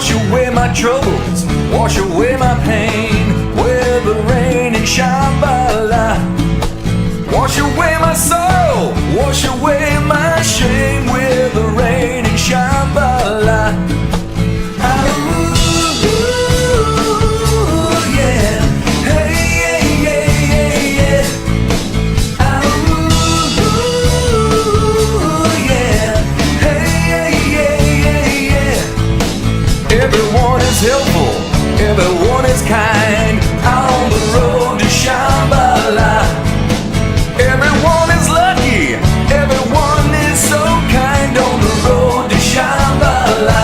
Wash away my troubles, wash away my pain with the rain in Shambhala. Wash away my sorrow, wash away my shame with the rain in Shambhala. Helpful, everyone is kind on the road to Shambhala. Everyone is lucky, everyone is so kind on the road to Shambhala.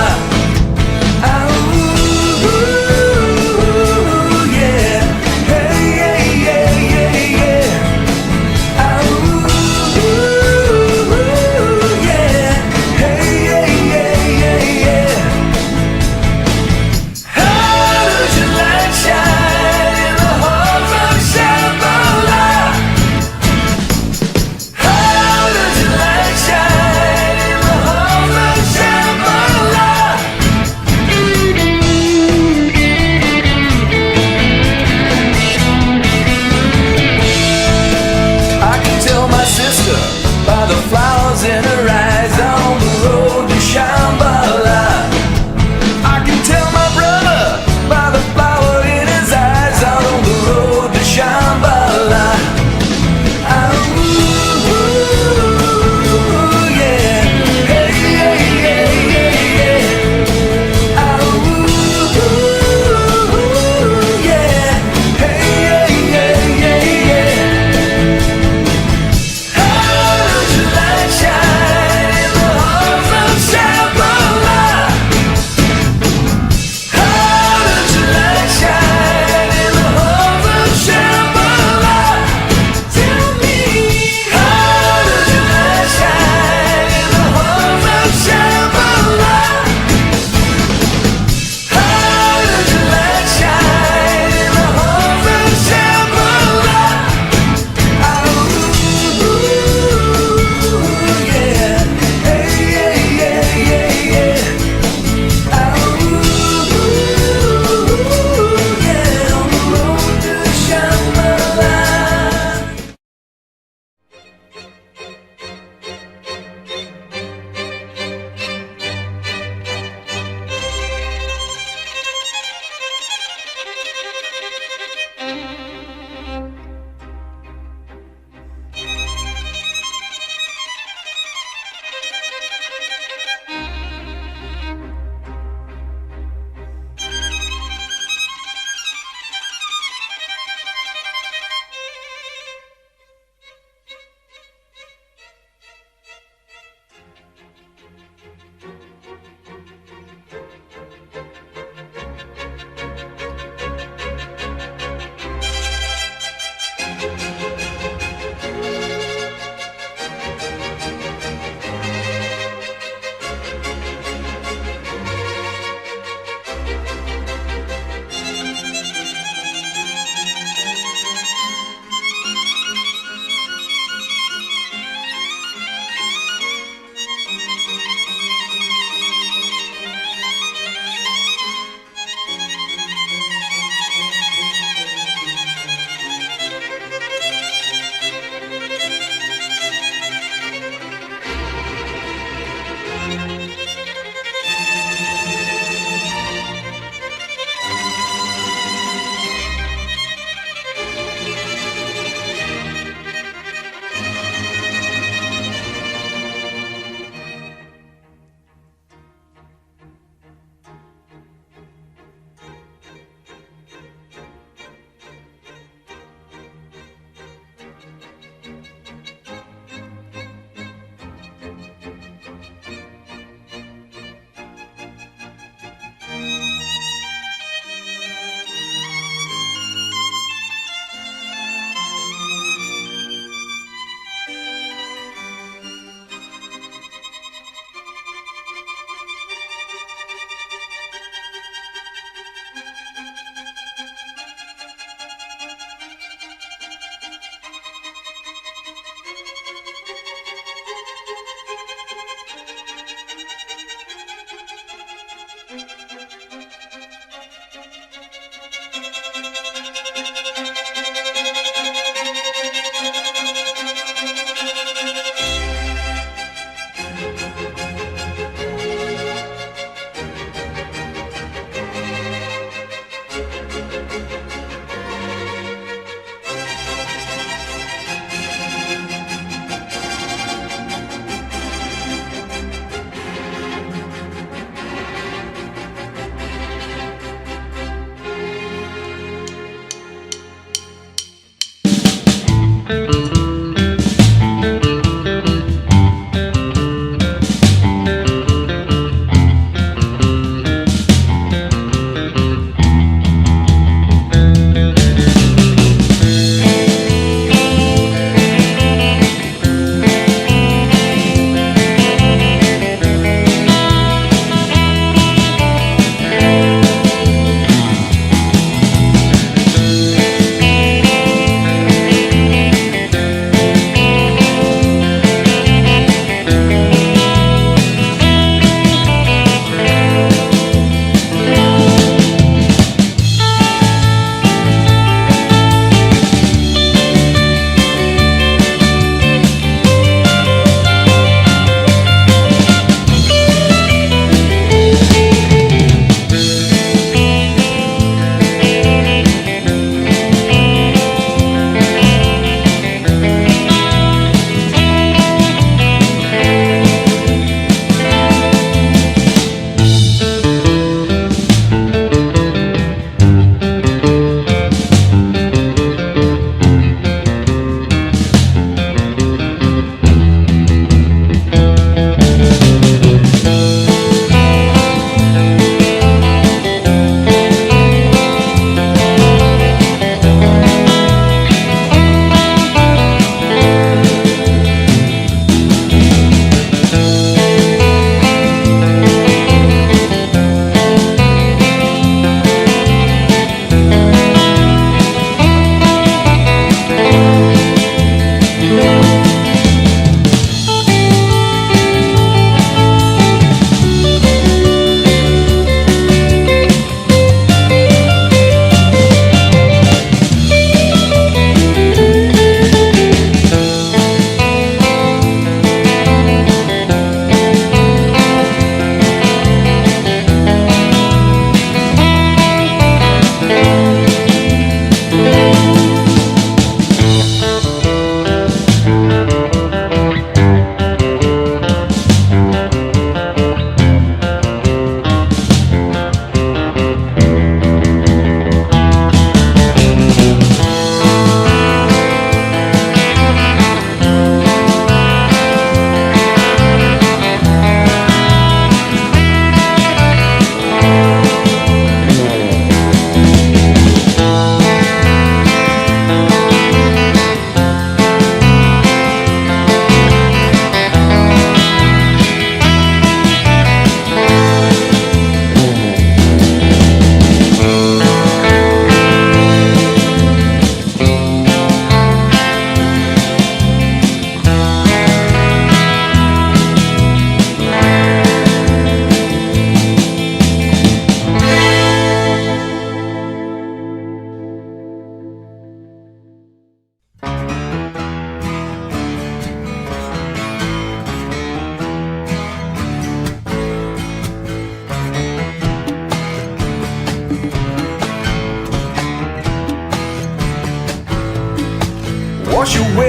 By the flowers in her eyes on the road to Shambhala. I can tell my brother by the flower in his eyes out on the road to Shambhala.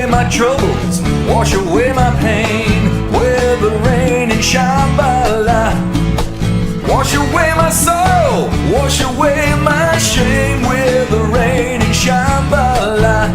my troubles, wash away my pain with the rain and Shambhala. Wash away my sorrow, wash away my shame with the rain and Shambhala.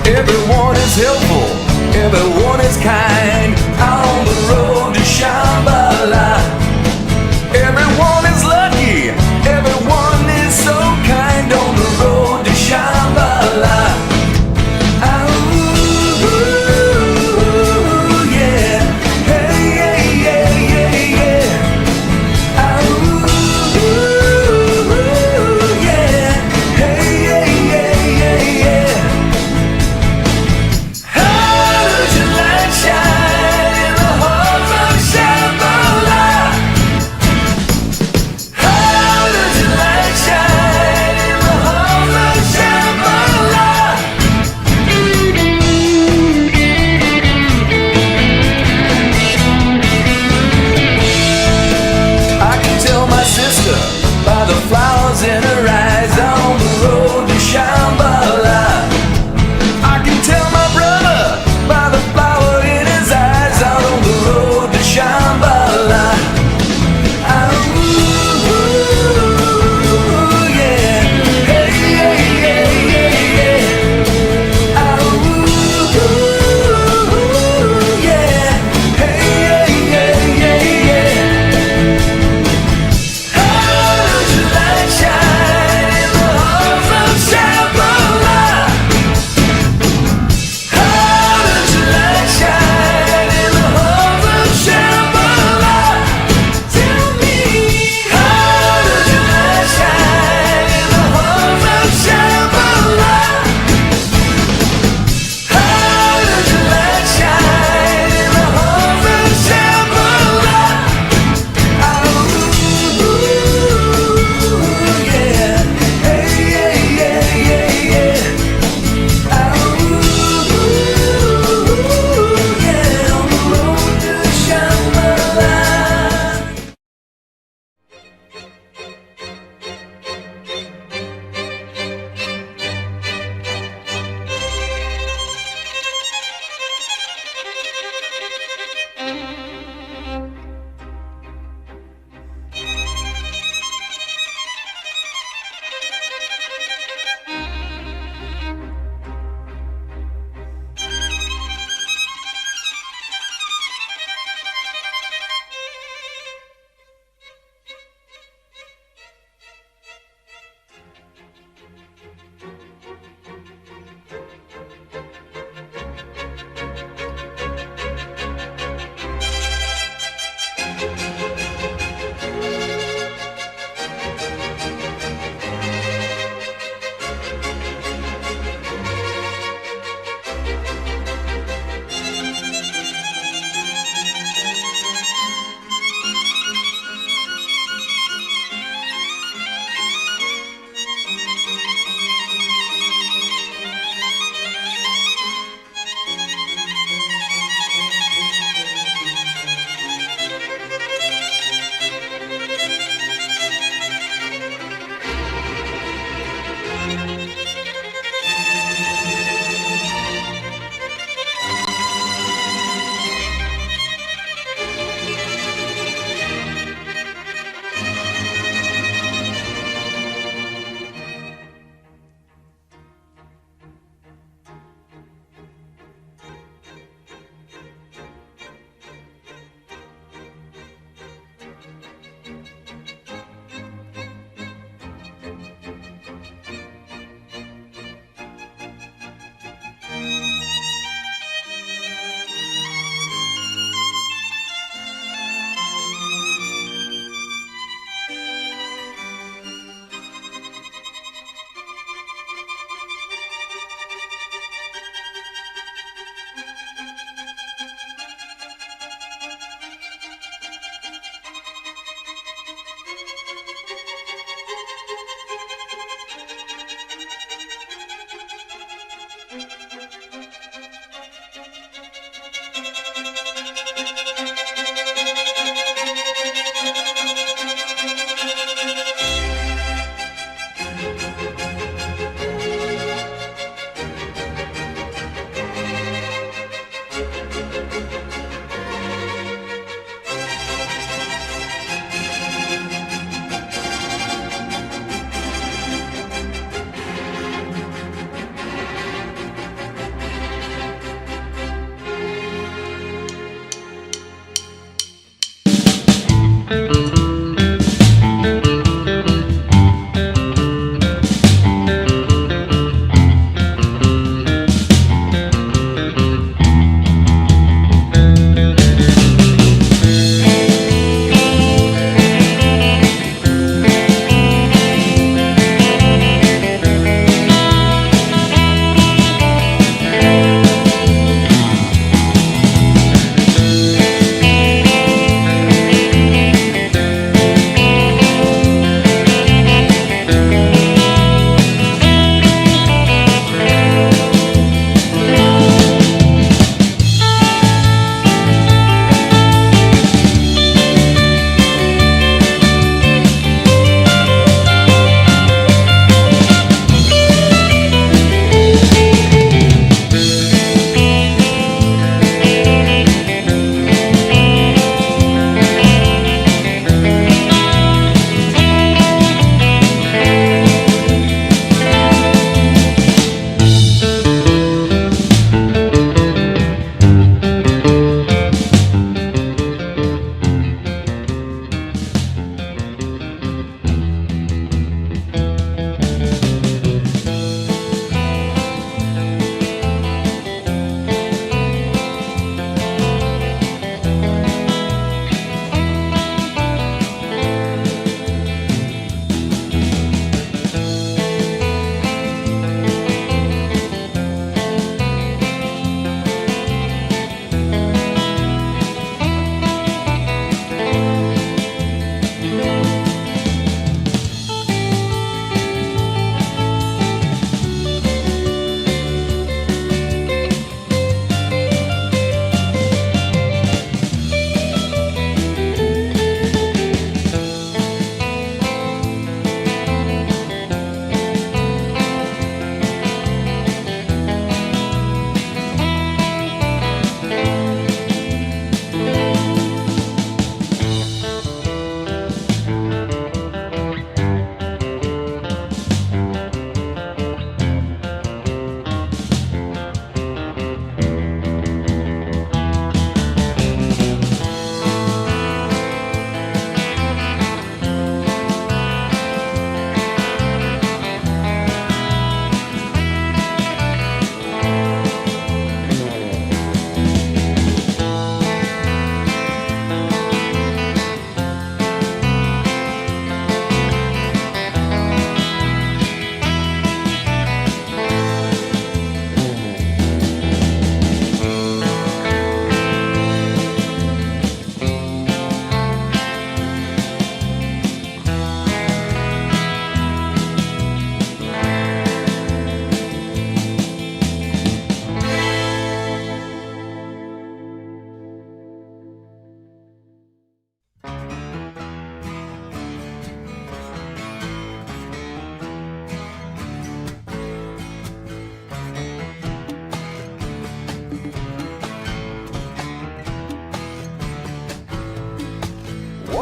Everyone is helpful, everyone is kind, out on the road to Shambhala. Everyone is lucky, everyone is so kind on the road to Shambhala. By the flowers in her eyes on the road to Shambhala. I can tell my brother by the flower in his eyes out on the road to Shambhala. Yeah. Hey, yeah, yeah, yeah, yeah. Yeah. Hey, yeah, yeah, yeah, yeah.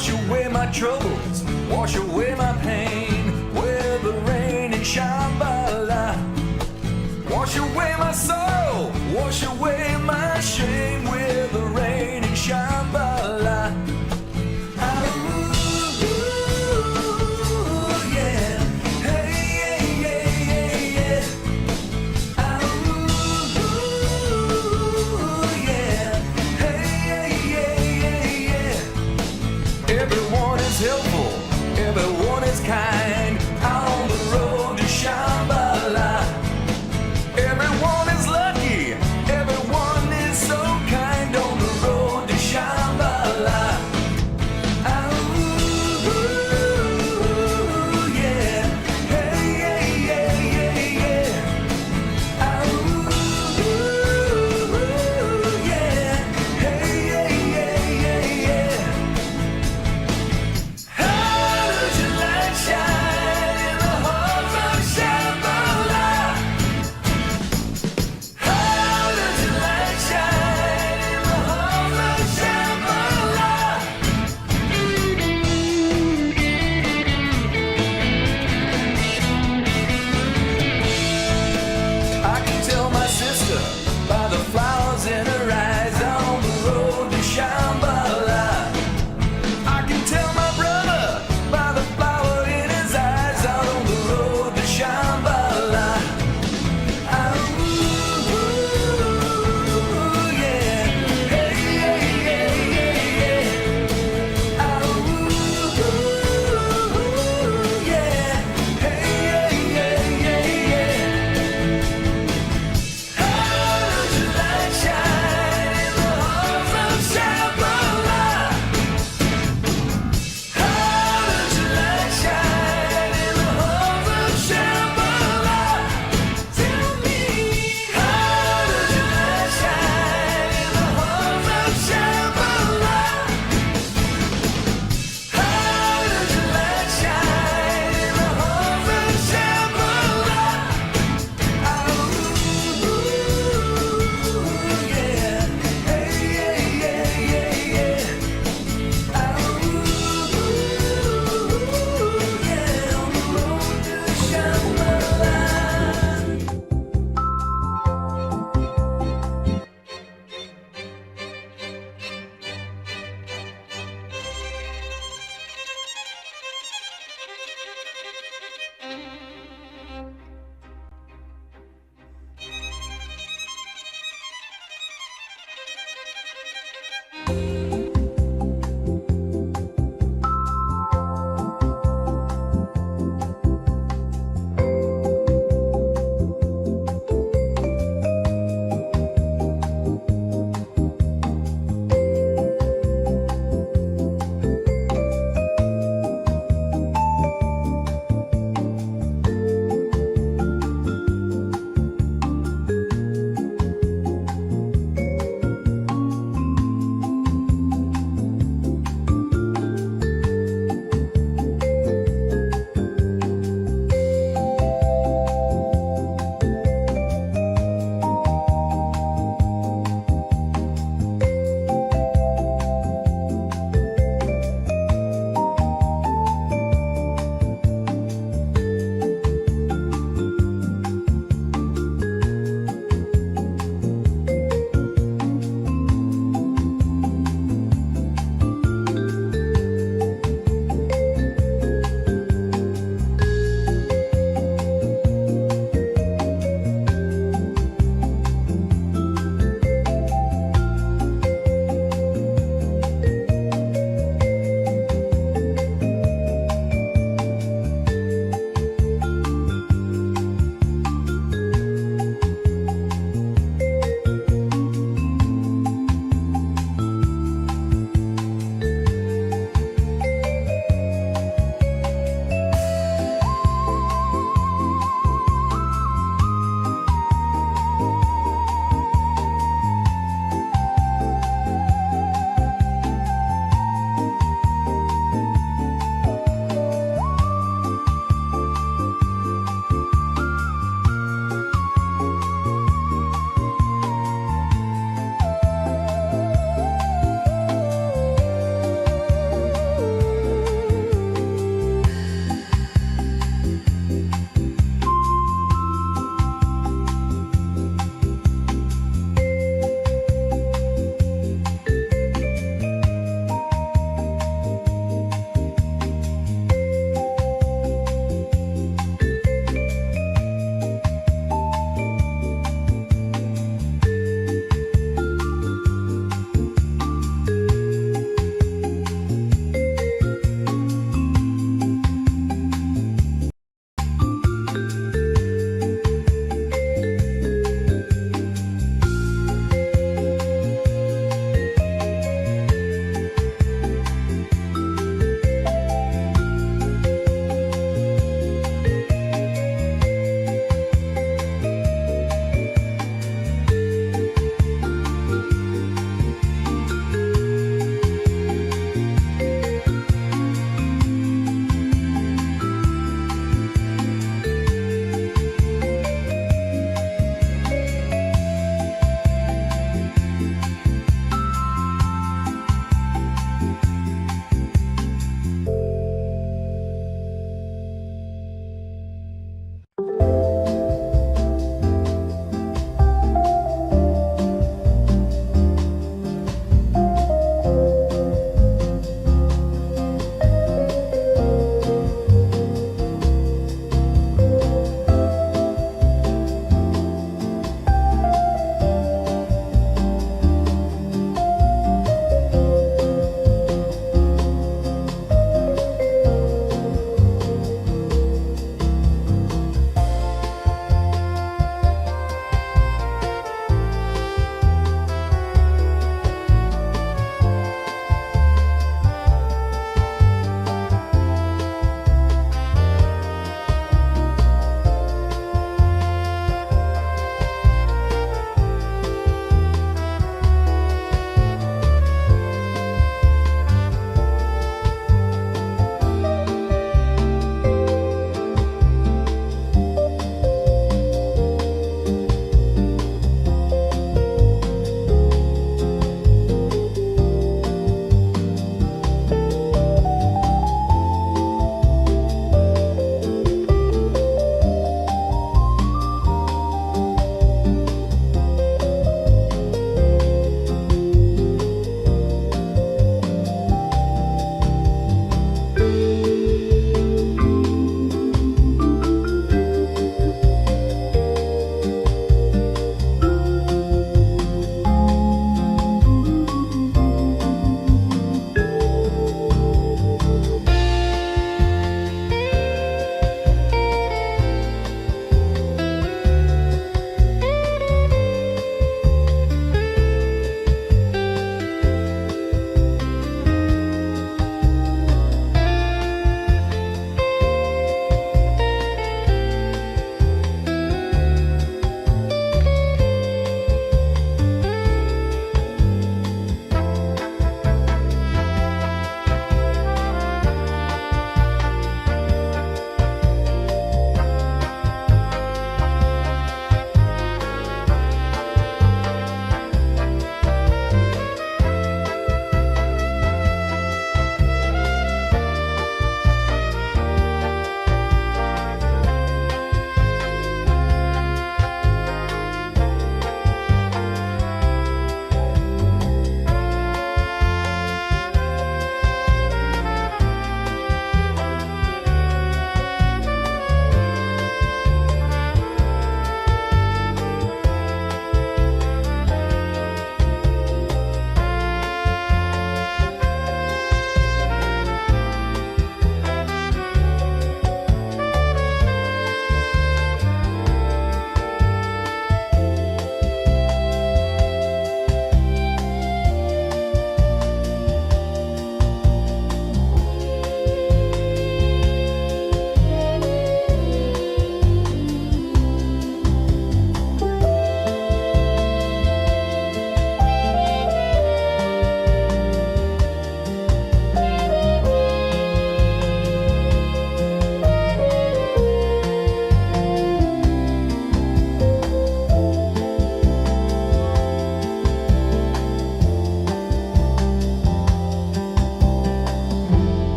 Wash away my troubles, wash away my pain with the rain and Shambhala. Wash away my sorrow, wash away my shame with the rain and Shambhala. Helpful, everyone is kind, out on the road to Shambhala. Everyone is lucky, everyone is so kind on the road to Shambhala. Ooh, yeah, hey, yeah, yeah, yeah, yeah. Ooh, yeah, hey, yeah, yeah, yeah, yeah. Shine.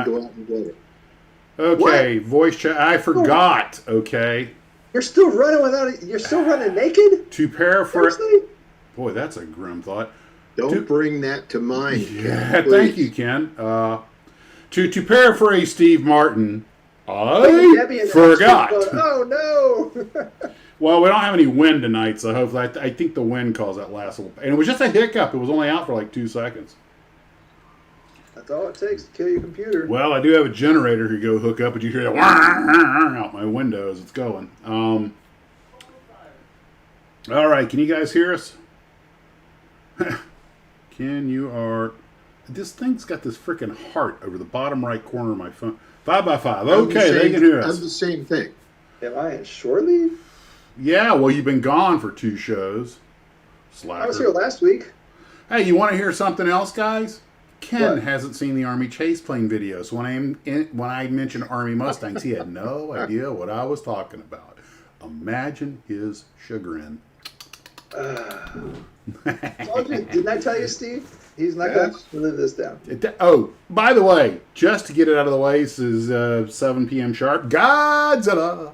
go out and get it. Okay, voice chat. I forgot. Okay. You're still running you're still running naked? To paraphrase. Seriously? Boy, that's a grim thought. Don't bring that to mind. Yeah, Ken, thank you, Ken. To paraphrase Steve Martin, I forgot. Oh, no. Well, we don't have any wind tonight, so hopefully, I think the wind caused that last little. And it was just a hiccup. It was only out for like 2 seconds. That's all it takes to kill your computer. Well, I do have a generator here. Go hook up, but you hear that out my window as it's going. All right, can you guys hear us? This thing's got this freaking heart over the bottom right corner of my phone. 5x5. Okay, they can hear us. I'm the same thing. Am I in shore leave? Yeah, well, you've been gone for 2 shows. Slacker. I was here last week. Hey, you want to hear something else, guys? Ken What? hasn't seen the Army chase plane video, so when I mentioned Army Mustangs, he had no idea what I was talking about. Imagine his chagrin. Didn't I tell you, Steve? He's not going to live this down. Oh, by the way, just to get it out of the way, this is 7 p.m. sharp. Godzilla!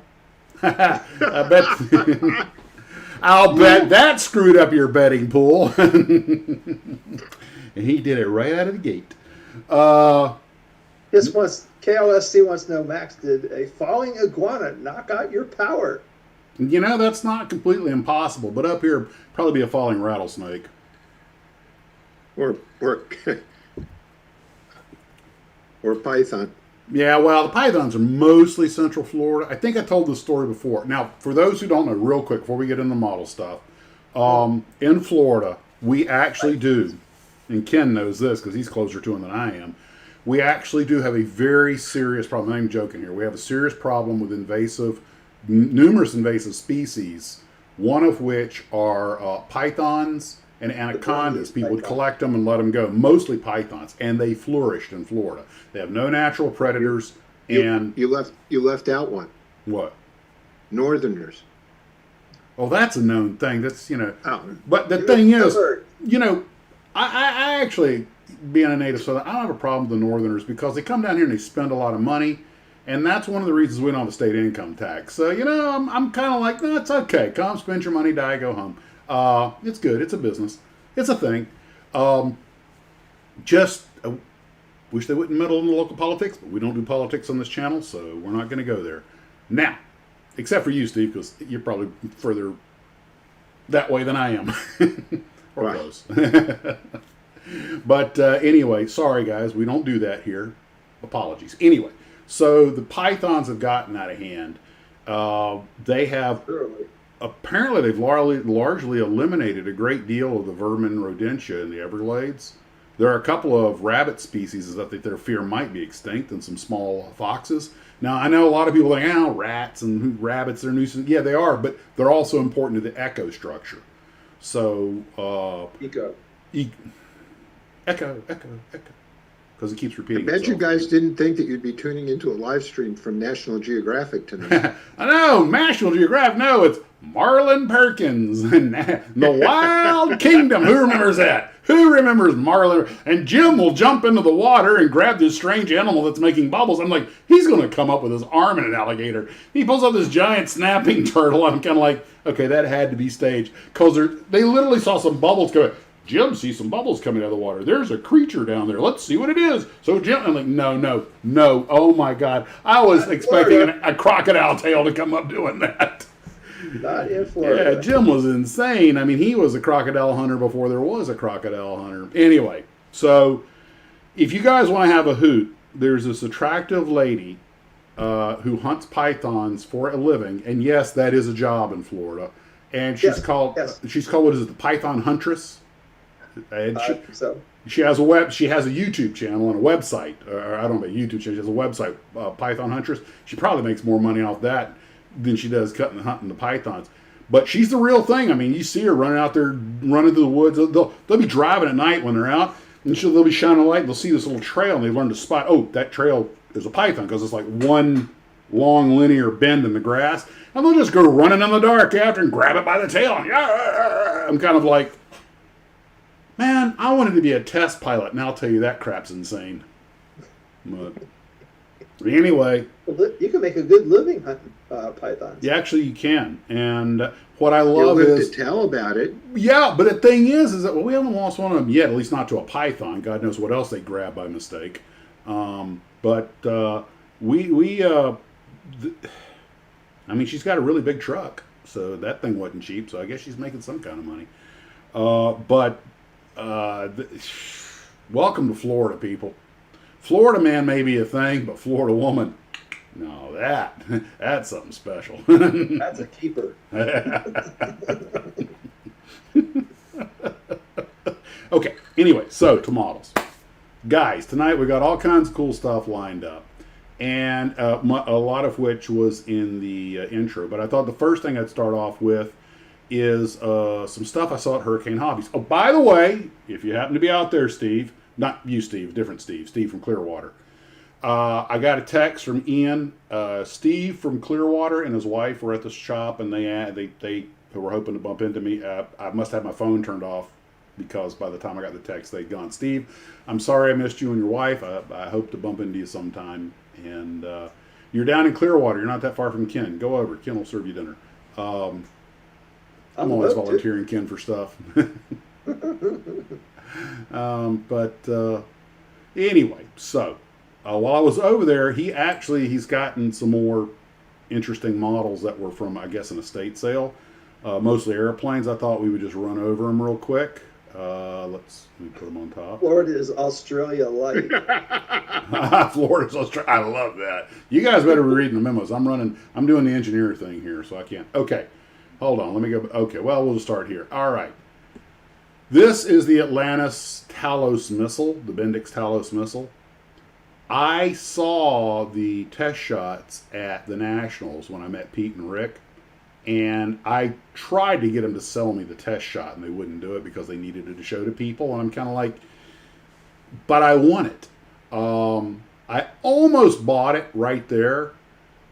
I'll bet that screwed up your betting pool. And he did it right out of the gate. KLSC wants to know, Max, did a falling iguana knock out your power? You know, that's not completely impossible, but up here, probably be a falling rattlesnake. Or python. Yeah, well, the pythons are mostly Central Florida. I think I told this story before. Now, for those who don't know, real quick, before we get into the model stuff, in Florida, we actually do, and Ken knows this because he's closer to him than I am, we actually do have a very serious problem. I'm not even joking here. We have a serious problem with numerous invasive species, one of which are pythons and anacondas. People would collect them and let them go. Mostly pythons, and they flourished in Florida. They have no natural predators. And you left out one. What? Northerners. Oh, that's a known thing. That's Oh. But the thing is, I actually, being a native Southern, I don't have a problem with the Northerners because they come down here and they spend a lot of money. And that's one of the reasons we don't have a state income tax. So, I'm kind of like, no, it's okay. Come, spend your money, die, go home. It's good. It's a business. It's a thing. Wish they wouldn't meddle in the local politics, but we don't do politics on this channel, so we're not going to go there. Now, except for you, Steve, because you're probably further that way than I am. Or close. But anyway, sorry, guys. We don't do that here. Apologies. Anyway, so the pythons have gotten out of hand. They have... Apparently, they've largely eliminated a great deal of the vermin rodentia in the Everglades. There are a couple of rabbit species that their fear might be extinct, and some small foxes. Now, I know a lot of people think, rats and rabbits are nuisance. Yeah, they are, but they're also important to the echo structure. So, echo, because it keeps repeating I bet itself. you guys didn't think that you'd be tuning into a live stream from National Geographic tonight. I know, National Geographic. No, it's Marlin Perkins and the Wild Kingdom. Who remembers that? Who remembers Marlin? And Jim will jump into the water and grab this strange animal that's making bubbles. I'm like, he's going to come up with his arm in an alligator. He pulls up this giant snapping turtle. I'm kind of like, okay, that had to be staged. Because they literally saw some bubbles go. Jim sees some bubbles coming out of the water. There's a creature down there. Let's see what it is. So Jim, I'm like, no. Oh my God. I was expecting a crocodile tail to come up doing that. Not in Florida. Yeah, Jim was insane. I mean, he was a crocodile hunter before there was a crocodile hunter. Anyway, so if you guys want to have a hoot, there's this attractive lady who hunts pythons for a living. And yes, that is a job in Florida. And she's called what is it, the Python Huntress? And she has a YouTube channel and a website. Or I don't know, YouTube channel. She has a website, Python Huntress. She probably makes more money off that than she does hunting the pythons. But she's the real thing. I mean, you see her running out there, running through the woods. They'll be driving at night when they're out, and they'll be shining a light, and they'll see this little trail, and they learn to spot, that trail is a python, because it's like one long linear bend in the grass, and they'll just go running in the dark after and grab it by the tail. And I'm kind of like, man, I wanted to be a test pilot, and I'll tell you that crap's insane. But Anyway, You can make a good living hunting pythons. yeah, actually you can. And what I You'll love live is, to tell about it. yeah, but the thing is that, well, we haven't lost one of them yet, at least not to a python. God knows what else they grab by mistake. But I mean, she's got a really big truck, so that thing wasn't cheap. So I guess she's making some kind of money. Welcome to Florida, people. Florida man may be a thing, but Florida woman, no, that's something special. That's a keeper. Okay, anyway, so to models. Guys, tonight we got all kinds of cool stuff lined up, and a lot of which was in the intro. But I thought the first thing I'd start off with is some stuff I saw at Hurricane Hobbies. Oh, by the way, if you happen to be out there, Steve, not you, Steve, different Steve from Clearwater. I got a text from Ian. Steve from Clearwater and his wife were at the shop, and they were hoping to bump into me. I must have my phone turned off because by the time I got the text, they'd gone. Steve, I'm sorry I missed you and your wife. I hope to bump into you sometime. And you're down in Clearwater. You're not that far from Ken. Go over. Ken will serve you dinner. I'm always volunteering Ken for stuff. Anyway, so while I was over there, he's gotten some more interesting models that were from, I guess, an estate sale. Mostly airplanes. I thought we would just run over them real quick. Let me put them on top. Florida is Australia light. Florida's Australia. I love that. You guys better be reading the memos. I'm doing the engineer thing here, so I can't. Okay, hold on. Let me go. Okay, well, we'll just start here. All right. This is the Atlantis Talos missile, the Bendix Talos missile. I saw the test shots at the Nationals when I met Pete and Rick, and I tried to get them to sell me the test shot, and they wouldn't do it because they needed it to show to people, and I'm kind of like, but I want it. I almost bought it right there,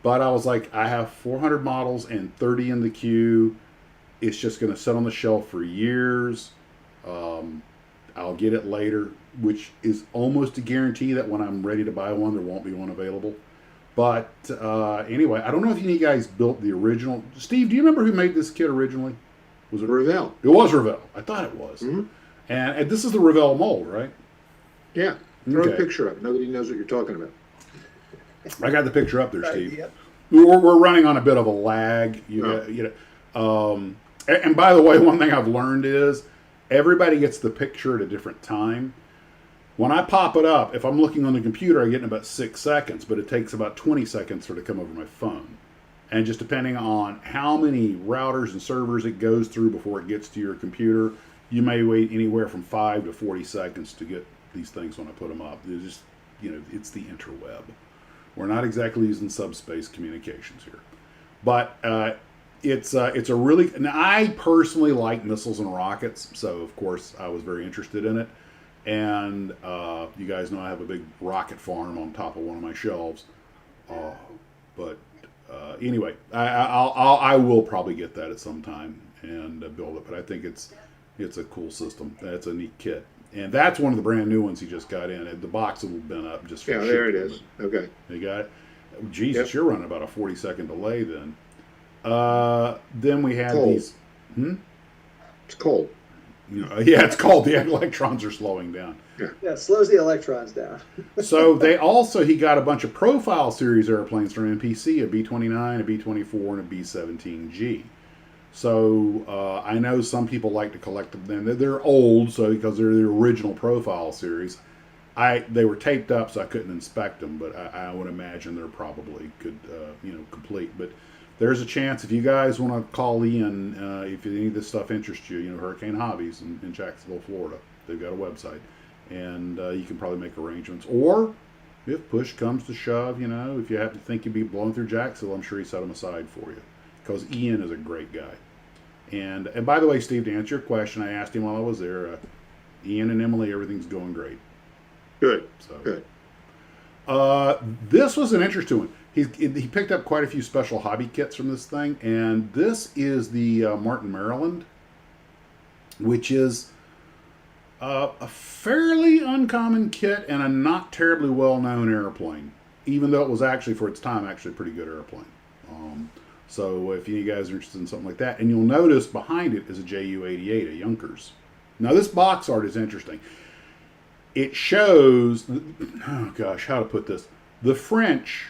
but I was like, I have 400 models and 30 in the queue. It's just going to sit on the shelf for years. I'll get it later, which is almost a guarantee that when I'm ready to buy one, there won't be one available. But anyway, I don't know if any of you guys built the original. Steve, do you remember who made this kit originally? Was it Revell? It was Revell. I thought it was. Mm-hmm. And this is the Revell mold, right? Yeah. Throw Okay. a picture up. Nobody knows what you're talking about. I got the picture up there, Steve. Idea. We're running on a bit of a lag. And by the way, one thing I've learned is everybody gets the picture at a different time. When I pop it up, if I'm looking on the computer, I get in about 6 seconds, but it takes about 20 seconds for it to come over my phone. And just depending on how many routers and servers it goes through before it gets to your computer, you may wait anywhere from 5 to 40 seconds to get these things when I put them up. It's just, it's the interweb. We're not exactly using subspace communications here. But it's a really, and I personally like missiles and rockets, so of course I was very interested in it. And you guys know I have a big rocket farm on top of one of my shelves. Anyway, I will probably get that at some time and build it. But I think it's a cool system. That's a neat kit. And that's one of the brand new ones he just got in. The box has been up just for Yeah, there it is. Okay. You got it? Jesus, Yep. You're running about a 40-second delay then. Then we had Cold. these. It's cold. Yeah, it's called the electrons are slowing down. Yeah, it slows the electrons down. So he got a bunch of profile series airplanes from NPC, a B-29, a B-24, and a B-17G. So I know some people like to collect them. They're old, so because they're the original profile series. They were taped up, so I couldn't inspect them, but I would imagine they're probably good, complete. But there's a chance if you guys want to call Ian, if any of this stuff interests you, Hurricane Hobbies in Jacksonville, Florida. They've got a website, and you can probably make arrangements. Or if push comes to shove, if you happen to think you'd be blowing through Jacksonville, I'm sure he set them aside for you, because Ian is a great guy. And by the way, Steve, to answer your question, I asked him while I was there. Ian and Emily, everything's going great. Good. So Good. this was an interesting one. He picked up quite a few special hobby kits from this thing, and this is the Martin Maryland, which is a fairly uncommon kit and a not terribly well-known airplane. even though it was actually, for its time, actually a pretty good airplane. So if you guys are interested in something like that, and you'll notice behind it is a Ju-88, a Junkers. Now this box art is interesting. It shows, oh gosh, how to put this. The French,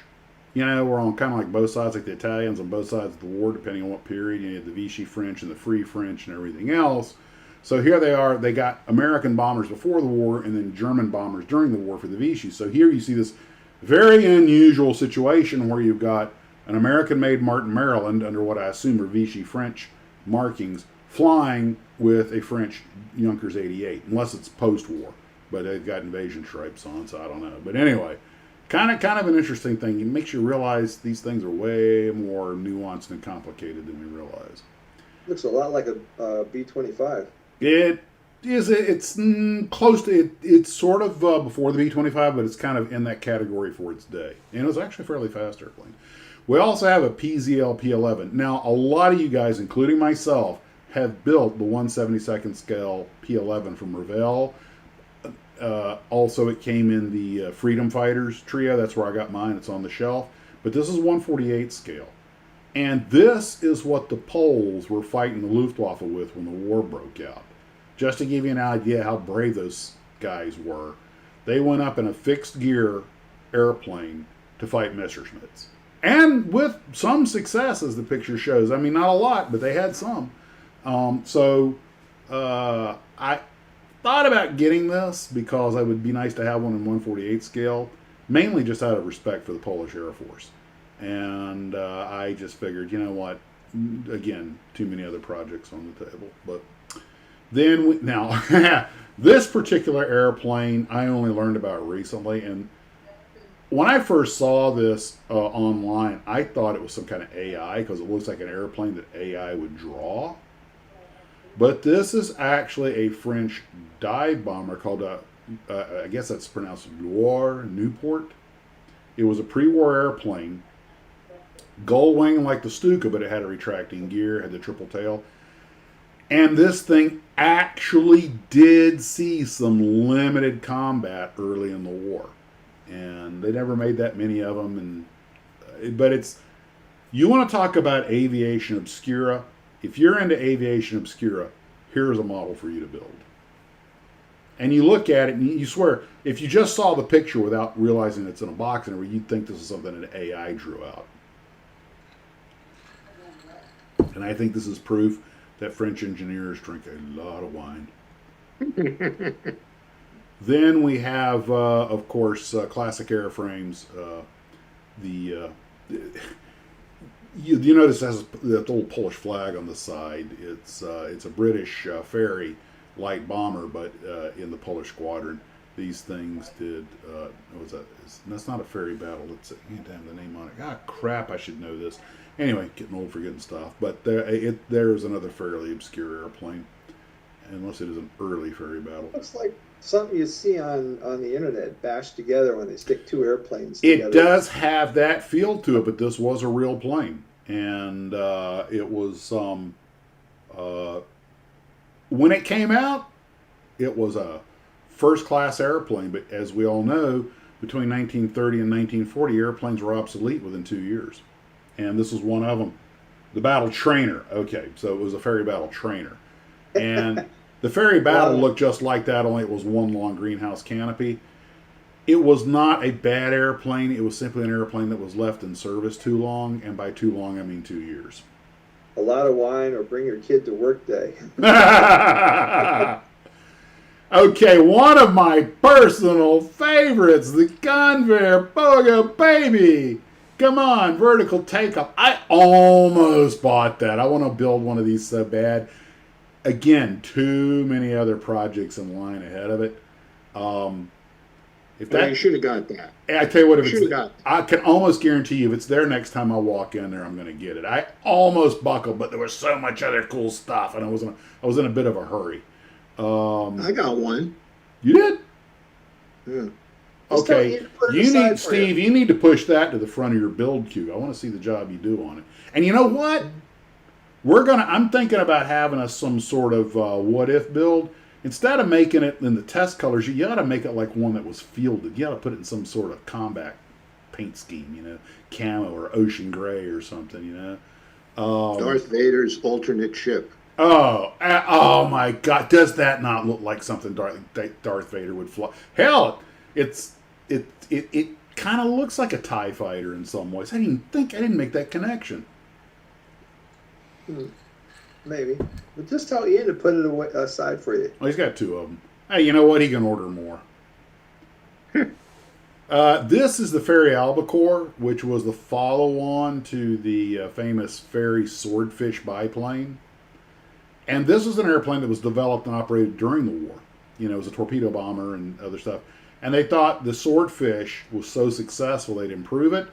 you know, were on kind of like both sides, like the Italians on both sides of the war, depending on what period. You had the Vichy French and the Free French and everything else. So here they are. They got American bombers before the war and then German bombers during the war for the Vichy. So here you see this very unusual situation where you've got an American-made Martin Maryland under what I assume are Vichy French markings flying with a French Junkers 88, unless it's post-war. But they've got invasion stripes on, so I don't know. But anyway, kind of an interesting thing. It makes you realize these things are way more nuanced and complicated than we realize. Looks a lot like a B-25. It is. It's close to it. It's sort of before the B-25, but it's kind of in that category for its day. And it was actually a fairly fast airplane. We also have a PZL P-11. Now, a lot of you guys, including myself, have built the 1/72nd scale P-11 from Revell. Also, it came in the Freedom Fighters trio. That's where I got mine. It's on the shelf. But this is 1/48 scale. And this is what the Poles were fighting the Luftwaffe with when the war broke out. Just to give you an idea how brave those guys were, they went up in a fixed gear airplane to fight Messerschmitts. And with some success, as the picture shows. I mean, not a lot, but they had some. I thought about getting this because it would be nice to have one in 1/48 scale, mainly just out of respect for the Polish Air Force. And I just figured, you know what, again, too many other projects on the table. But then, now, this particular airplane I only learned about recently, and when I first saw this online, I thought it was some kind of AI because it looks like an airplane that AI would draw. But this is actually a French dive bomber called, I guess that's pronounced Newport. It was a pre-war airplane, gull wing like the Stuka, but it had a retracting gear, had the triple tail. And this thing actually did see some limited combat early in the war. And they never made that many of them. But it's, you want to talk about aviation obscura. If you're into aviation obscura, here's a model for you to build. And you look at it and you swear, if you just saw the picture without realizing it's in a box and everything, you'd think this is something that AI drew out. And I think this is proof that French engineers drink a lot of wine. Then we have, of course, classic airframes. You notice it has that little Polish flag on the side. It's a British ferry light bomber, but in the Polish squadron. These things did. What was that? That's not a ferry battle. It's damn the name on it. Ah, crap! I should know this. Anyway, getting old forgetting stuff. But there's another fairly obscure airplane, unless it is an early ferry battle. Looks like something you see on the internet bashed together when they stick two airplanes together. It does have that feel to it, but this was a real plane. And it was, when it came out, it was a first-class airplane. But as we all know, between 1930 and 1940, airplanes were obsolete within 2 years. And this was one of them. The Battle Trainer. Okay, so it was a ferry battle trainer. And the ferry battle looked just like that, only it was one long greenhouse canopy. It was not a bad airplane. It was simply an airplane that was left in service too long. And by too long, I mean 2 years. A lot of wine or bring your kid to work day. Okay, one of my personal favorites, the Convair Boga Baby. Come on, vertical takeoff. I almost bought that. I want to build one of these so bad. Again, too many other projects in line ahead of it. If that, you should have got that. I tell you what, if Should've it's, got I can almost guarantee you, if it's there next time I walk in there, I'm going to get it. I almost buckled, but there was so much other cool stuff, and I was in a bit of a hurry. I got one. You did? Yeah. Okay, Steve, you need to push that to the front of your build queue. I want to see the job you do on it. And you know what? I'm thinking about having some sort of what if build. Instead of making it in the test colors, you got to make it like one that was fielded. You got to put it in some sort of combat paint scheme, camo or ocean gray or something, Darth Vader's alternate ship. Oh my God! Does that not look like something Darth Vader would fly? Hell, it kind of looks like a TIE fighter in some ways. I didn't make that connection. Maybe, but just tell Ian to put it away, aside for you. Well, he's got 2 of them. Hey, you know what? He can order more. This is the Ferry Albacore, which was the follow-on to the famous Ferry Swordfish biplane. And this was an airplane that was developed and operated during the war. It was a torpedo bomber and other stuff. And they thought the Swordfish was so successful they'd improve it.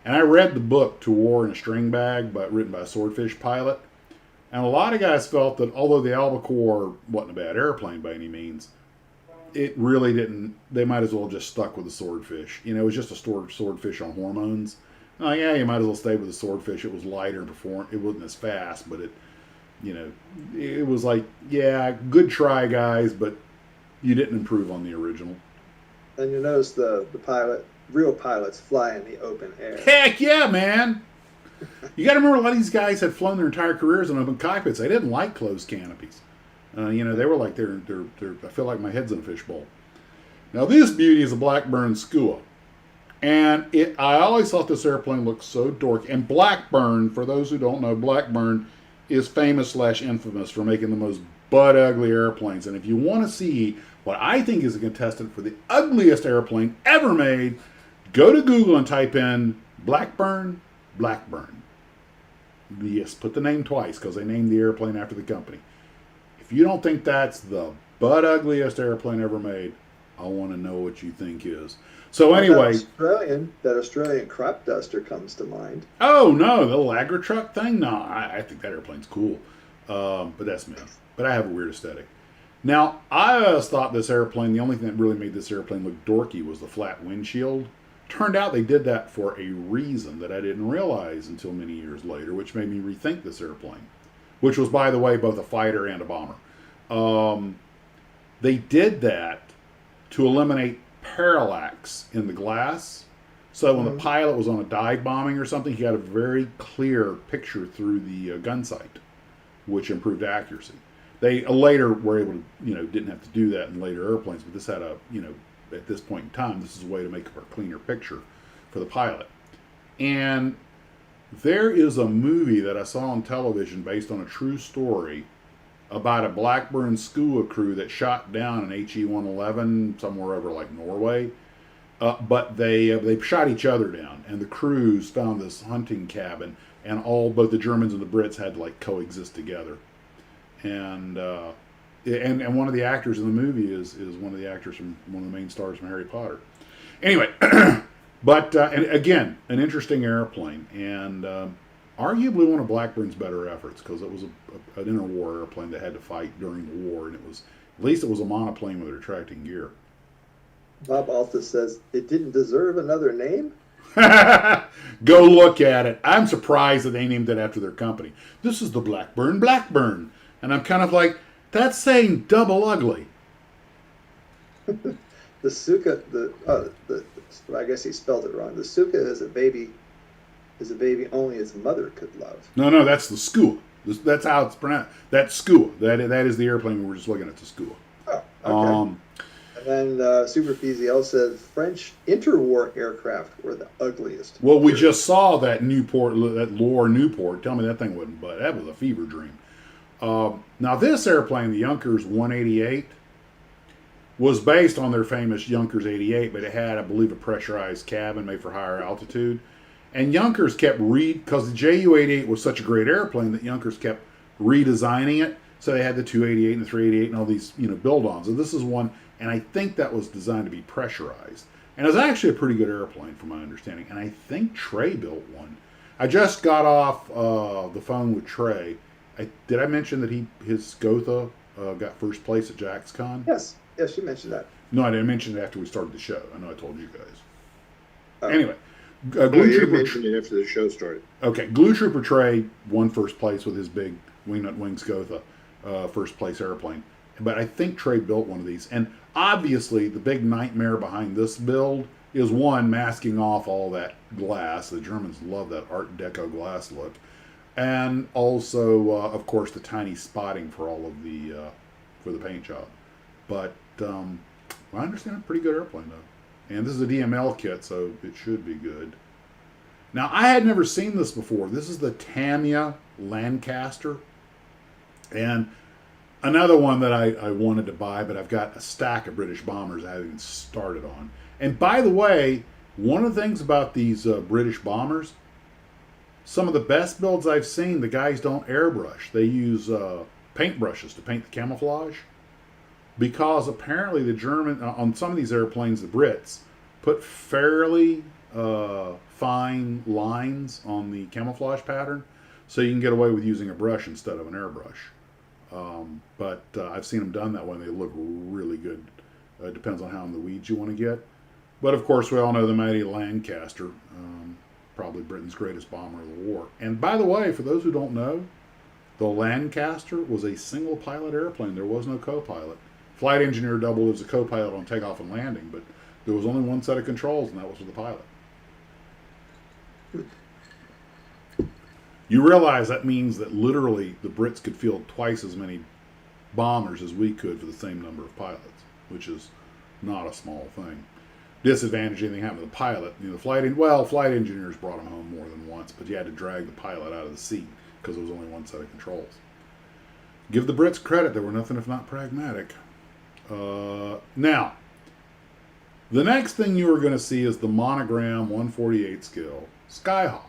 And I read the book To War in a String Bag, written by a Swordfish pilot. And a lot of guys felt that although the Albacore wasn't a bad airplane by any means, it really didn't. They might as well just stuck with the Swordfish. It was just a Swordfish on hormones. Oh yeah, you might as well stay with the Swordfish. It was lighter and it wasn't as fast, but it was like, yeah, good try, guys, but you didn't improve on the original. And you notice the real pilots fly in the open air. Heck yeah, man! You got to remember, a lot of these guys had flown their entire careers in open cockpits. They didn't like closed canopies. They were like, they're I feel like my head's in a fishbowl. Now, this beauty is a Blackburn Skua. And I always thought this airplane looked so dorky. And Blackburn, for those who don't know, Blackburn is famous/infamous for making the most butt-ugly airplanes. And if you want to see what I think is a contestant for the ugliest airplane ever made, go to Google and type in Blackburn. Yes, put the name twice, because they named the airplane after the company. If you don't think that's the butt-ugliest airplane ever made, I want to know what you think is. So anyway... That Australian crop duster comes to mind. Oh, no, the Lagger truck thing? No, I think that airplane's cool. But that's me. But I have a weird aesthetic. Now, I always thought this airplane, the only thing that really made this airplane look dorky was the flat windshield. Turned out they did that for a reason that I didn't realize until many years later, which made me rethink this airplane, which was, by the way, both a fighter and a bomber. They did that to eliminate parallax in the glass. So when the pilot was on a dive bombing or something, he had a very clear picture through the gun sight, which improved accuracy. They later were able to, didn't have to do that in later airplanes, but this had a, at this point in time, this is a way to make a cleaner picture for the pilot. And there is a movie that I saw on television based on a true story about a Blackburn Skua crew that shot down an HE-111 somewhere over like Norway. But they shot each other down, and the crews found this hunting cabin, and both the Germans and the Brits had to like coexist together. And one of the actors in the movie is one of the actors from one of the main stars from Harry Potter. Anyway, but and again, an interesting airplane, and arguably one of Blackburn's better efforts, because it was an interwar airplane that had to fight during the war, and at least it was a monoplane with retracting gear. Bob Alta says it didn't deserve another name. Go look at it. I'm surprised that they named it after their company. This is the Blackburn. And I'm kind of like, that's saying double ugly. The Suka, I guess he spelled it wrong. The Suka is a baby only its mother could love. No, that's the Skua. That's how it's pronounced. That's Skua. That is the airplane we were just looking at, the Skua. Oh, okay. And then Super PZL says French interwar aircraft were the ugliest. Well, we just saw that Loire Newport. Tell me that thing wasn't, but that was a fever dream. Now this airplane, the Junkers 188, was based on their famous Junkers 88, but it had, I believe, a pressurized cabin made for higher altitude. And Junkers kept because the Ju-88 was such a great airplane that Junkers kept redesigning it. So they had the 288 and the 388 and all these, build-ons. And this is one, and I think that was designed to be pressurized. And it was actually a pretty good airplane, from my understanding. And I think Trey built one. I just got off the phone with Trey. Did I mention that his Gotha got first place at JaxCon? Yes, you mentioned that. No, I didn't mention it after we started the show. I know I told you guys. Oh. Anyway. You mentioned it after the show started. Okay, Glue Trooper Trey won first place with his big Wingnut Wings Gotha first place airplane. But I think Trey built one of these. And obviously, the big nightmare behind this build is one, masking off all that glass. The Germans love that Art Deco glass look. And also, of course, the tiny spotting for all of the, for the paint job. But I understand a pretty good airplane though. And this is a DML kit, so it should be good. Now, I had never seen this before. This is the Tamiya Lancaster. And another one that I wanted to buy, but I've got a stack of British bombers I haven't even started on. And by the way, one of the things about these British bombers, some of the best builds I've seen, the guys don't airbrush. They use paint brushes to paint the camouflage. Because apparently the German, on some of these airplanes, the Brits put fairly fine lines on the camouflage pattern, so you can get away with using a brush instead of an airbrush. But I've seen them done that way, and they look really good. It depends on how in the weeds you want to get. But of course, we all know the mighty Lancaster, probably Britain's greatest bomber of the war. And by the way, for those who don't know, the Lancaster was a single pilot airplane. There was no co-pilot. Flight engineer doubled as a co-pilot on takeoff and landing, but there was only one set of controls, and that was for the pilot. You realize that means that literally the Brits could field twice as many bombers as we could for the same number of pilots, which is not a small thing. Disadvantage, anything happened to the pilot. You know, flight engineers brought him home more than once, but you had to drag the pilot out of the seat because there was only one set of controls. Give the Brits credit; they were nothing if not pragmatic. Now, the next thing you are going to see is the monogram 148 scale Skyhawk.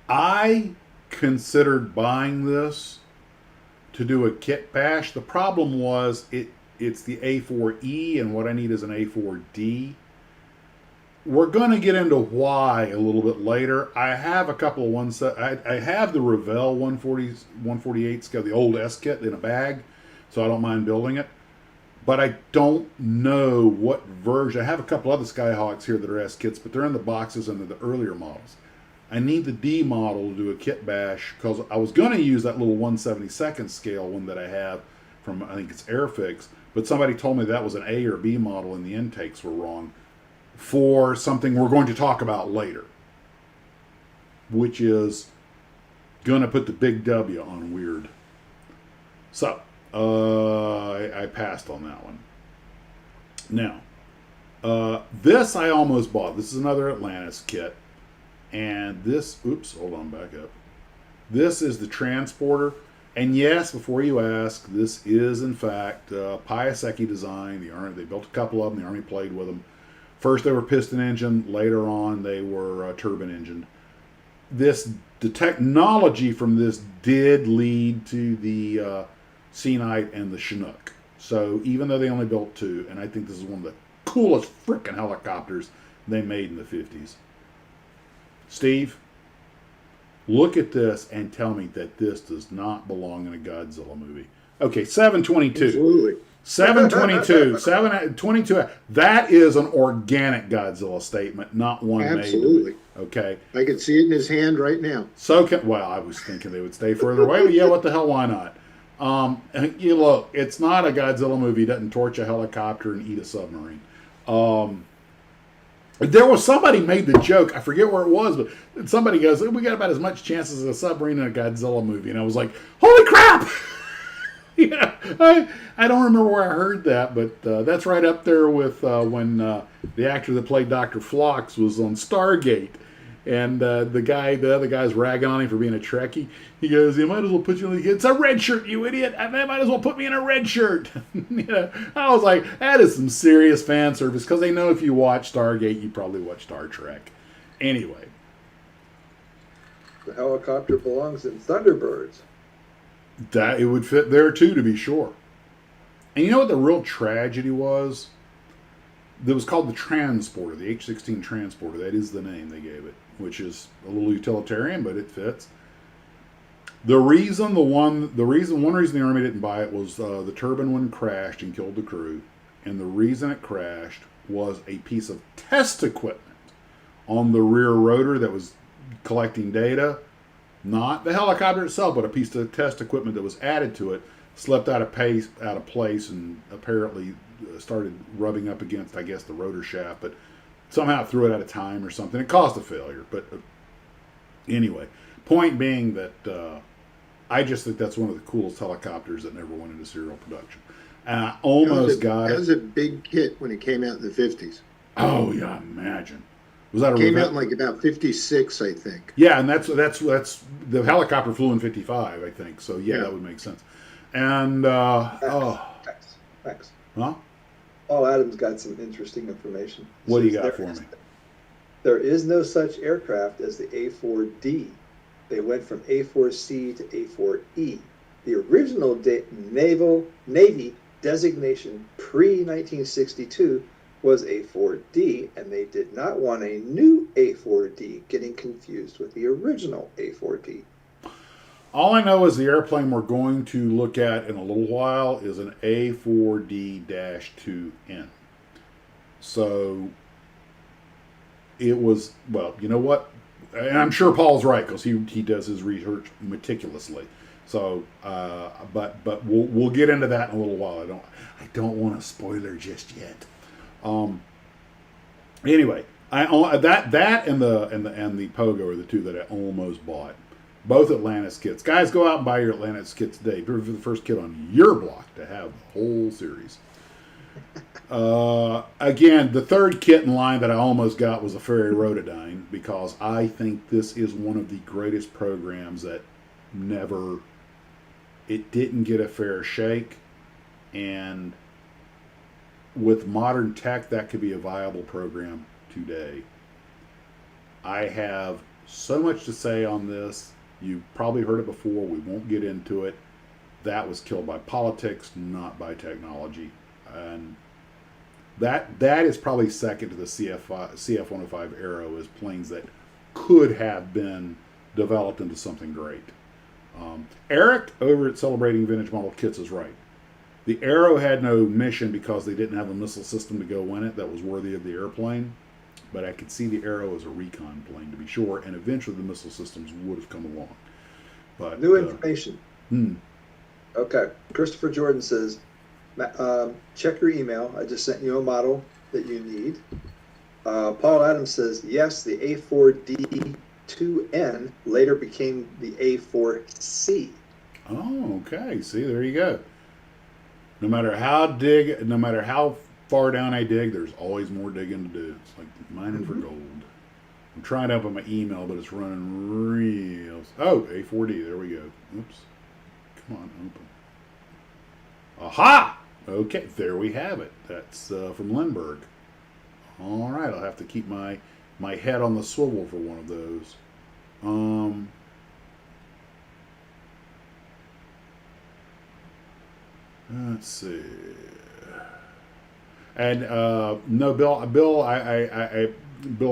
I considered buying this to do a kit bash. The problem was it's the A4E, and what I need is an A4D. We're going to get into why a little bit later. I have a couple of ones. I have the Revell 148 scale, the old S kit in a bag, so I don't mind building it. But I don't know what version. I have a couple other Skyhawks here that are S kits, but they're in the boxes and they're the earlier models. I need the D model to do a kit bash because I was going to use that little 1/72 scale one that I have from, I think it's Airfix, but somebody told me that was an A or B model and the intakes were wrong for something we're going to talk about later, which is going to put the big W on weird. So, I passed on that one. Now, this I almost bought. This is another Atlantis kit. And this, oops, hold on, back up. This is the transporter. And yes, before you ask, this is in fact Piasecki design. The Army, they built a couple of them. The Army played with them. First they were piston engine. Later on they were turbine engined. The technology from this did lead to the Sea Knight and the Chinook. So even though they only built two, and I think this is one of the coolest freaking helicopters they made in the 50s. Steve, look at this and tell me that this does not belong in a Godzilla movie. Okay, 722. Absolutely. 722. 722. That is an organic Godzilla statement, not one Absolutely. made. Okay. I can see it in his hand right now. So well, I was thinking they would stay further away, but yeah, what the hell, why not? You look, it's not a Godzilla movie. It doesn't torch a helicopter and eat a submarine. There was somebody made the joke, I forget where it was, but somebody goes, we got about as much chance as a submarine in a Godzilla movie. And I was like, holy crap! Yeah, I don't remember where I heard that, but that's right up there with when the actor that played Dr. Phlox was on Stargate. And the other guy's ragging on him for being a Trekkie. He goes, you might as well put you in the... It's a red shirt, you idiot. I might as well put me in a red shirt. You know, I was like, that is some serious fan service, because they know if you watch Stargate, you probably watch Star Trek. Anyway. The helicopter belongs in Thunderbirds. That it would fit there too, to be sure. And you know what the real tragedy was? It was called the Transporter, the H-16 Transporter. That is the name they gave it, which is a little utilitarian, but it fits. One reason the Army didn't buy it was the turbine one crashed and killed the crew, and the reason it crashed was a piece of test equipment on the rear rotor that was collecting data. Not the helicopter itself, but a piece of test equipment that was added to it slipped out of place, and apparently started rubbing up against, I guess, the rotor shaft, but somehow threw it out of time or something. It caused a failure. But anyway, point being that I just think that's one of the coolest helicopters that never went into serial production. And I almost got it. That was a big hit when it came out in the 50s. Oh, yeah, imagine. Was that It came out in like about 56, I think. Yeah, and that's the helicopter flew in 55, I think. So yeah, that would make sense. And Max. Huh? Paul Adams got some interesting information. What do you got for me? There is no such aircraft as the A4D. They went from A4C to A4E. The original Navy designation pre-1962 was A4D, and they did not want a new A4D getting confused with the original A4D. All I know is the airplane we're going to look at in a little while is an A4D-2N. So it was, well, you know what? And I'm sure Paul's right because he does his research meticulously. So, but we'll get into that in a little while. I don't want a spoiler just yet. Anyway, that and the Pogo are the two that I almost bought. Both Atlantis kits. Guys, go out and buy your Atlantis kit today. You're the first kit on your block to have the whole series. Again, the third kit in line that I almost got was a Ferry Rotodyne because I think this is one of the greatest programs that it didn't get a fair shake, and with modern tech, that could be a viable program today. I have so much to say on this. You've probably heard it before. We won't get into it. That was killed by politics, not by technology. And that is probably second to the CF-105 Aero as planes that could have been developed into something great. Eric over at Celebrating Vintage Model Kits is right. The Aero had no mission because they didn't have a missile system to go in it that was worthy of the airplane. But I could see the Aero as a recon plane, to be sure, and eventually the missile systems would have come along. But new information. Okay. Christopher Jordan says, check your email. I just sent you a model that you need. Paul Adams says, yes, the A4D-2N later became the A4C. Oh, okay. See, there you go. No matter how far down I dig, there's always more digging to do. It's like mining for gold. I'm trying to open my email, but it's running real. Oh, A4D. There we go. Oops. Come on, open. Aha! Okay, there we have it. That's from Lindbergh. All right, I'll have to keep my head on the swivel for one of those. Let's see. And no, Bill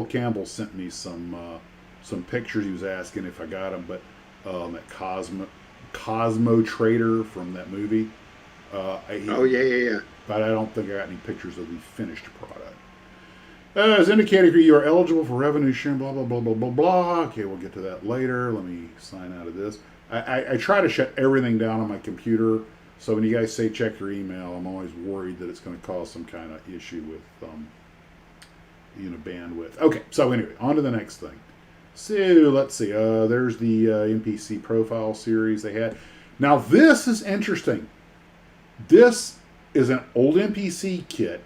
Campbell sent me some pictures. He was asking if I got them, but that Cosmo Trader from that movie. Yeah. But I don't think I got any pictures of the finished product. As indicated here, you are eligible for revenue sharing, blah, blah, blah, blah, blah, blah. Okay, we'll get to that later. Let me sign out of this. I try to shut everything down on my computer, so when you guys say check your email, I'm always worried that it's going to cause some kind of issue with bandwidth. Okay, so anyway, on to the next thing. So let's see. There's the NPC profile series they had. Now this is interesting. This is an old NPC kit,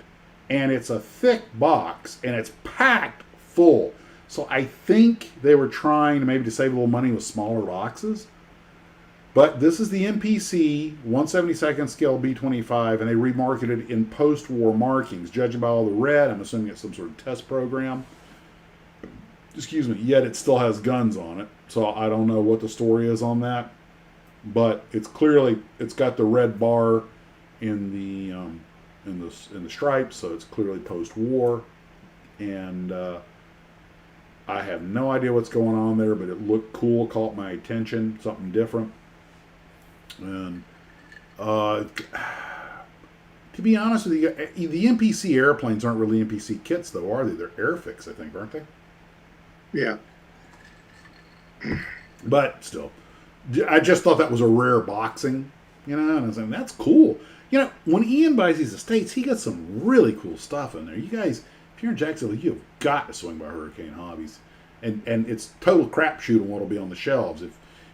and it's a thick box, and it's packed full. So I think they were trying maybe to save a little money with smaller boxes. But this is the NPC 1/72nd scale B-25, and they remarketed it in post-war markings. Judging by all the red, I'm assuming it's some sort of test program. Excuse me. Yet it still has guns on it, so I don't know what the story is on that. But it's got the red bar in the stripes, so it's clearly post-war. And I have no idea what's going on there, but it looked cool, caught my attention, something different. And to be honest with you, the NPC airplanes aren't really NPC kits, though, are they? They're Airfix, I think, aren't they? Yeah. But still, I just thought that was a rare boxing You know, and I was like, that's cool. You know, when Ian buys these estates, he gets some really cool stuff in there. You guys, if you're in Jacksonville, you've got to swing by Hurricane Hobbies. And it's total crapshoot on what'll be on the shelves.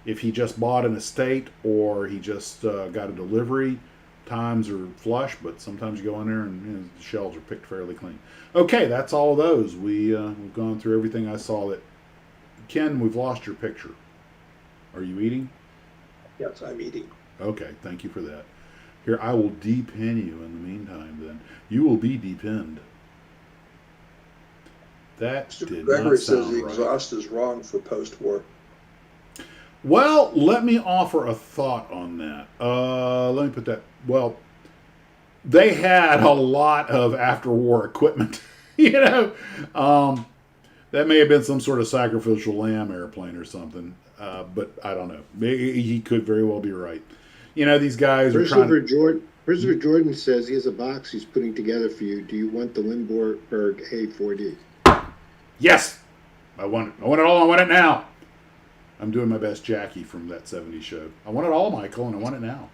If he just bought an estate or he just got a delivery, times are flush, but sometimes you go in there and the shelves are picked fairly clean. Okay, that's all of those. We've gone through everything I saw that... Ken, we've lost your picture. Are you eating? Yes, I'm eating. Okay, thank you for that. Here, I will depin you in the meantime, then. You will be depinned. That Mr. did Gregory not says sound the right. exhaust is wrong for post-war. Well, let me offer a thought on that. Let me put that... Well, they had a lot of after-war equipment, you know. That may have been some sort of sacrificial lamb airplane or something, but I don't know. He could very well be right. You know, these guys are trying to... Christopher Jordan says he has a box he's putting together for you. Do you want the Lindbergh A4D? Yes! I want it. I want it all. I want it now. I'm doing my best Jackie from that 70s show. I want it all, Michael, and I want it now.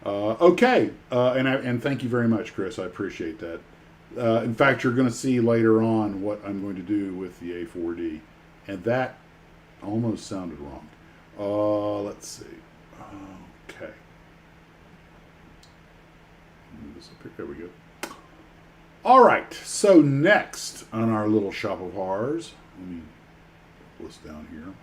Okay. And thank you very much, Chris. I appreciate that. In fact, you're going to see later on what I'm going to do with the A4D. And that almost sounded wrong. Let's see. Okay. Move this up here. There we go. All right. So next on our little shop of horrors, let me pull this down here.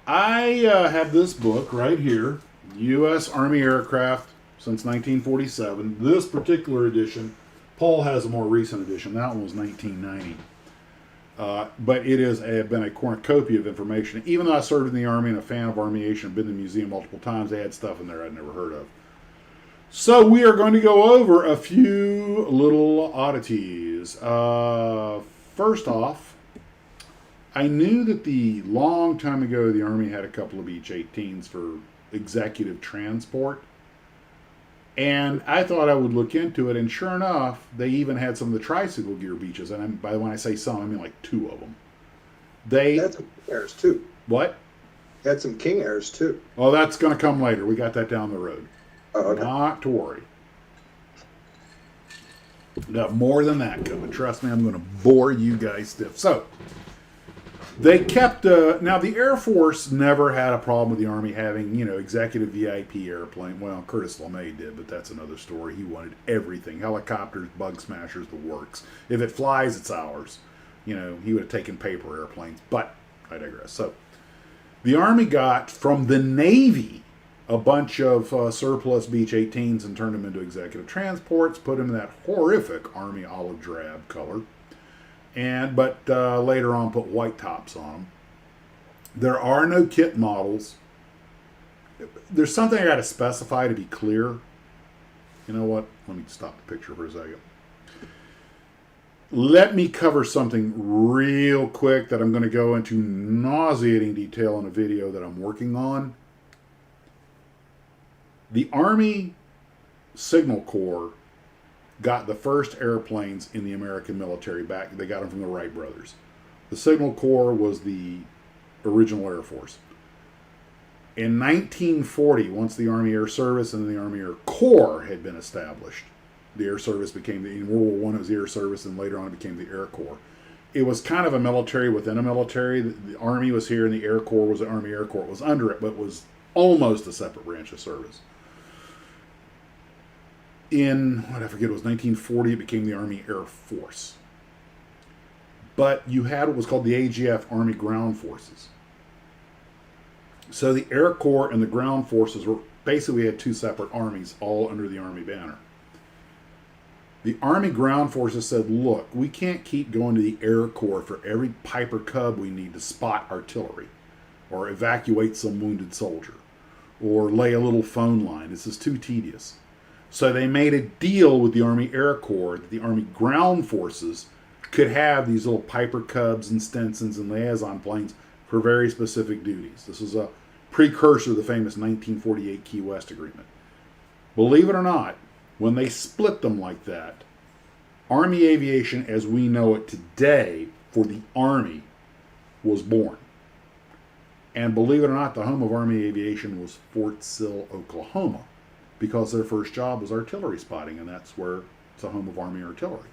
I have this book right here, U.S. Army Aircraft since 1947. This particular edition, Paul has a more recent edition. That one was 1990. But it has been a cornucopia of information. Even though I served in the Army and a fan of aviation, been to the museum multiple times, they had stuff in there I'd never heard of. So we are going to go over a few little oddities. First off, I knew that the long time ago the Army had a couple of Beech 18s for executive transport. And I thought I would look into it, and sure enough, they even had some of the tricycle gear beaches. And by when I say some, I mean like two of them. They Had some King Airs too. what? Had some King Airs too. Oh, that's going to come later. We got that down the road. Oh, okay. Not to worry. Got more than that coming. Trust me, I'm going to bore you guys stiff. So, they kept... now, the Air Force never had a problem with the Army having, executive VIP airplane. Well, Curtis LeMay did, but that's another story. He wanted everything. Helicopters, bug smashers, the works. If it flies, it's ours. He would have taken paper airplanes. But, I digress. So, the Army got from the Navy a bunch of surplus Beech 18s and turned them into executive transports, put them in that horrific Army olive drab color, but later on put white tops on them. There are no kit models. There's something I got to specify to be clear. You know what? Let me stop the picture for a second. Let me cover something real quick that I'm going to go into nauseating detail in a video that I'm working on. The Army Signal Corps got the first airplanes in the American military back. They got them from the Wright brothers. The Signal Corps was the original Air Force. In 1940, once the Army Air Service and the Army Air Corps had been established, the Air Service became, in World War I, it was the Air Service, and later on it became the Air Corps. It was kind of a military within a military. The Army was here, and the Air Corps was the Army Air Corps. It was under it, but was almost a separate branch of service. In, I forget, it was 1940, it became the Army Air Force. But you had what was called the AGF, Army Ground Forces. So the Air Corps and the Ground Forces were, basically we had two separate armies, all under the Army banner. The Army Ground Forces said, look, we can't keep going to the Air Corps for every Piper Cub we need to spot artillery, or evacuate some wounded soldier, or lay a little phone line. This is too tedious. So they made a deal with the Army Air Corps that the Army Ground Forces could have these little Piper Cubs and Stensons and liaison planes for very specific duties. This is a precursor to the famous 1948 Key West Agreement. Believe it or not, when they split them like that, Army aviation as we know it today for the Army was born. And believe it or not, the home of Army aviation was Fort Sill, Oklahoma, because their first job was artillery spotting, and that's where it's the home of Army artillery.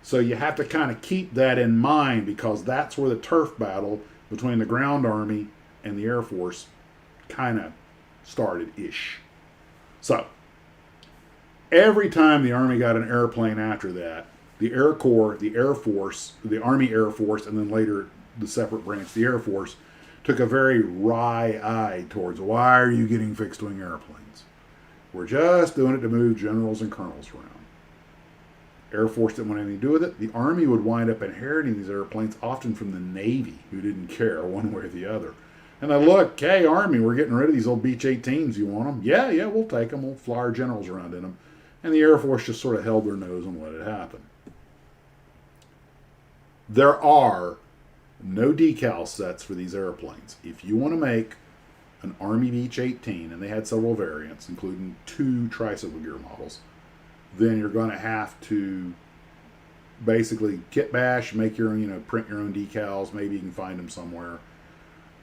So you have to kind of keep that in mind, because that's where the turf battle between the ground army and the Air Force kind of started-ish. So every time the Army got an airplane after that, the Air Corps, the Air Force, the Army Air Force, and then later the separate branch, the Air Force, took a very wry eye towards, why are you getting fixed-wing airplanes? We're just doing it to move generals and colonels around. Air Force didn't want anything to do with it. The Army would wind up inheriting these airplanes, often from the Navy, who didn't care one way or the other. And they look, hey, Army, we're getting rid of these old Beech 18s. You want them? Yeah, we'll take them. We'll fly our generals around in them. And the Air Force just sort of held their nose and let it happen. There are no decal sets for these airplanes. If you want to make an Army Beech 18, and they had several variants, including 2 tricycle gear models, then you're going to have to basically kit bash, make your own, print your own decals. Maybe you can find them somewhere.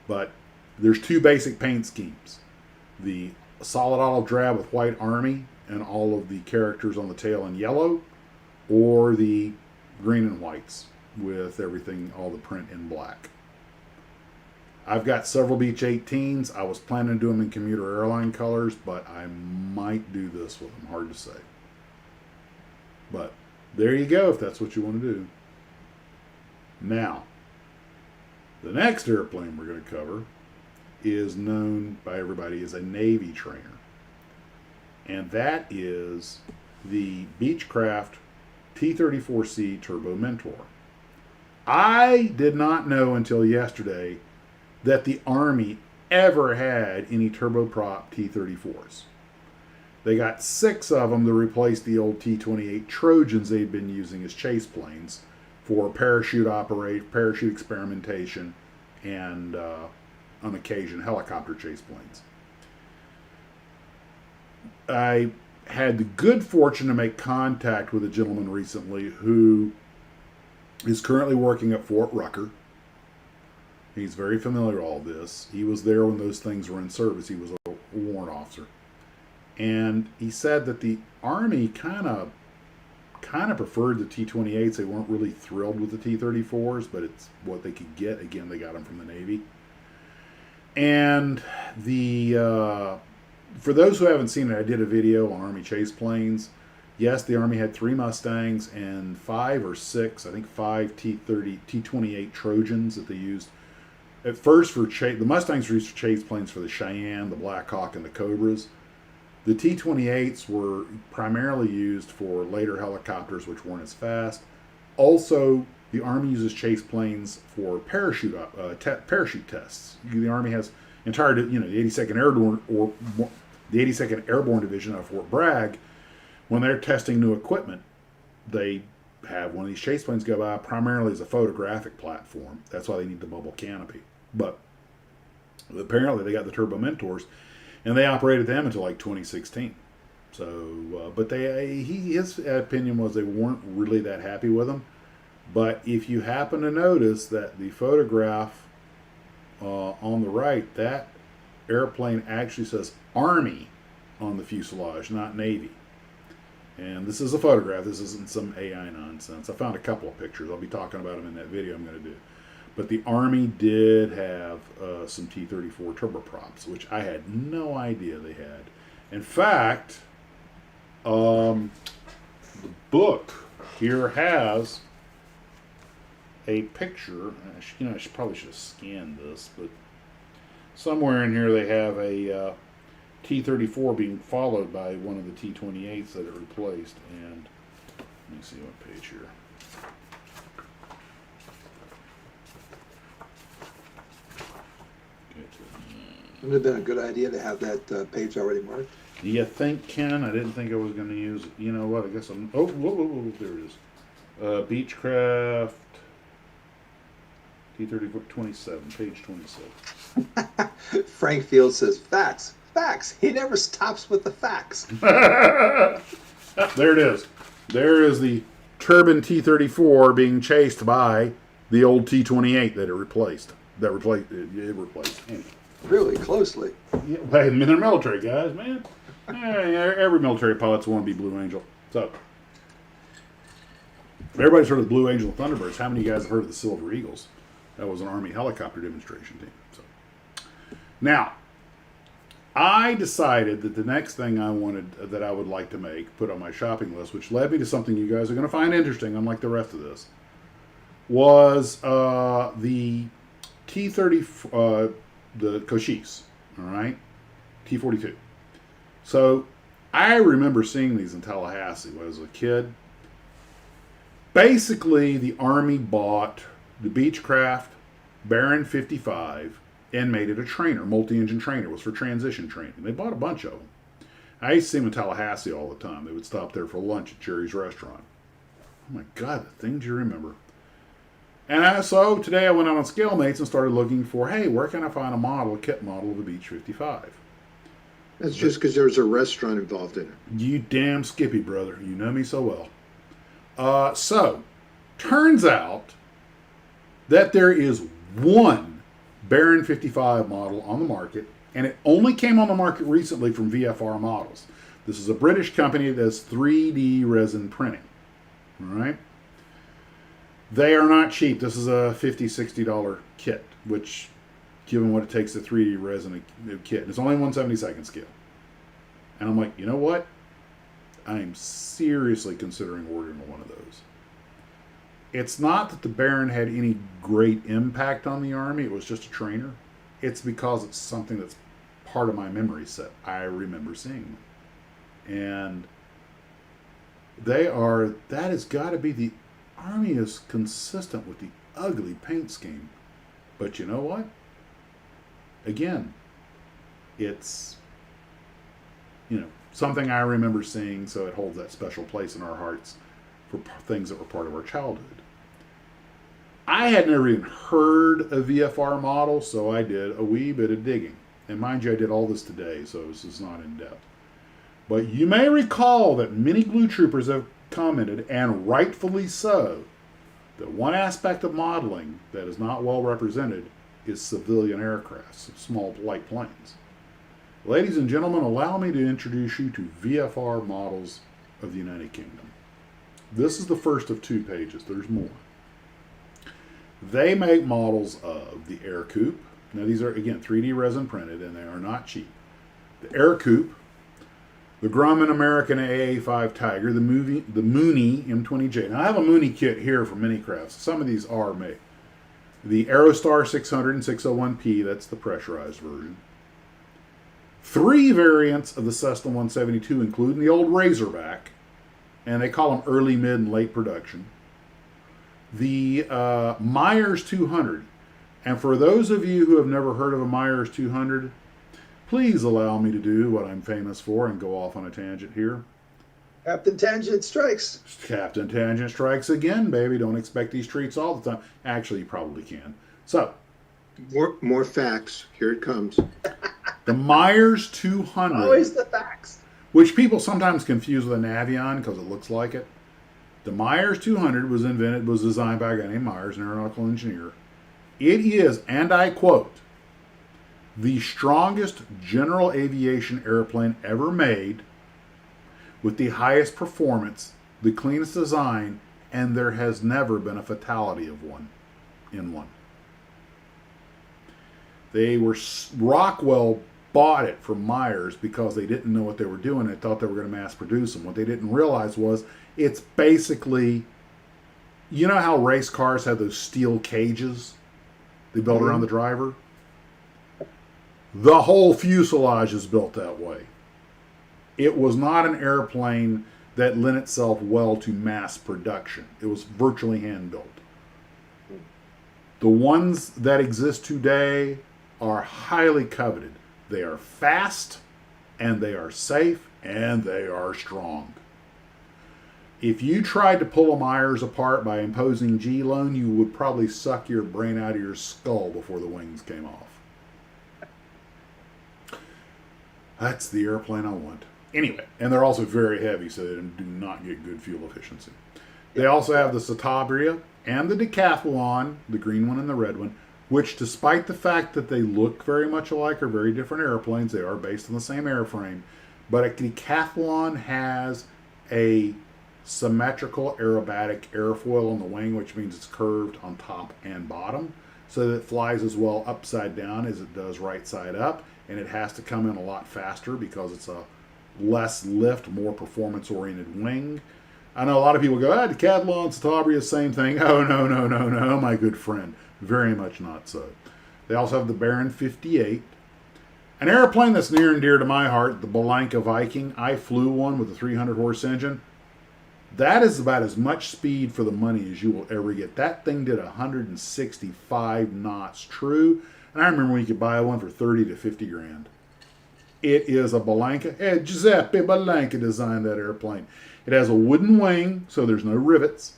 But there's 2 basic paint schemes. The solid olive drab with white Army and all of the characters on the tail in yellow, or the green and whites with everything, all the print in black. I've got several Beech 18s. I was planning to do them in commuter airline colors, but I might do this with them. Hard to say. But there you go, if that's what you want to do. Now, the next airplane we're going to cover is known by everybody as a Navy trainer. And that is the Beechcraft T-34C Turbo Mentor. I did not know until yesterday that the Army ever had any turboprop T-34s. They got 6 of them to replace the old T-28 Trojans they'd been using as chase planes for parachute experimentation, and on occasion helicopter chase planes. I had the good fortune to make contact with a gentleman recently who is currently working at Fort Rucker. He's very familiar with all this. He was there when those things were in service. He was a warrant officer. And he said that the Army kind of preferred the T-28s. They weren't really thrilled with the T-34s, but it's what they could get. Again, they got them from the Navy. And for those who haven't seen it, I did a video on Army chase planes. Yes, the Army had 3 Mustangs and 5 or 6, I think 5 T-28 Trojans that they used. At first, the Mustangs were used for chase planes for the Cheyenne, the Black Hawk, and the Cobras. The T-28s were primarily used for later helicopters, which weren't as fast. Also, the Army uses chase planes for parachute tests. The Army has the 82nd Airborne Division out of Fort Bragg. When they're testing new equipment, they have one of these chase planes go by primarily as a photographic platform. That's why they need the bubble canopy. But apparently they got the Turbo Mentors, and they operated them until like 2016. So, but his opinion was they weren't really that happy with them. But if you happen to notice that the photograph on the right, that airplane actually says Army on the fuselage, not Navy. And this is a photograph. This isn't some AI nonsense. I found a couple of pictures. I'll be talking about them in that video I'm going to do. But the Army did have some T-34 turboprops, which I had no idea they had. In fact, the book here has a picture. I probably should have scanned this, but somewhere in here they have a T-34 being followed by one of the T-28s that it replaced. And let me see what page here. Wouldn't it have been a good idea to have that page already marked? Do you think, Ken? I didn't think I was going to use it. You know what? I guess I'm... Oh, whoa, there it is. Beechcraft T-34-27, page 27. Frank Field says, facts. He never stops with the facts. There it is. There is the turbine T-34 being chased by the old T-28 that it replaced. that replaced it replaced. Anyway. Really closely. Yeah, well, they're military guys, man. Every military pilot's want to be Blue Angel. So, everybody's heard of the Blue Angel and Thunderbirds. How many of you guys have heard of the Silver Eagles? That was an Army helicopter demonstration team. So, now, I decided that the next thing I would like to make, put on my shopping list, which led me to something you guys are going to find interesting, unlike the rest of this, was the T-30, the Cochise, all right, T-42. So I remember seeing these in Tallahassee when I was a kid. Basically, the Army bought the Beechcraft Baron 55 and made it a trainer, multi-engine trainer. It was for transition training. They bought a bunch of them. I used to see them in Tallahassee all the time. They would stop there for lunch at Jerry's restaurant. Oh my God, the things you remember. And so today I went out on ScaleMates and started looking for, hey, where can I find a kit model of the Beech 55? That's just because there's a restaurant involved in it. You damn Skippy, brother. You know me so well. So, turns out that there is one Baron 55 model on the market, and it only came on the market recently from VFR Models. This is a British company that does 3D resin printing. All right? They are not cheap. This is a $50, $60 kit, which, given what it takes to 3D resin a kit, it's only 1/72 scale. And I'm like, you know what? I am seriously considering ordering one of those. It's not that the Baron had any great impact on the Army. It was just a trainer. It's because it's something that's part of my memory set. I remember seeing them. And that has got to be the Army is consistent with the ugly paint scheme. But you know what? Again, it's, something I remember seeing, so it holds that special place in our hearts for things that were part of our childhood. I had never even heard of VFR model, so I did a wee bit of digging. And mind you, I did all this today, so this is not in depth. But you may recall that many Glue Troopers have commented, and rightfully so, that one aspect of modeling that is not well represented is civilian aircraft, small light planes. Ladies and gentlemen, allow me to introduce you to VFR models of the United Kingdom. This is the first of 2 pages. There's more. They make models of the Air Coupe. Now these are, again, 3D resin printed, and they are not cheap. The Air Coupe, the Grumman American AA5 Tiger, the Mooney M20J. Now I have a Mooney kit here from Minicrafts. Some of these are made. The Aerostar 600 and 601P, that's the pressurized version. 3 variants of the Cessna 172, including the old Razorback, and they call them early, mid, and late production. The Myers 200. And for those of you who have never heard of a Myers 200, please allow me to do what I'm famous for and go off on a tangent here. Captain Tangent strikes. Captain Tangent strikes again, baby. Don't expect these treats all the time. Actually, you probably can. So, More facts. Here it comes. the Myers 200. Always the facts. Which people sometimes confuse with an Avion because it looks like it. The Myers 200 was designed by a guy named Myers, an aeronautical engineer. It is, and I quote, the strongest general aviation airplane ever made, with the highest performance, the cleanest design, and there has never been a fatality in one. Rockwell bought it from Myers because they didn't know what they were doing. They thought they were going to mass produce them. What they didn't realize was it's basically, you know how race cars have those steel cages they built around the driver? The whole fuselage is built that way. It was not an airplane that lent itself well to mass production. It was virtually hand-built. The ones that exist today are highly coveted. They are fast, and they are safe, and they are strong. If you tried to pull a Myers apart by imposing G-loan, you would probably suck your brain out of your skull before the wings came off. That's the airplane I want. Anyway, and they're also very heavy, so they do not get good fuel efficiency. They also have the Citabria and the Decathlon, the green one and the red one, which, despite the fact that they look very much alike, are very different airplanes. They are based on the same airframe. But a Decathlon has a symmetrical aerobatic airfoil on the wing, which means it's curved on top and bottom, so that it flies as well upside down as it does right side up. And it has to come in a lot faster because it's a less lift, more performance-oriented wing. I know a lot of people go, Decathlon, Citabria, same thing. Oh, no, my good friend. Very much not so. They also have the Baron 58. An airplane that's near and dear to my heart, the Belanca Viking. I flew one with a 300-horse engine. That is about as much speed for the money as you will ever get. That thing did 165 knots true. And I remember when you could buy one for 30 to 50 grand. It is a Belanca. Giuseppe Belanca designed that airplane. It has a wooden wing, so there's no rivets.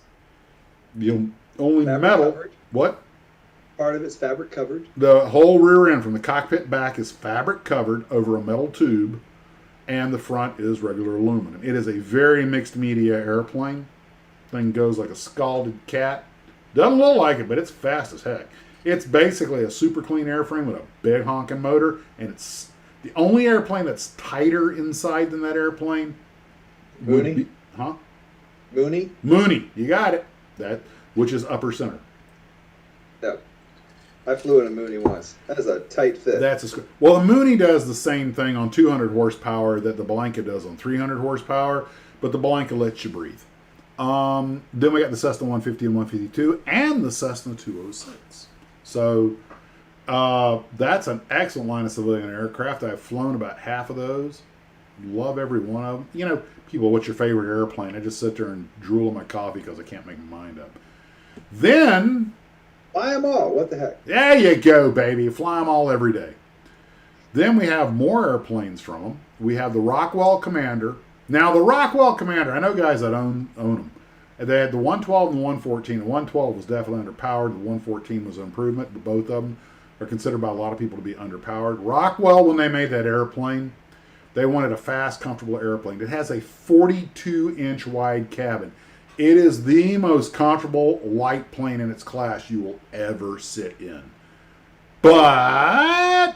The only Fabric metal. covered. What? Part of it's fabric covered. The whole rear end from the cockpit back is fabric covered over a metal tube, and the front is regular aluminum. It is a very mixed media airplane. Thing goes like a scalded cat. Doesn't look like it, but it's fast as heck. It's basically a super clean airframe with a big honking motor, and it's the only airplane that's tighter inside than that airplane. Mooney? Huh? Mooney? Mooney, you got it. That, which is upper center. No. I flew in a Mooney once. That is a tight fit. Well, the Mooney does the same thing on 200 horsepower that the Belanca does on 300 horsepower, but the Belanca lets you breathe. Then we got the Cessna 150 and 152 and the Cessna 206. So that's an excellent line of civilian aircraft. I've flown about half of those. Love every one of them. You know, people, what's your favorite airplane? I just sit there and drool on my coffee because I can't make my mind up. Then, Buy them all. What the heck? there you go, baby. Fly them all every day. Then we have more airplanes from them. We have the Rockwell Commander. Now, the Rockwell Commander, I know guys that own them. They had the 112 and the 114. The 112 was definitely underpowered. The 114 was an improvement, but both of them are considered by a lot of people to be underpowered. Rockwell, when they made that airplane, they wanted a fast, comfortable airplane. It has a 42-inch wide cabin. It is the most comfortable light plane in its class you will ever sit in. But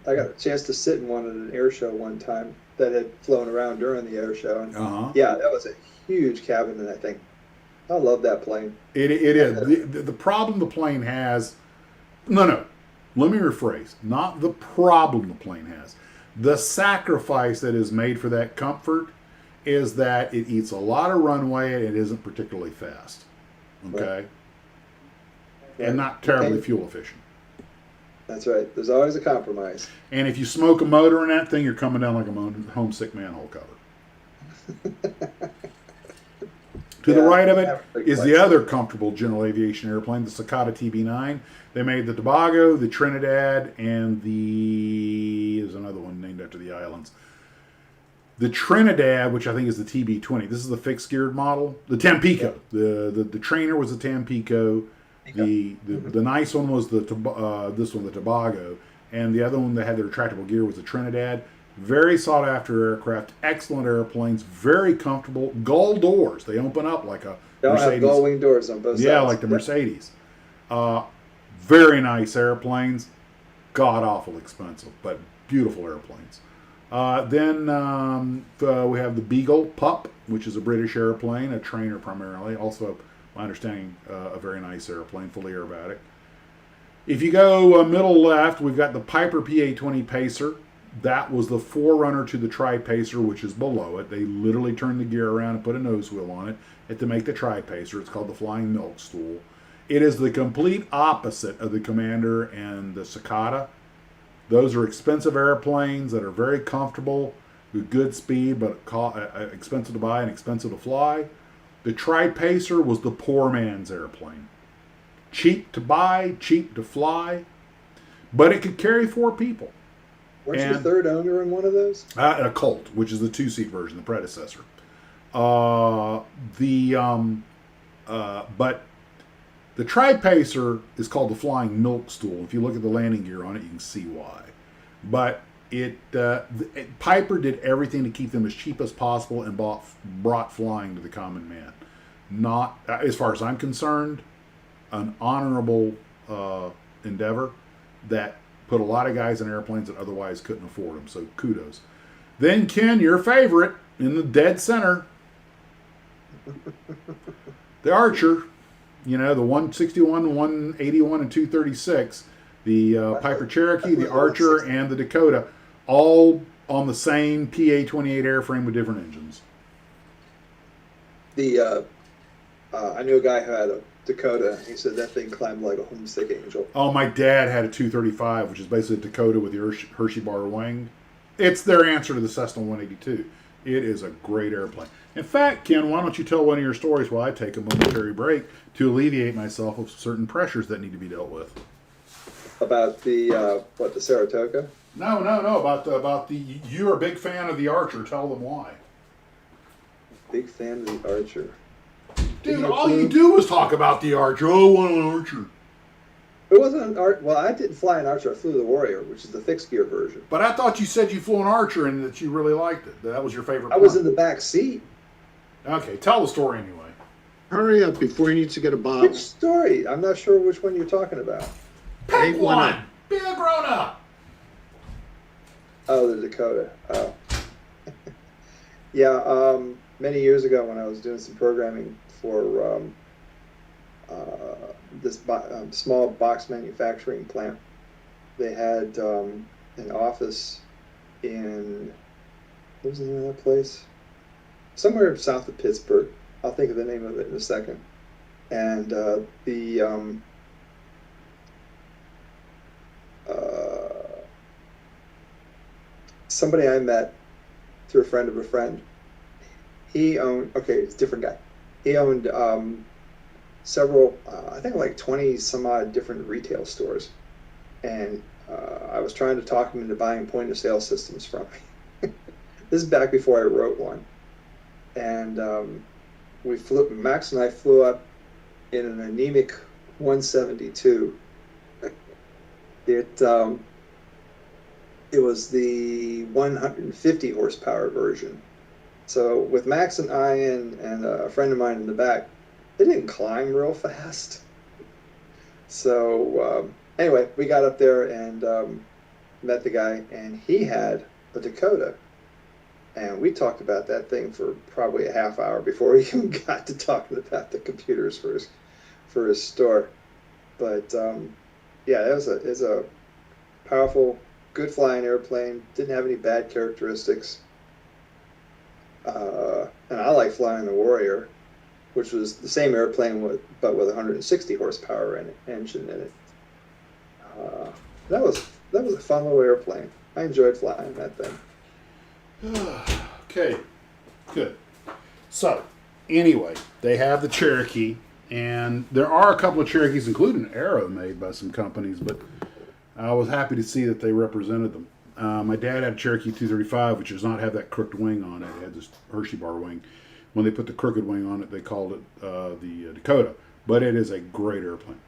I got a chance to sit in one at an air show one time that had flown around during the air show. And yeah, that was a huge cabin in that thing. I love that plane. It is. The problem the plane has... No. Let me rephrase. Not the problem the plane has. The sacrifice that is made for that comfort is that it eats a lot of runway and it isn't particularly fast. Okay? Right. And not terribly fuel efficient. That's right. There's always a compromise. And if you smoke a motor in that thing, you're coming down like a homesick manhole cover. To the right of it is the other comfortable general aviation airplane, the Cicada TB9. They made the Tobago, the Trinidad, and there's another one named after the islands. The Trinidad, which I think is the TB20. This is the fixed-geared model. The Tampico. Yeah. The trainer was the Tampico. The nice one was this one, the Tobago. And the other one that had the retractable gear was the Trinidad. Very sought-after aircraft. Excellent airplanes. Very comfortable. Gull doors. They open up like a Mercedes. Have gull wing doors on both sides. Yeah, like the Mercedes. Very nice airplanes. God-awful expensive, but beautiful airplanes. Then we have the Beagle Pup, which is a British airplane, a trainer primarily. Also, my understanding, a very nice airplane, fully aerobatic. If you go middle left, we've got the Piper PA-20 Pacer. That was the forerunner to the Tri-Pacer, which is below it. They literally turned the gear around and put a nose wheel on it to make the Tri-Pacer. It's called the Flying Milk Stool. It is the complete opposite of the Commander and the Cicada. Those are expensive airplanes that are very comfortable, with good speed, but expensive to buy and expensive to fly. The Tri-Pacer was the poor man's airplane. Cheap to buy, cheap to fly, but it could carry 4 people. Weren't you the third owner in one of those? A Colt, which is the 2-seat version, the predecessor. But the Tri-Pacer is called the Flying Milk Stool. If you look at the landing gear on it, you can see why. But Piper did everything to keep them as cheap as possible and brought flying to the common man. Not, as far as I'm concerned, an honorable endeavor that put a lot of guys in airplanes that otherwise couldn't afford them. So kudos. Then Ken, your favorite in the dead center, the Archer. You know, the 161, 181, and 236, the Piper Cherokee, the Archer, and the Dakota, all on the same PA-28 airframe with different engines. I knew a guy who had a Dakota. He said that thing climbed like a homesick angel. Oh, my dad had a 235, which is basically a Dakota with the Hershey bar wing. It's their answer to the Cessna 182. It is a great airplane. In fact, Ken, why don't you tell one of your stories while I take a momentary break to alleviate myself of certain pressures that need to be dealt with? About the Saratoga? No. About the. You're a big fan of the Archer. Tell them why. Big fan of the Archer. Dude, all you do is talk about the Archer. Oh, I want an Archer. It wasn't an Archer. Well, I didn't fly an Archer. I flew the Warrior, which is the fixed gear version. But I thought you said you flew an Archer and that you really liked it. That was your favorite. I was in the back seat. Okay, tell the story anyway. Hurry up before he needs to get a Which bottle. story? I'm not sure which one you're talking about. Pick Pick one one. up. Be a grown up. Oh, the Dakota. Oh. Yeah, many years ago when I was doing some programming for this small box manufacturing plant, they had an office in, what was the name of that place? Somewhere south of Pittsburgh. I'll think of the name of it in a second. And somebody I met through a friend of a friend, he owned, okay, it's a different guy. He owned several, I think like 20 some odd different retail stores. And I was trying to talk him into buying point of sale systems from me. This is back before I wrote one. And Max and I flew up in an anemic 172. It was the 150 horsepower version. So with Max and I and a friend of mine in the back, they didn't climb real fast. So anyway, we got up there and met the guy, and he had a Dakota. And we talked about that thing for probably a half hour before we even got to talking about the computers for his store. But yeah, it was a powerful, good flying airplane. Didn't have any bad characteristics. And I like flying the Warrior, which was the same airplane but with 160 horsepower engine in it. That was a fun little airplane. I enjoyed flying that thing. Okay, good. So, anyway, they have the Cherokee, and there are a couple of Cherokees, including an Arrow made by some companies, but I was happy to see that they represented them. My dad had a Cherokee 235, which does not have that crooked wing on it. It had this Hershey bar wing. When they put the crooked wing on it, they called it the Dakota, but it is a great airplane.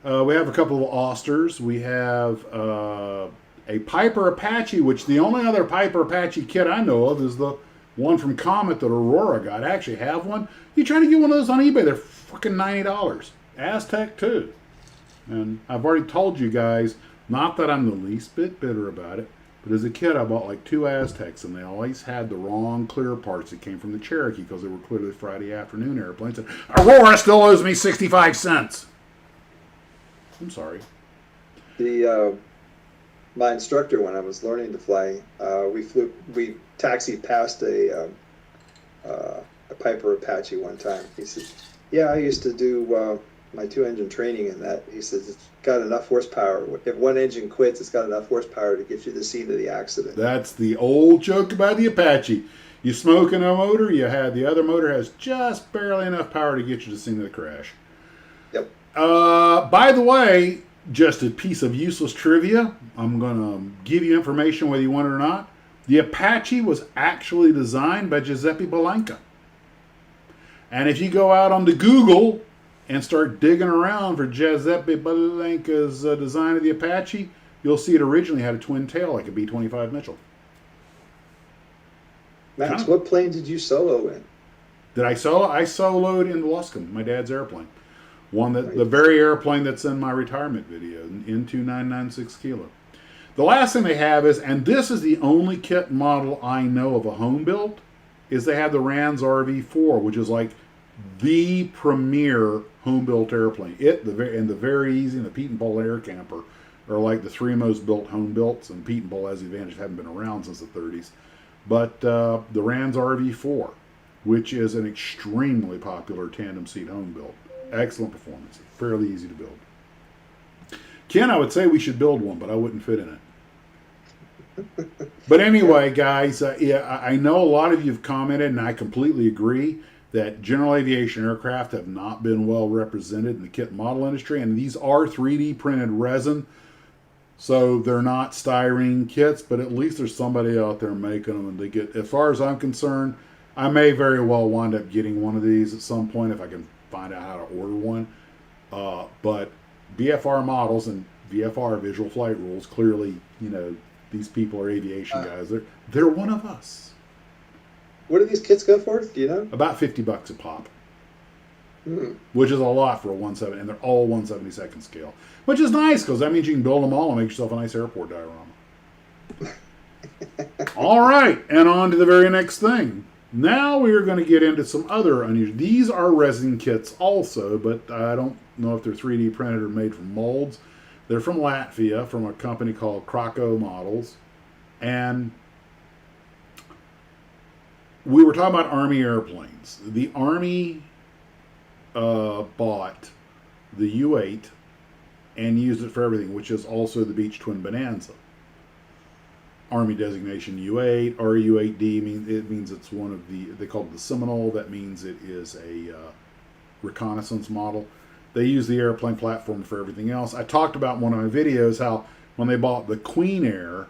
We have a couple of Austers. We have a Piper Apache, which the only other Piper Apache kit I know of is the one from Comet that Aurora got. I actually have one. You try to get one of those on eBay, they're fucking $90. Aztec too. And I've already told you guys, not that I'm the least bit bitter about it, but as a kid I bought like 2 Aztecs, and they always had the wrong clear parts that came from the Cherokee because they were clearly Friday afternoon airplanes. And Aurora still owes me 65 cents. I'm sorry. My instructor, when I was learning to fly, we taxied past a Piper Apache one time. He said, "Yeah, I used to do my 2-engine training in that." He says, "It's got enough horsepower. If one engine quits, it's got enough horsepower to get you to the scene of the accident." That's the old joke about the Apache. You smoke in a motor, the other motor has just barely enough power to get you to the scene of the crash. Yep. By the way, just a piece of useless trivia. I'm going to give you information whether you want it or not. The Apache was actually designed by Giuseppe Balenka. And if you go out onto Google and start digging around for Giuseppe Balenka's design of the Apache, you'll see it originally had a twin tail like a B-25 Mitchell. Max, what plane did you solo in? Did I solo? I soloed in the Luscombe, my dad's airplane. One that the very airplane that's in my retirement video, N2996 Kilo. The last thing they have is, and this is the only kit model I know of a home built, is they have the Rand's RV4, which is like the premier home built airplane. And the Very Easy and the Pete and Paul Air Camper are like the three most built home builts, and Pete and Paul has the advantage of having been around since the 30s. But the Rand's RV4, which is an extremely popular tandem seat home built. Excellent performance. Fairly easy to build. Ken, I would say we should build one, but I wouldn't fit in it. But anyway, guys, I know a lot of you have commented, and I completely agree, that general aviation aircraft have not been well represented in the kit model industry, and these are 3D printed resin, so they're not styrene kits, but at least there's somebody out there making them, and they get, as far as I'm concerned, I may very well wind up getting one of these at some point if I can find out how to order one. But VFR models and VFR, visual flight rules, clearly, these people are aviation guys. They're one of us. What do these kits go for? Do you know? About $50 a pop, which is a lot for a 170, and they're all 1/72 scale, which is nice because that means you can build them all and make yourself a nice airport diorama. All right, and on to the very next thing. Now we are going to get into some other unusual. These are resin kits also, but I don't know if they're 3D printed or made from molds. They're from Latvia, from a company called Krakow Models. And we were talking about Army airplanes. The Army bought the U-8 and used it for everything, which is also the Beech Twin Bonanza. Army designation U-8, RU-8D, means it's one of the, they call it the Seminole. That means it is a reconnaissance model. They use the airplane platform for everything else. I talked about in one of my videos how when they bought the Queen Air,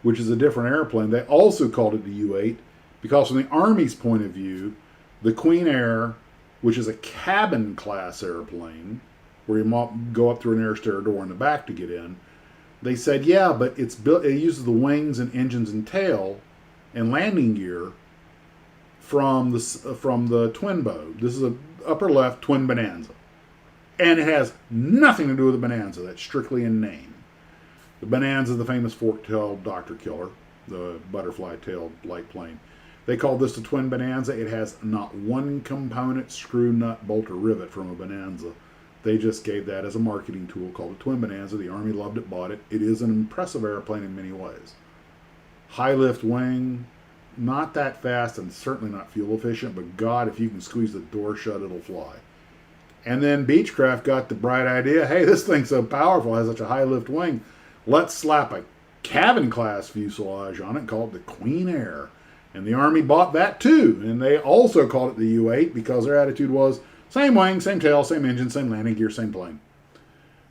which is a different airplane, they also called it the U-8 because from the Army's point of view, the Queen Air, which is a cabin class airplane, where you go up through an air stair door in the back to get in, they said, yeah, but it's built. It uses the wings and engines and tail and landing gear from the twin bow. This is a upper left twin Bonanza, and it has nothing to do with the Bonanza. That's strictly in name. The Bonanza is the famous fork-tailed Doctor Killer, the butterfly-tailed light plane. They call this the twin Bonanza. It has not one component, screw, nut, bolt, or rivet from a Bonanza. They just gave that as a marketing tool called the Twin Bonanza. The Army loved it, bought it. It is an impressive airplane in many ways. High lift wing, not that fast and certainly not fuel efficient, but God, if you can squeeze the door shut, it'll fly. And then Beechcraft got the bright idea, hey, this thing's so powerful, has such a high lift wing, let's slap a cabin class fuselage on it and call it the Queen Air. And the Army bought that too. And they also called it the U-8 because their attitude was, same wing, same tail, same engine, same landing gear, same plane.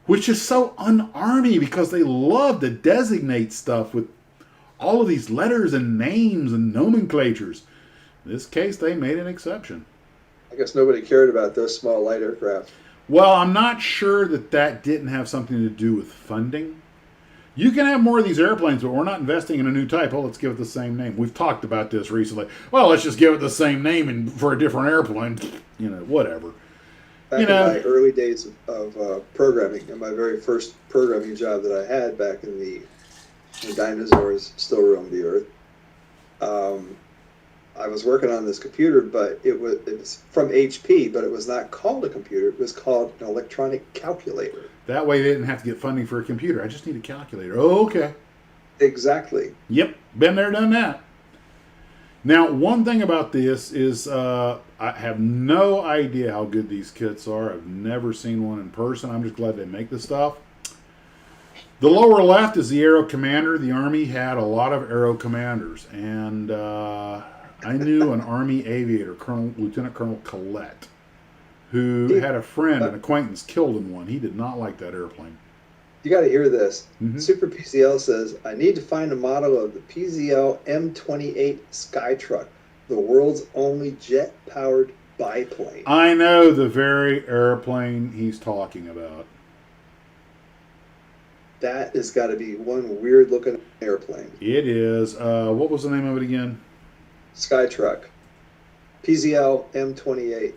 Which is so un-Army because they love to designate stuff with all of these letters and names and nomenclatures. In this case, they made an exception. I guess nobody cared about those small light aircraft. Well, I'm not sure that didn't have something to do with funding. You can have more of these airplanes, but we're not investing in a new type. Oh, let's give it the same name. We've talked about this recently. Well, let's just give it the same name for a different airplane. Whatever. Back in my early days of programming, and my very first programming job that I had back in the dinosaurs still roamed the earth, I was working on this computer, but it was from HP, but it was not called a computer. It was called an electronic calculator. That way they didn't have to get funding for a computer. I just need a calculator. Oh, okay. Exactly. Yep. Been there, done that. Now, one thing about this is I have no idea how good these kits are. I've never seen one in person. I'm just glad they make this stuff. The lower left is the Aero Commander. The Army had a lot of Aero Commanders. And I knew an Army aviator, Lieutenant Colonel Collette, who had a friend, an acquaintance, killed in one. He did not like that airplane. You got to hear this. Mm-hmm. Super PCL says, I need to find a model of the PZL M28 Skytruck, the world's only jet-powered biplane. I know the very airplane he's talking about. That has got to be one weird-looking airplane. It is. What was the name of it again? Skytruck. PZL M28.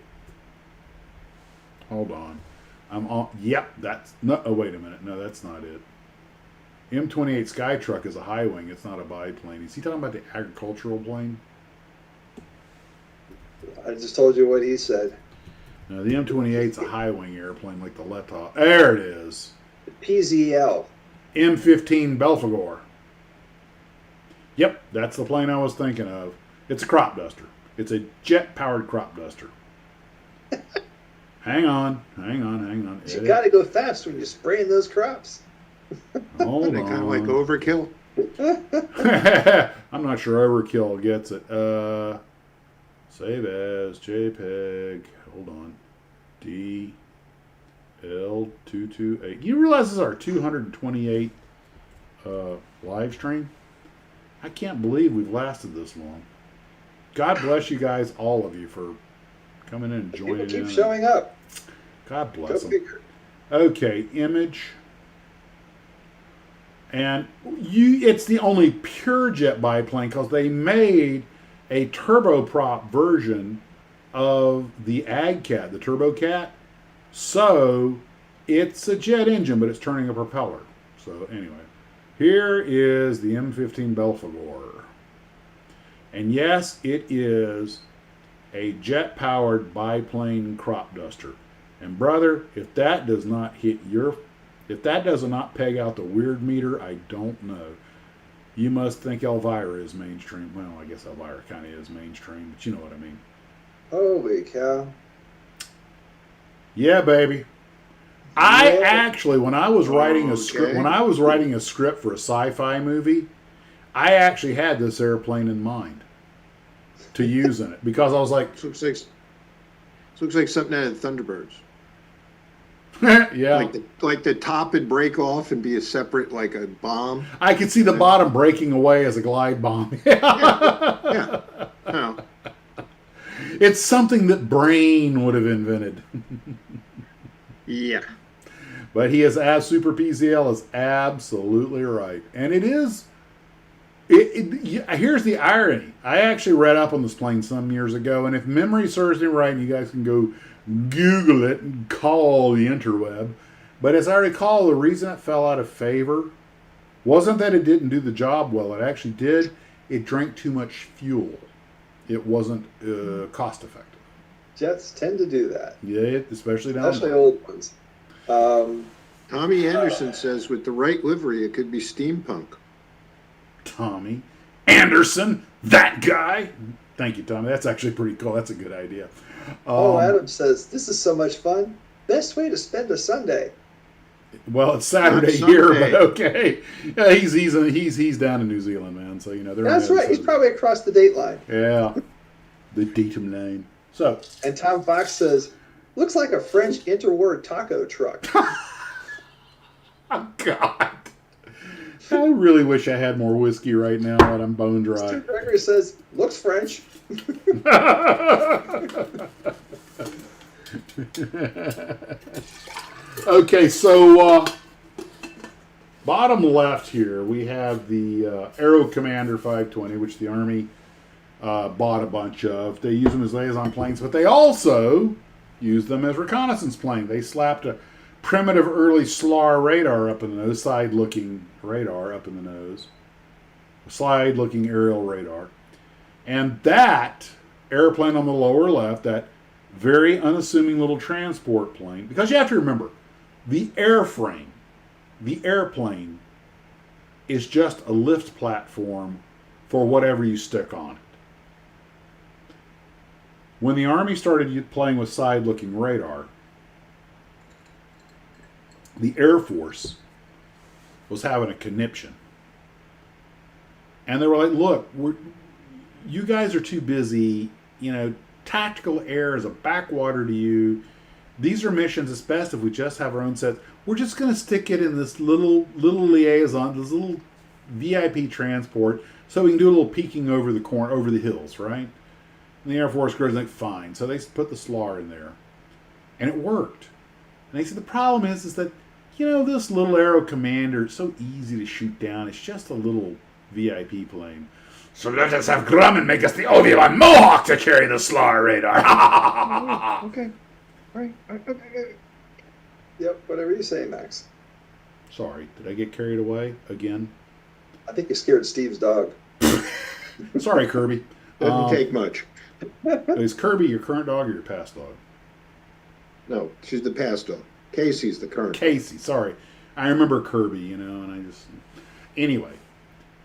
Hold on. I'm on. Yep, that's no. Oh, wait a minute. No, that's not it. M28 Skytruck is a high wing. It's not a biplane. Is he talking about the agricultural plane? I just told you what he said. No, the M28's a high wing airplane like the Letop. There it is. PZL. M15 Belphegor. Yep, that's the plane I was thinking of. It's a crop duster. It's a jet-powered crop duster. Hang on. You got to go fast when you're spraying those crops. Hold They on. kind of like overkill. I'm not sure Overkill gets it. Save as JPEG. Hold on. DL228. You realize this is our 228 live stream? I can't believe we've lasted this long. God bless you guys, all of you, for coming in and joining in. People keep showing up. God Go bless them. figure. Okay, image. And it's the only pure jet biplane because they made a turboprop version of the AgCat, the TurboCat. So it's a jet engine, but it's turning a propeller. So anyway, here is the M15 Belphegor. And yes, it is a jet-powered biplane crop duster. And brother, if that does not peg out the weird meter, I don't know. You must think Elvira is mainstream. Well, I guess Elvira kind of is mainstream, but you know what I mean. Holy cow. Yeah, baby. I actually, when I was writing a script, for a sci-fi movie, I actually had this airplane in mind to use in it because I was like, This looks like something out of Thunderbirds. yeah, Like the top would break off and be a separate, like a bomb. I could see the bottom breaking away as a glide bomb. Yeah. Oh. It's something that Brain would have invented. Yeah. But he is as Super PCL is absolutely right, and it is. Here's the irony. I actually read up on this plane some years ago, and if memory serves me right, you guys can go Google it and call the interweb. But as I recall, the reason it fell out of favor wasn't that it didn't do the job well. It actually did. It drank too much fuel. It wasn't cost effective. Jets tend to do that. Yeah, especially down Especially there. old ones. Tommy Anderson says with the right livery, it could be steampunk. Tommy Anderson, that guy. Thank you, Tommy. That's actually pretty cool. That's a good idea. Adam says, this is so much fun. Best way to spend a Sunday. Well, it's Saturday Not here, Sunday. but okay. Yeah, he's down in New Zealand, man. So you know they're. That's right. He's probably across the date line. Yeah, the datum line. So And Tom Fox says, looks like a French interwar taco truck. oh God, I really wish I had more whiskey right now, but I'm bone dry. Stu Gregory says, looks French. Okay, so bottom left here we have the Aero Commander 520, which the Army bought a bunch of. They use them as liaison planes, but they also use them as reconnaissance planes. They slapped a primitive early SLAR radar up in the nose, side-looking radar up in the nose, side-looking aerial radar. And that airplane on the lower left, that very unassuming little transport plane, because you have to remember, the airframe, the airplane, is just a lift platform for whatever you stick on it. When the Army started playing with side-looking radar, the Air Force was having a conniption. And they were like, look, you guys are too busy, tactical air is a backwater to you. These are missions, it's best if we just have our own sets. We're just going to stick it in this little liaison, this little VIP transport, so we can do a little peeking over the hills, right? And the Air Force goes like, fine. So they put the SLAR in there. And it worked. And they said the problem is that, this little Aero Commander, it's so easy to shoot down. It's just a little VIP plane. So let us have Grumman make us the Obi-Wan Mohawk to carry the SLAR radar. Okay. All right. Yep, whatever you say, Max. Sorry, did I get carried away again? I think you scared Steve's dog. Sorry, Kirby. Doesn't take much. Is Kirby your current dog or your past dog? No, she's the past dog. Casey's the current. Casey, sorry. I remember Kirby, and I just... Anyway,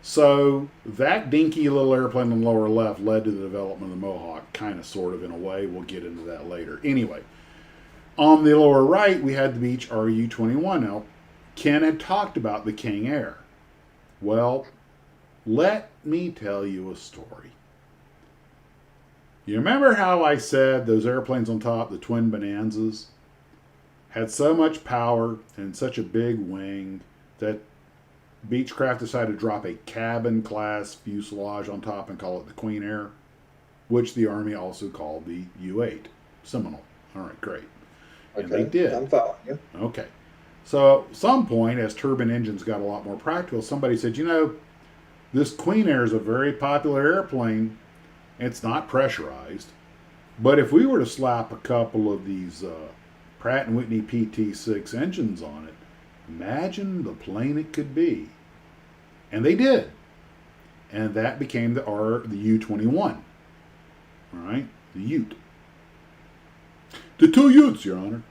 so that dinky little airplane on the lower left led to the development of the Mohawk, kind of, sort of, in a way. We'll get into that later. Anyway, on the lower right, we had the Beech RU-21. Now, Ken had talked about the King Air. Well, let me tell you a story. You remember how I said those airplanes on top, the twin Bonanzas, had so much power and such a big wing that Beechcraft decided to drop a cabin-class fuselage on top and call it the Queen Air, which the Army also called the U-8 Seminole. All right, great. And Okay, they did. I'm following you. Okay. So at some point, as turbine engines got a lot more practical, somebody said, this Queen Air is a very popular airplane. It's not pressurized. But if we were to slap a couple of these Pratt & Whitney PT6 engines on it, imagine the plane it could be. And they did. And that became the U-21. All right? The Ute. The two Utes, Your Honor.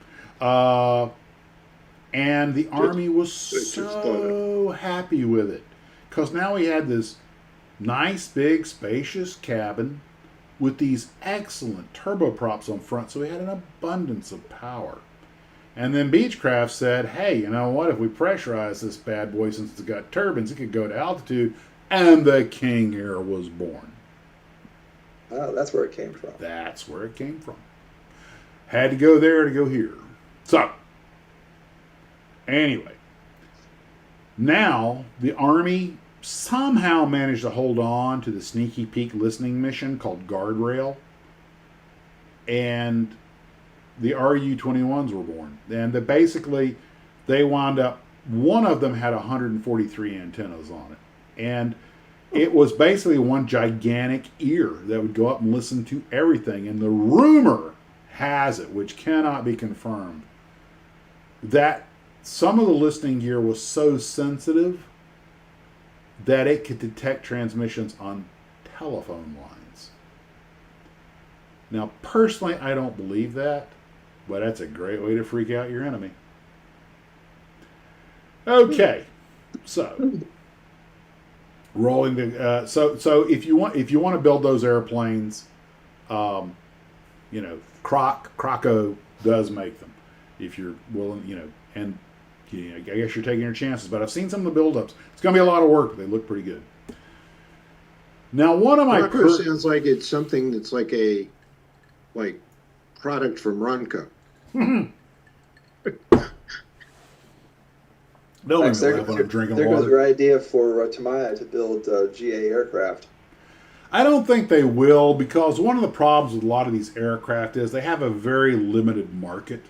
And the Army was so happy with it. Because now we had this nice, big, spacious cabin with these excellent turboprops on front. So we had an abundance of power. And then Beechcraft said, hey, you know what? If we pressurize this bad boy, since it's got turbines, it could go to altitude. And the King Air was born. Oh, that's where it came from. That's where it came from. Had to go there to go here. So, anyway, now the Army somehow managed to hold on to the sneaky peek listening mission called Guardrail. And the RU-21s were born. And they wound up, one of them had 143 antennas on it. And it was basically one gigantic ear that would go up and listen to everything. And the rumor has it, which cannot be confirmed, that some of the listening gear was so sensitive that it could detect transmissions on telephone lines. Now, personally, I don't believe that, but that's a great way to freak out your enemy. Okay, so rolling the so if you want to build those airplanes, Croco does make them if you're willing, and I guess you're taking your chances. But I've seen some of the build-ups. It's going to be a lot of work, but they look pretty good. Now, one of my Runco sounds like it's something that's like a product from Runco. No Max, one there will have when I'm drinking goes water. your idea for Tamaya to build GA aircraft. I don't think they will, because one of the problems with a lot of these aircraft is they have a very limited market.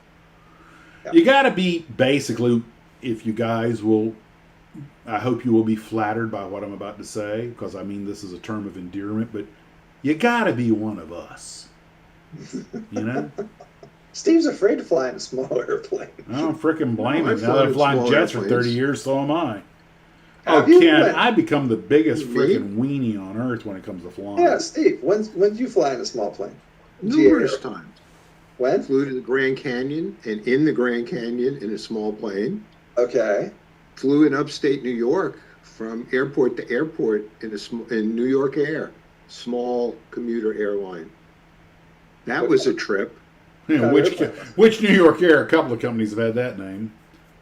Yeah. You got to be basically, if you guys will, I hope you will be flattered by what I'm about to say, because I mean this is a term of endearment, but you got to be one of us. Steve's afraid to fly in a small airplane. I don't frickin' blame No, him. I've Now that flown I've flying small jets for airplanes. 30 years, so am I. Oh, Have you? Ken, When? I become the biggest Me? frickin' weenie on earth when it comes to flying. Yeah, Steve, when did you fly in a small plane? Numerous GA. times. When? Flew to the Grand Canyon, and in the Grand Canyon in a small plane. Okay. Flew in upstate New York from airport to airport in New York Air, small commuter airline. That was a trip. Yeah, which New York Air? A couple of companies have had that name.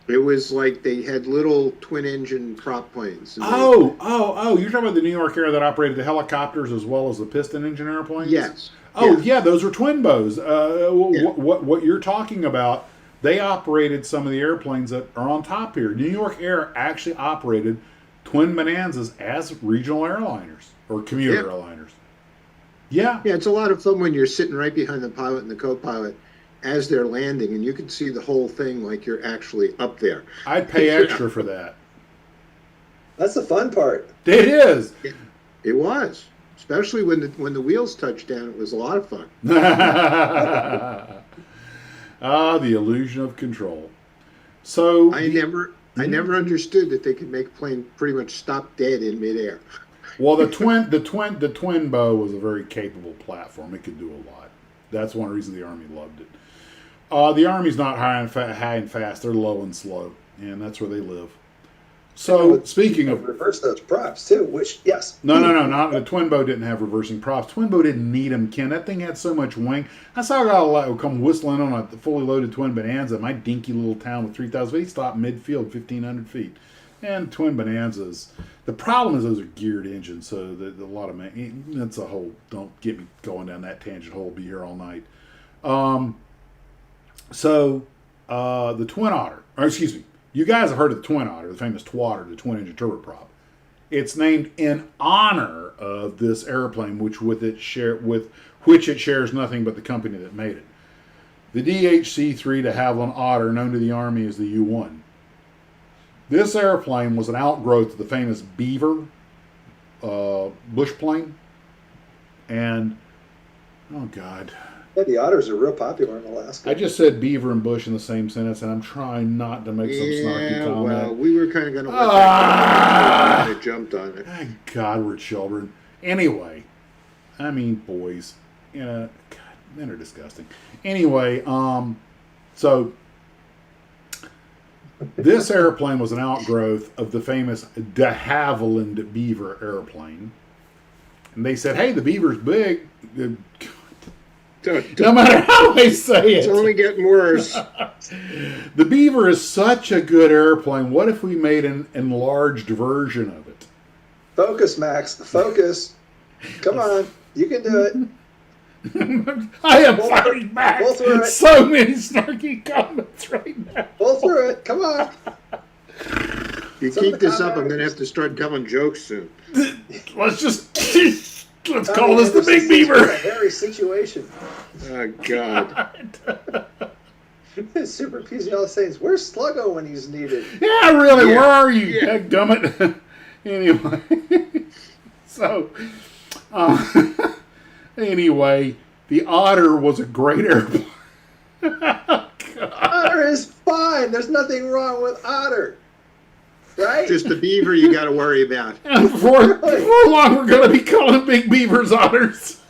It was like they had little twin-engine prop planes. And Oh! You're talking about the New York Air that operated the helicopters as well as the piston engine airplanes? Yes. Oh, yes. yeah, those were twin bows. Yeah. What you're talking about, they operated some of the airplanes that are on top here. New York Air actually operated twin Bonanzas as regional airliners or commuter airliners. Yeah. Yeah, it's a lot of fun when you're sitting right behind the pilot and the co-pilot as they're landing, and you can see the whole thing like you're actually up there. I'd pay extra for that. That's the fun part. It is. It was, especially when the wheels touched down. It was a lot of fun. The illusion of control. So I never understood that they could make a plane pretty much stop dead in midair. well, the twin bow was a very capable platform. It could do a lot. That's one reason the Army loved it. The Army's not high and fast. They're low and slow, and that's where they live. So, speaking of reverse those props too, which yes. No, not the twin bow didn't have reversing props. Twin bow didn't need them, Ken. That thing had so much wing. I saw a guy come whistling on a fully loaded twin Bonanza. My dinky little town with 3,000 feet. He stopped midfield, 1,500 feet. And twin Bonanzas. The problem is those are geared engines, so a lot of that's a whole. Don't get me going down that tangent hole. Be here all night. The Twin Otter, or excuse me, you guys have heard of the Twin Otter, the famous Twatter, the twin-engine turboprop. It's named in honor of this airplane, which it shares nothing but the company that made it. The DHC-3 de Havilland Otter, known to the Army as the U-1. This airplane was an outgrowth of the famous Beaver bush plane, and oh God. Yeah, the otters are real popular in Alaska. I just said beaver and bush in the same sentence, and I'm trying not to make some snarky comment. Well, we were kind of going to let that go, and it jumped on it. Oh, God, we're children. Anyway, I mean, boys. God, men are disgusting. Anyway, so this airplane was an outgrowth of the famous de Havilland Beaver airplane. And they said, hey, the Beaver's big. No matter how they say it. It's only getting worse. The Beaver is such a good airplane. What if we made an enlarged version of it? Focus, Max. Focus. Come on. You can do it. I am fighting back. Pull through it. So many snarky comments right now. Pull through it. Come on. If you keep this up, I'm going to have to start telling jokes soon. Let's call this the Big Beaver. A hairy situation. Oh, God. Super PCL saying, where's Slougo when he's needed? Yeah, really, Yeah. where are you, Yeah. dadgummit? Anyway. So, anyway, the Otter was a great airplane. Otter is fine. There's nothing wrong with Otter. Right? Just the beaver you got to worry about. And before long, we're going to be calling Big Beavers Otters.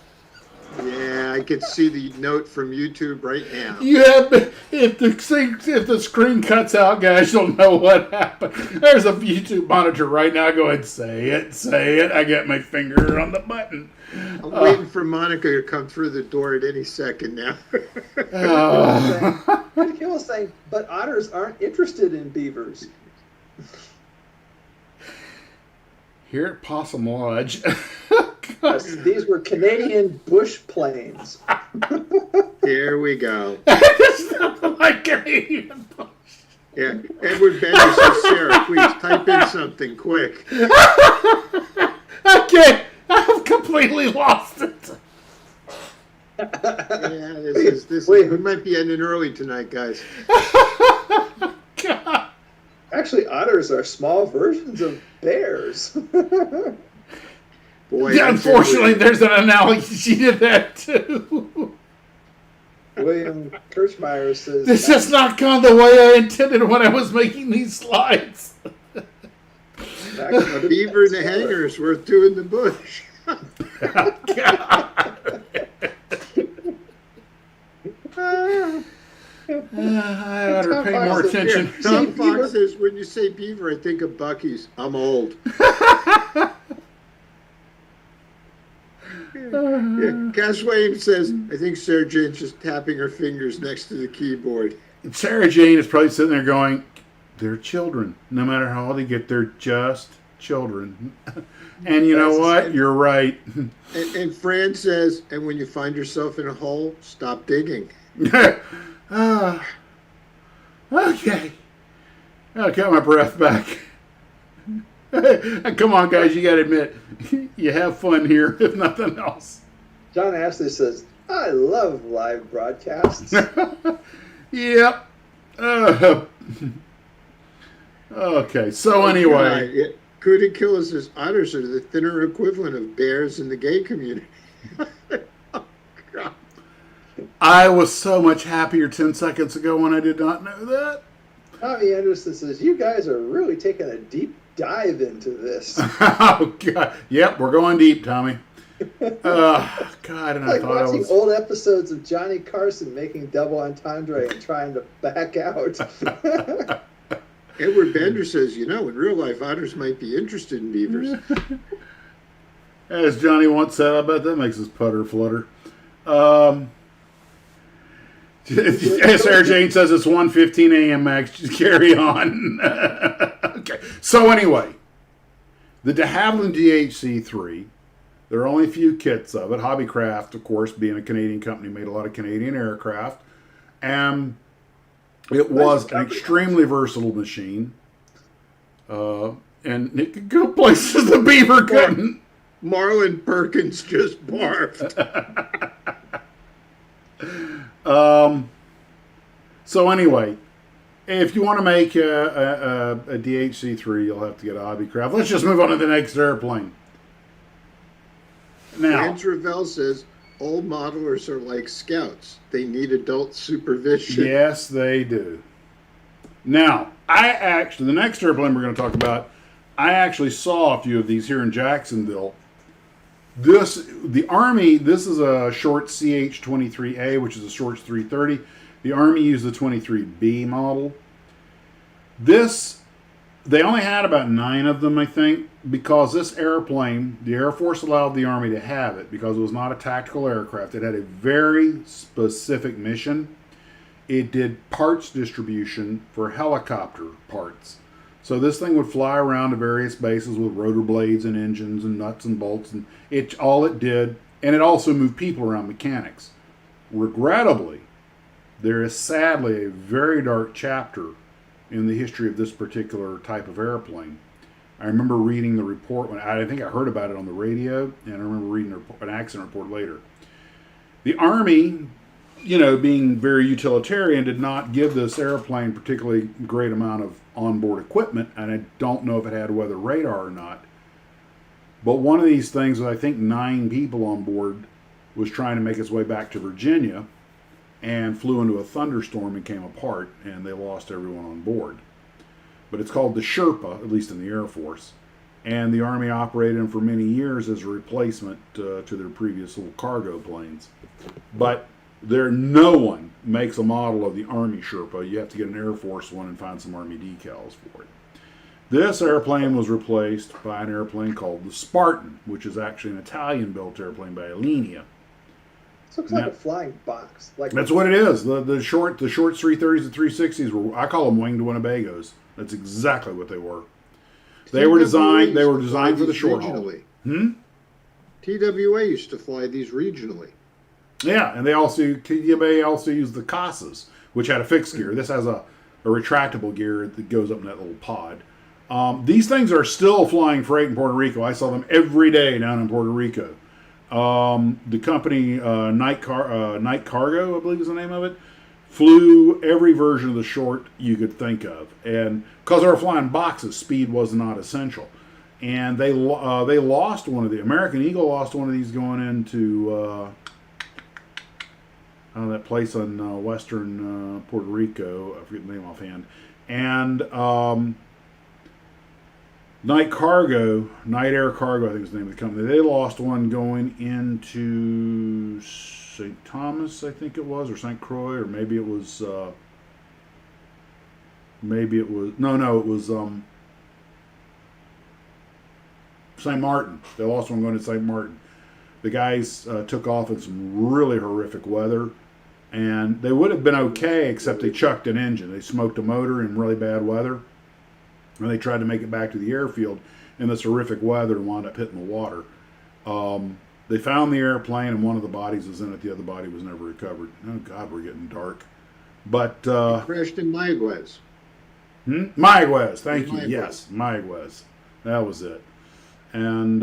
Yeah, I can see the note from YouTube right now. Yeah, if the screen cuts out, guys, you'll know what happened. There's a YouTube monitor right now going, say it. I got my finger on the button. I'm waiting for Monica to come through the door at any second now. Kill was saying, but otters aren't interested in beavers. Here at Possum Lodge. Yes, these were Canadian bush planes. Here we go. It's nothing like Canadian. Yeah, Edward Bender says, Sarah, please type in something quick. Okay, I've completely lost it. Yeah, we might be ending early tonight, guys. God. Actually, otters are small versions of bears. Boy, Yeah, unfortunately, there's an analogy. She did that too. William Kirchmeier says, This has not gone the way I intended when I was making these slides. a beaver in the hangar is worth two in the bush. I ought to pay more attention. Here, Tom Fox says, when you say beaver, I think of Buc-ee's. I'm old. Yeah, Cass Williams says, I think Sarah Jane's just tapping her fingers next to the keyboard. Sarah Jane is probably sitting there going, they're children. No matter how old they get, they're just children. And you know what? You're right. And Fran says, and when you find yourself in a hole, stop digging. Okay. I'll get my breath back. Come on, guys. You got to admit, you have fun here, if nothing else. John Ashley says, I love live broadcasts. Yep. Okay. So anyway. Kuda Killer says, otters are the thinner equivalent of bears in the gay community. Oh, God. I was so much happier 10 seconds ago when I did not know that. Tommy Anderson says, you guys are really taking a deep dive into this. Oh, God. Yep, we're going deep, Tommy. God, and I Like thought I watching was... old episodes of Johnny Carson making double entendre and trying to back out. Edward Bender says, in real life, otters might be interested in beavers. As Johnny once said, I bet that makes his putter flutter. Sarah Jane says it's 1:15 a.m. Max. Just carry on. Okay. So anyway, the de Havilland DHC-3. There are only a few kits of it. Hobbycraft, of course, being a Canadian company, made a lot of Canadian aircraft, and it was an extremely versatile machine. And it could go places the beaver couldn't. Marlon Perkins just barfed. So anyway, if you want to make a DHC-3, you'll have to get a Hobbycraft. Let's just move on to the next airplane. Now, Lance Ravel says, old modelers are like scouts. They need adult supervision. yes, they do. Now, the next airplane we're going to talk about, I actually saw a few of these here in Jacksonville. The Army, this is a short CH-23A, which is a short 330. The Army used the 23B model. They only had about 9 of them, I think, because this airplane, the Air Force allowed the Army to have it because it was not a tactical aircraft. It had a very specific mission. It did parts distribution for helicopter parts. So this thing would fly around to various bases with rotor blades and engines and nuts and bolts, and all it did, and it also moved people around, mechanics. Regrettably, there is sadly a very dark chapter in the history of this particular type of airplane. I remember reading the report I think I heard about it on the radio, and I remember reading an accident report later. The Army, being very utilitarian, did not give this airplane particularly great amount of onboard equipment, and I don't know if it had weather radar or not. But one of these things with I think 9 people on board was trying to make its way back to Virginia and flew into a thunderstorm and came apart, and they lost everyone on board. But it's called the Sherpa, at least in the Air Force, and the Army operated them for many years as a replacement to their previous little cargo planes. But no one makes a model of the Army Sherpa. You have to get an Air Force one and find some Army decals for it. This airplane was replaced by an airplane called the Spartan, which is actually an Italian-built airplane by Alenia. This looks like a flying box. That's what it is. The short 330s and 360s were, I call them winged Winnebagos. That's exactly what they were. They were designed for the short haul. TWA used to fly these regionally. Yeah, and TWA also used the Casas, which had a fixed gear. This has a retractable gear that goes up in that little pod. These things are still flying freight in Puerto Rico. I saw them every day down in Puerto Rico. The company Night Cargo, I believe is the name of it, flew every version of the short you could think of. And because they were flying boxes, speed was not essential. And they lost one of the American Eagle lost one of these going into that place on western Puerto Rico. I forget the name offhand. And Night Air Cargo, I think is the name of the company. They lost one going into St. Thomas, I think it was, or St. Croix, or maybe it was St. Martin. They lost one going to St. Martin. The guys took off in some really horrific weather, and they would have been okay except they chucked an engine. They smoked a motor in really bad weather, and they tried to make it back to the airfield in this horrific weather and wound up hitting the water. They found the airplane, and one of the bodies was in it. The other body was never recovered. Oh, God, we're getting dark. But crashed in Mayaguez. Mayaguez, thank you. Yes, Mayaguez. That was it. And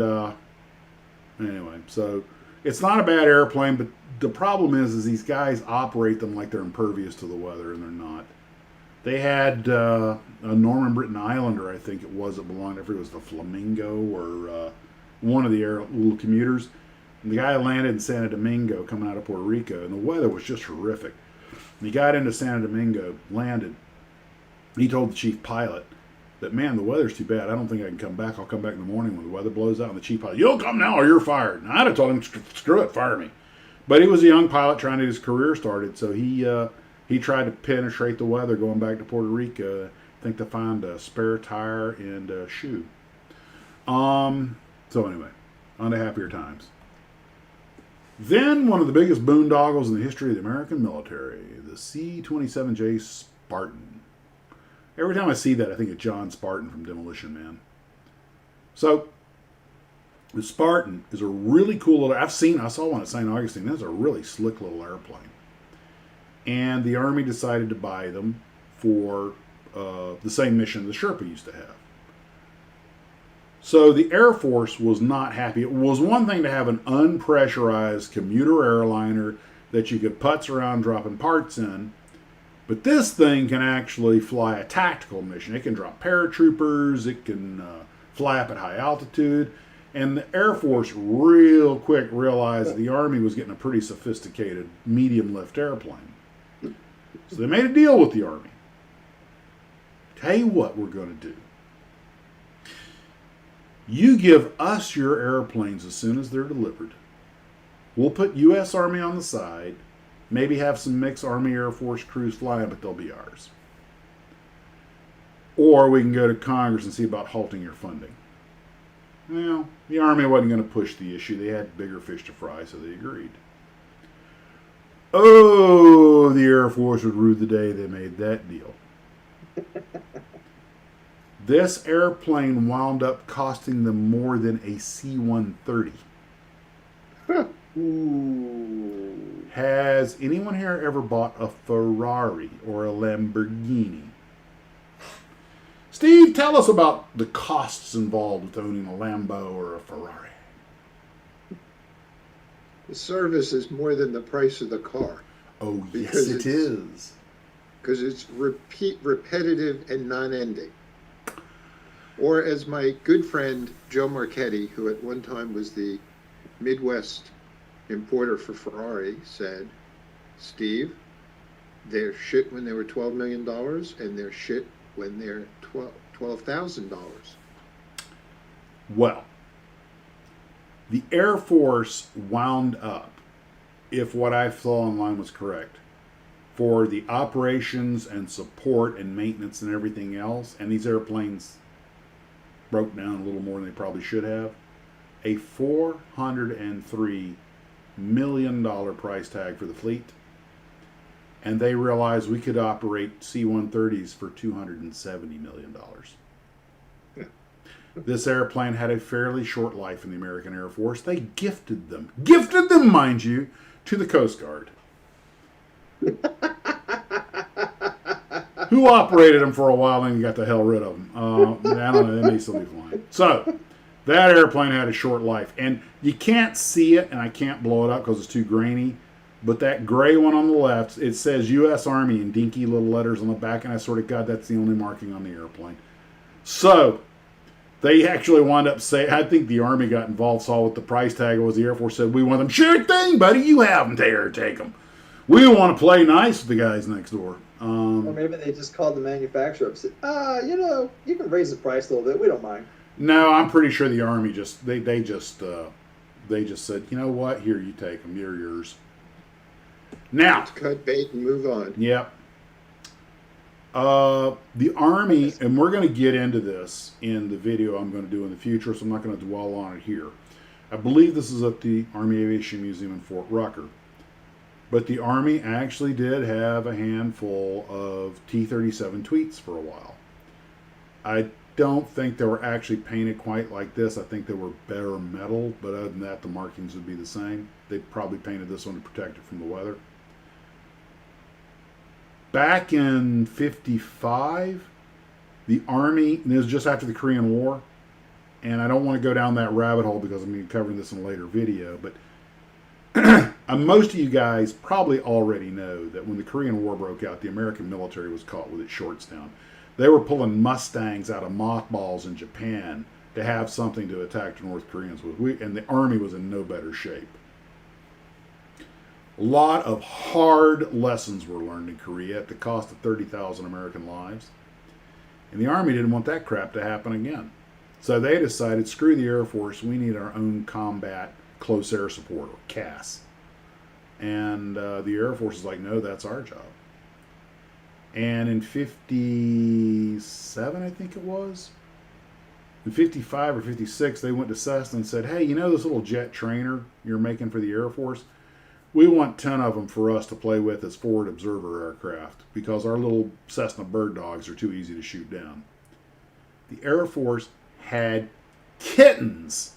anyway, so it's not a bad airplane, but the problem is these guys operate them like they're impervious to the weather, and they're not. They had a Norman Britain Islander, I think it was, that belonged, I forget it was the Flamingo or one of the little commuters. And the guy landed in Santo Domingo coming out of Puerto Rico, and the weather was just horrific. And he got into Santo Domingo, landed, He told the chief pilot that, man, the weather's too bad. I don't think I can come back. I'll come back in the morning when the weather blows out. And the chief pilot, you'll come now or you're fired. And I'd have told him, screw it, fire me. But he was a young pilot trying to get his career started, so he tried to penetrate the weather going back to Puerto Rico, I think, to find a spare tire and a shoe. So anyway, on to happier times. Then one of the biggest boondoggles in the history of the American military, the C-27J Spartan. Every time I see that, I think of John Spartan from Demolition Man. So the Spartan is a really cool little, I saw one at St. Augustine. That's a really slick little airplane. And the Army decided to buy them for the same mission the Sherpa used to have. So the Air Force was not happy. It was one thing to have an unpressurized commuter airliner that you could putz around dropping parts in, but this thing can actually fly a tactical mission. It can drop paratroopers, it can fly up at high altitude, and the Air Force real quick realized that the Army was getting a pretty sophisticated medium lift airplane. So they made a deal with the Army. Tell you what we're going to do. You give us your airplanes as soon as they're delivered. We'll put U.S. Army on the side, maybe have some mixed Army Air Force crews flying, but they'll be ours. Or we can go to Congress and see about halting your funding. Well, the Army wasn't going to push the issue. They had bigger fish to fry, so they agreed. Oh, the Air Force would rue the day they made that deal. This airplane wound up costing them more than a C-130. Ooh. Has anyone here ever bought a Ferrari or a Lamborghini? Steve, tell us about the costs involved with owning a Lambo or a Ferrari. The service is more than the price of the car. Oh, yes, Because it is. Because it's repetitive and non-ending. Or as my good friend Joe Marchetti, who at one time was the Midwest importer for Ferrari, said, Steve, they're shit when they were $12 million and they're shit when they're $12,000. Well, the Air Force wound up, if what I saw online was correct, for the operations and support and maintenance and everything else, and these airplanes broke down a little more than they probably should have, a $403 million price tag for the fleet. And they realized we could operate C-130s for $270 million. This airplane had a fairly short life in the American Air Force. They gifted them, mind you, to the Coast Guard, who operated them for a while and got the hell rid of them. I don't know, they may still be flying. So that airplane had a short life, and you can't see it, and I can't blow it up because it's too grainy. But that gray one on the left, it says U.S. Army in dinky little letters on the back, and I sort of God, that's the only marking on the airplane. So they actually wound up saying, I think the Army got involved, saw what the price tag was. The Air Force said, we want them. Sure thing, buddy. You have them. Take them. We want to play nice with the guys next door. Or maybe they just called the manufacturer up and said, you can raise the price a little bit. We don't mind. No, I'm pretty sure the Army just said, you know what? Here, you take them. They're yours. Now, Let's cut bait and move on. Yep. The Army, and we're going to get into this in the video I'm going to do in the future, so I'm not going to dwell on it here. I believe this is at the Army Aviation Museum in Fort Rucker. But the Army actually did have a handful of T-37 tweets for a while. I don't think they were actually painted quite like this. I think they were bare metal, but other than that, the markings would be the same. They probably painted this one to protect it from the weather. Back in 55, the Army, and this was just after the Korean War, and I don't want to go down that rabbit hole because I'm going to be covering this in a later video, but most of you guys probably already know that when the Korean War broke out, the American military was caught with its shorts down. They were pulling Mustangs out of mothballs in Japan to have something to attack the North Koreans with, and the Army was in no better shape. A lot of hard lessons were learned in Korea at the cost of 30,000 American lives. And the Army didn't want that crap to happen again. So they decided, screw the Air Force, we need our own combat close air support, or CAS. And the Air Force is like, no, that's our job. And in 57, I think it was, in 55 or 56, they went to Cessna and said, hey, you know this little jet trainer you're making for the Air Force? We want 10 of them for us to play with as forward observer aircraft because our little Cessna bird dogs are too easy to shoot down. The Air Force had kittens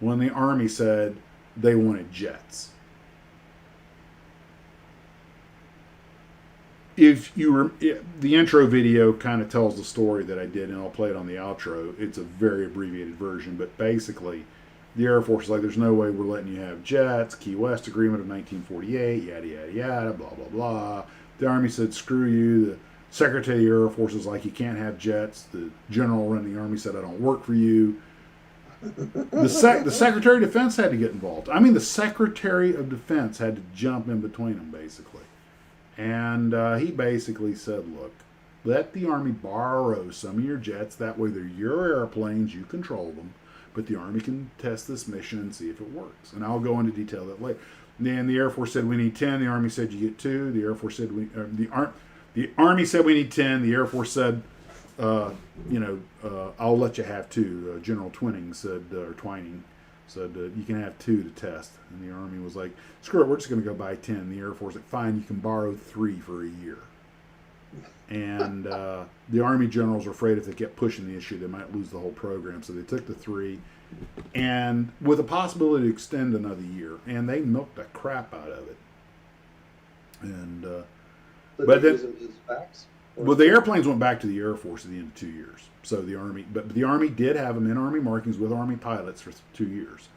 when the Army said they wanted jets. If you were, the intro video kind of tells the story that I did, and I'll play it on the outro. It's a very abbreviated version, but basically, the Air Force is like, there's no way we're letting you have jets, Key West Agreement of 1948, yada, yada, yada, blah, blah, blah. The Army said, screw you. The Secretary of the Air Force is like, you can't have jets. The General running the Army said, I don't work for you. The Secretary of Defense had to get involved. I mean, the Secretary of Defense had to jump in between them, basically. And he basically said, look, let the Army borrow some of your jets. That way they're your airplanes. You control them. But the Army can test this mission and see if it works. And I'll go into detail that later. And then the Air Force said, we need 10. The Army said, you get 2. The Air Force said, the Army said, we need 10. The Air Force said, I'll let you have 2. General Twining said, or Twining said, you can have 2 to test. And the Army was like, screw it, we're just going to go buy 10. The Air Force said, fine, you can borrow 3 for a year. And the Army generals were afraid if they kept pushing the issue, they might lose the whole program. So they took the 3, and with a possibility to extend another year. And they milked the crap out of it. And but then, well, the airplanes went back to the Air Force at the end of 2 years. So the Army, but the Army did have them in Army markings with Army pilots for 2 years.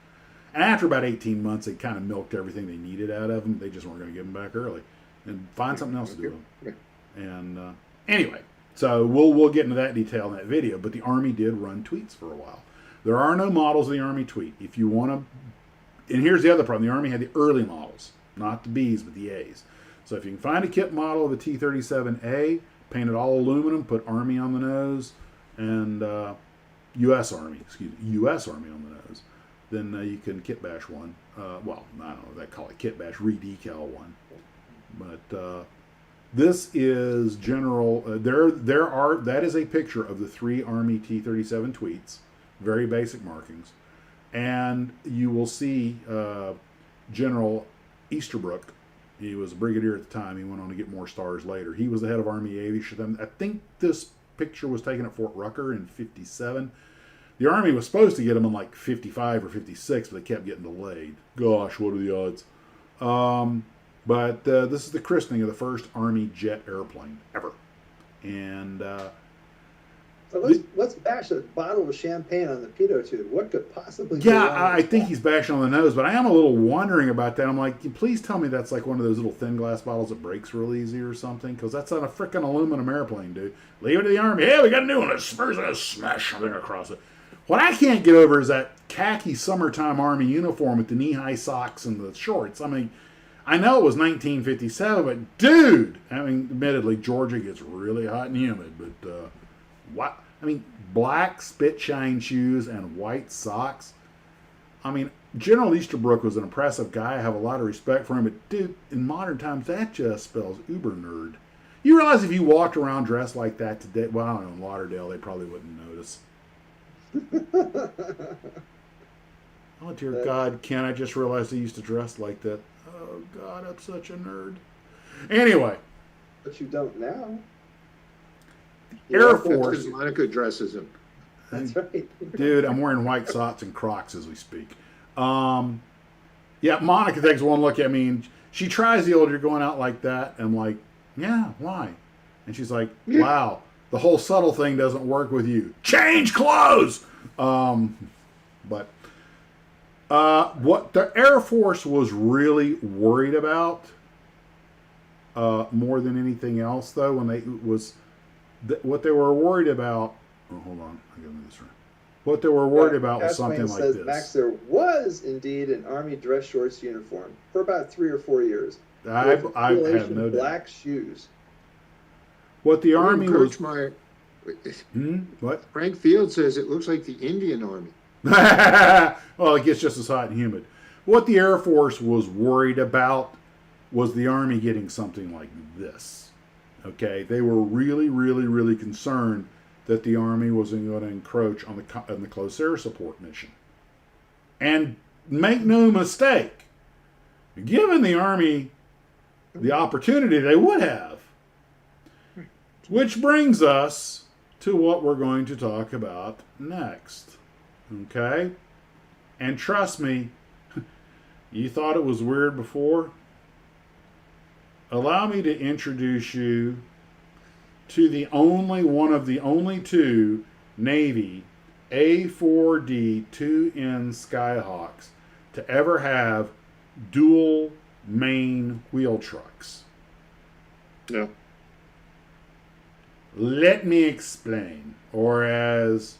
And after about 18 months, they kind of milked everything they needed out of them. They just weren't going to give them back early and find something else to do with them. And anyway, so we'll get into that detail in that video. But the Army did run tweets for a while. There are no models of the Army tweet. If you want to, and here's the other problem: the Army had the early models, not the Bs but the As. So if you can find a kit model of a T-37A, painted all aluminum, put Army on the nose, and U.S. Army on the nose, then you can kit bash one. Well, I don't know if they call it kit bash, re-decal one. But this is general. That is a picture of the 3 Army T-37 tweets, very basic markings, and you will see General Easterbrook. He was a brigadier at the time. He went on to get more stars later. He was the head of Army Aviation. I think this picture was taken at Fort Rucker in 57. The Army was supposed to get him in like 55 or 56, but they kept getting delayed. Gosh, what are the odds? But this is the christening of the first Army jet airplane ever. And so let's bash a bottle of champagne on the pitot tube. What could possibly go wrong? I think he's bashing on the nose, but I am a little wondering about that. I'm like, please tell me that's like one of those little thin glass bottles that breaks real easy or something, because that's on a frickin' aluminum airplane, dude. Leave it to the Army. Hey, we got a new one. Let's smash something across it. What I can't get over is that khaki summertime Army uniform with the knee-high socks and the shorts. I mean, I know it was 1957, but dude, I mean, admittedly, Georgia gets really hot and humid, but what? I mean, black spit-shine shoes and white socks. I mean, General Easterbrook was an impressive guy. I have a lot of respect for him, but dude, in modern times, that just spells uber nerd. You realize if you walked around dressed like that today, well, I don't know, in Lauderdale, they probably wouldn't notice. Oh, dear God, Ken, I just realized I used to dress like that. Oh, God, I'm such a nerd. Anyway. But you don't now. Air Force. Monica dresses him. That's right. Dude, I'm wearing white socks and Crocs as we speak. Yeah, Monica takes one look at me, and she tries the old, you're going out like that. And I'm like, yeah, why? And she's like, wow, the whole subtle thing doesn't work with you. Change clothes! But what the Air Force was really worried about, more than anything else, though, what they were worried about. Oh, hold on, I got this right. What they were worried about was something like this. Max, there was indeed an Army dress shorts uniform for about 3 or 4 years. I have no doubt. Black shoes. What the Army was. What? Frank Field says it looks like the Indian Army. Well, it gets just as hot and humid. What the Air Force was worried about was the Army getting something like this. Okay, they were really, really, really concerned that the Army wasn't going to encroach on the close air support mission. And make no mistake, given the Army the opportunity, they would have. Which brings us to what we're going to talk about next. Okay? And trust me, you thought it was weird before? Allow me to introduce you to the only one of the only two Navy A4D 2N Skyhawks to ever have dual main wheel trucks. No. Let me explain. Or as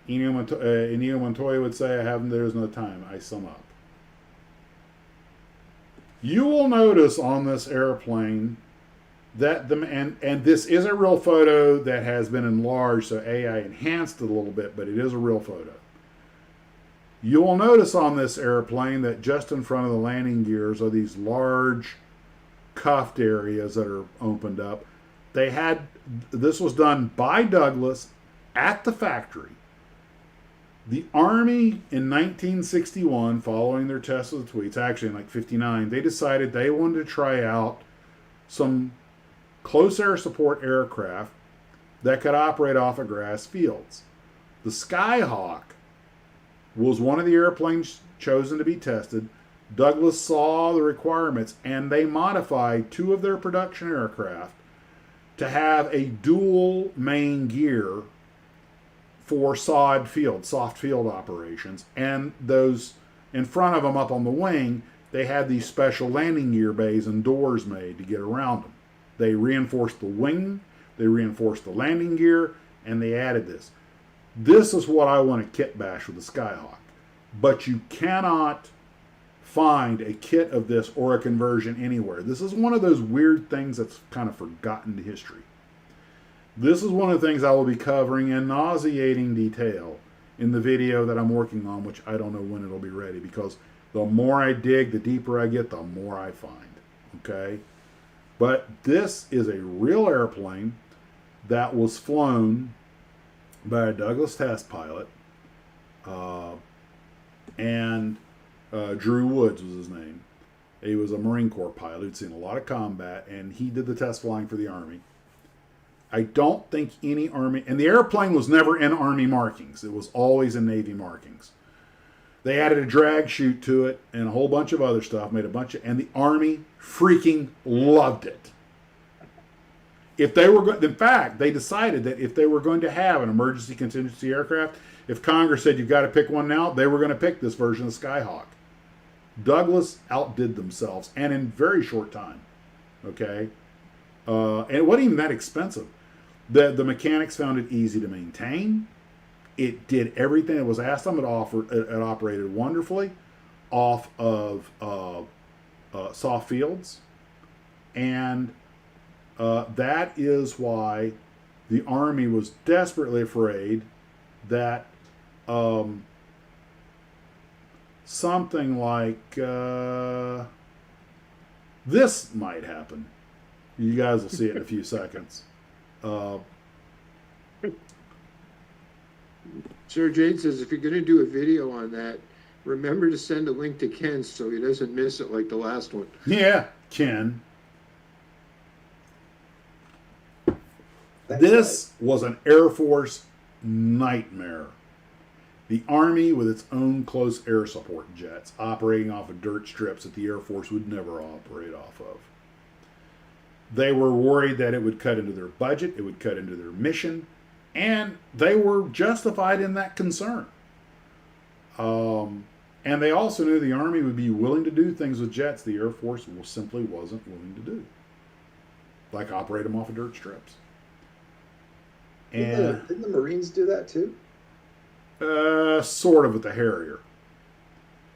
Inigo Montoya would say, there's no time. I sum up. You will notice on this airplane that and this is a real photo that has been enlarged, so AI enhanced it a little bit, but it is a real photo. You will notice on this airplane that just in front of the landing gears are these large cuffed areas that are opened up. This was done by Douglas at the factory. The Army in 1961, following their test of the tweets, actually in like 59, they decided they wanted to try out some close air support aircraft that could operate off of grass fields. The Skyhawk was one of the airplanes chosen to be tested. Douglas saw the requirements, and they modified two of their production aircraft to have a dual main gear for soft field operations. And those in front of them up on the wing, they had these special landing gear bays and doors made to get around them. They reinforced the wing, they reinforced the landing gear, and they added this. This is what I want to kit bash with the Skyhawk. But you cannot find a kit of this or a conversion anywhere. This is one of those weird things that's kind of forgotten to history. This is one of the things I will be covering in nauseating detail in the video that I'm working on, which I don't know when it'll be ready, because the more I dig, the deeper I get, the more I find. Okay? But this is a real airplane that was flown by a Douglas test pilot, and Drew Woods was his name. He was a Marine Corps pilot who'd seen a lot of combat, and he did the test flying for the Army. I don't think any Army, and the airplane was never in Army markings. It was always in Navy markings. They added a drag chute to it and a whole bunch of other stuff, and the Army freaking loved it. In fact, they decided that if they were going to have an emergency contingency aircraft, if Congress said you've got to pick one now, they were going to pick this version of Skyhawk. Douglas outdid themselves, and in very short time. Okay? And it wasn't even that expensive. The mechanics found it easy to maintain. It did everything that was asked of them. It operated wonderfully off of soft fields. And that is why the Army was desperately afraid that something like this might happen. You guys will see it in a few seconds. Sir Jane says if you're going to do a video on that, remember to send a link to Ken so he doesn't miss it like the last one. Yeah, Ken. Thanks, This was an Air Force nightmare. The Army with its own close air support jets operating off of dirt strips that the Air Force would never operate off of. They were worried that it would cut into their budget, it would cut into their mission, and they were justified in that concern. And they also knew the Army would be willing to do things with jets the Air Force simply wasn't willing to do, like operate them off of dirt strips. And Didn't the Marines do that too? sort of with the Harrier.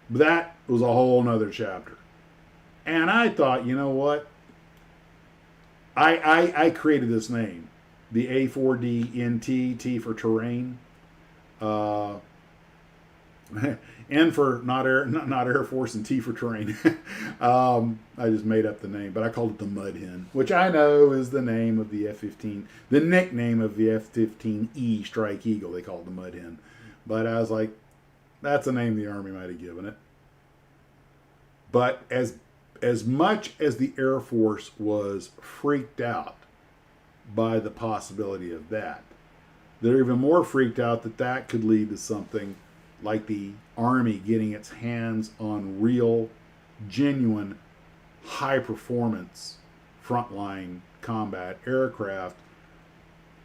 But that was a whole nother chapter. And I thought, you know what? I created this name. the A4D NT, T for terrain. N for not Air Force, and T for terrain. I just made up the name, but I called it the Mud Hen, which I know is the name of the F-15, the nickname of the F-15E Strike Eagle. They call it the Mud Hen. But I was like, that's a name the Army might have given it. But as much as the Air Force was freaked out by the possibility of that, they're even more freaked out that that could lead to something like the Army getting its hands on real, genuine, high-performance frontline combat aircraft.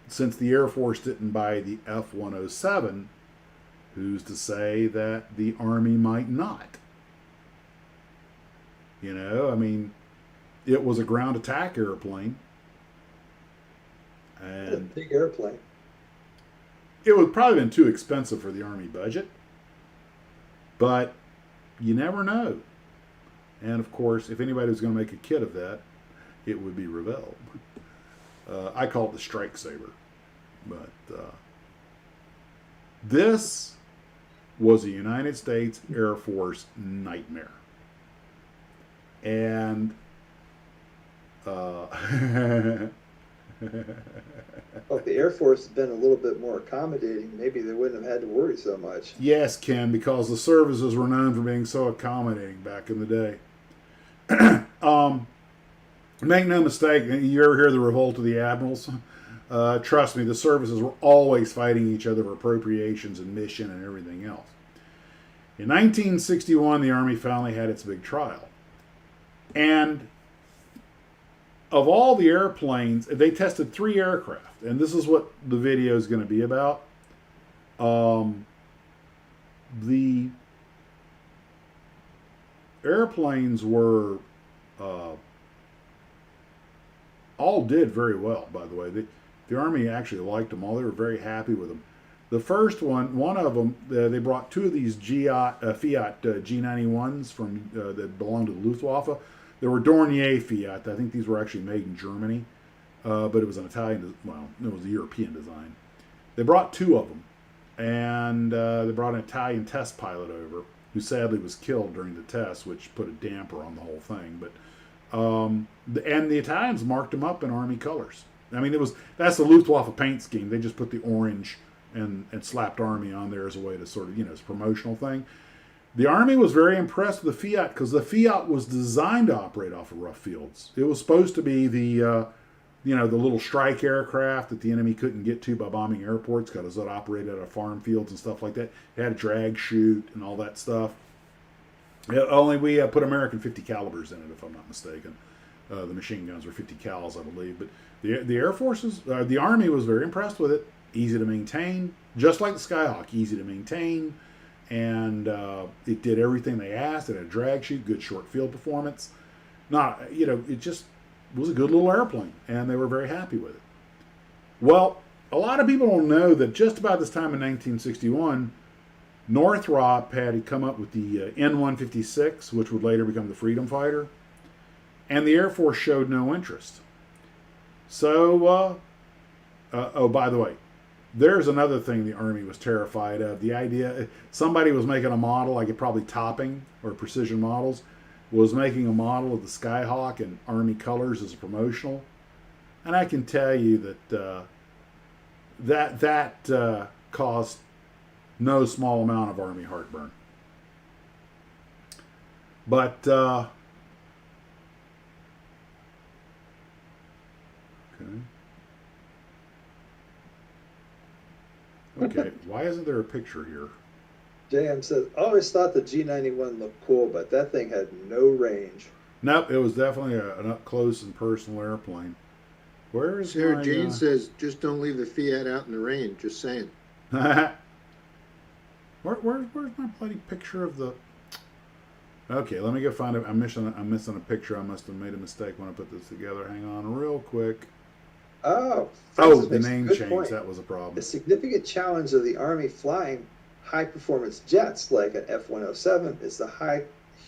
Since the Air Force didn't buy the F-107, who's to say that the Army might not? You know, I mean, it was a ground attack airplane. It's a And big airplane. it would probably been too expensive for the Army budget. But you never know. And of course, if anybody was going to make a kit of that, it would be Revell. I call it the Strike Saber. But this was a United States Air Force nightmare. And Well, if the Air Force had been a little bit more accommodating, maybe they wouldn't have had to worry so much. yes, Ken, because the services were known for being so accommodating back in the day. Make no mistake, you ever hear the revolt of the admirals? Trust me, the services were always fighting each other for appropriations and mission and everything else. In 1961, the Army finally had its big trial. And of all the airplanes, they tested 3 aircraft. And this is what the video is going to be about. The airplanes were all did very well, by the way. The Army actually liked them all. They were very happy with them. The first one of them, they brought 2 of these Fiat G91s from that belonged to the Luftwaffe. They were Dornier Fiat. I think these were actually made in Germany, but it was an Italian, well, it was a European design. They brought 2 of them, and they brought an Italian test pilot over, who sadly was killed during the test, which put a damper on the whole thing. But and the Italians marked them up in Army colors. I mean, that's the Luftwaffe paint scheme. They just put the orange and slapped Army on there as a way to sort of, as a promotional thing. The Army was very impressed with the Fiat because the Fiat was designed to operate off of rough fields. It was supposed to be the little strike aircraft that the enemy couldn't get to by bombing airports because it operated out of farm fields and stuff like that. It had a drag chute and all that stuff. Only we put American 50 calibers in it, if I'm not mistaken. The machine guns were 50 cals, I believe. But the Air Forces, the Army was very impressed with it. Easy to maintain, just like the Skyhawk, easy to maintain. And it did everything they asked. It had a drag chute, good short field performance. It just was a good little airplane, and they were very happy with it. Well, a lot of people don't know that just about this time in 1961, Northrop had come up with the N-156, which would later become the Freedom Fighter, and the Air Force showed no interest. So, by the way, there's another thing the Army was terrified of. The idea, somebody was making a model, like it probably Topping or Precision Models, was making a model of the Skyhawk in Army colors as a promotional. And I can tell you that that caused no small amount of Army heartburn. But, okay. Okay, why isn't there a picture here? JM says, I always thought the G91 looked cool, but that thing had no range. Nope, it was definitely an up-close and personal airplane. Where is Sarah my, Jane says, just don't leave the Fiat out in the rain. Just saying. Where's my bloody picture of the... Okay, let me go find it. I'm missing a picture. I must have made a mistake when I put this together. Hang on real quick. Oh, The name change. Point. That was a problem. The significant challenge of the Army flying high-performance jets like an F-107 is the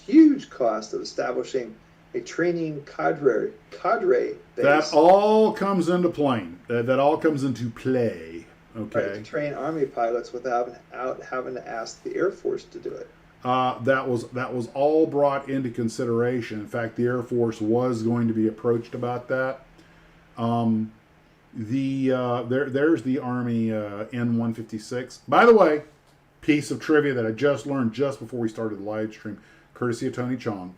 huge cost of establishing a training cadre base. That all comes into play. That all comes into play. Okay. Right, to train Army pilots without having to ask the Air Force to do it. That was all brought into consideration. In fact, the Air Force was going to be approached about that. There's the Army N-156. By the way, piece of trivia that I just learned just before we started the live stream, courtesy of Tony Chong.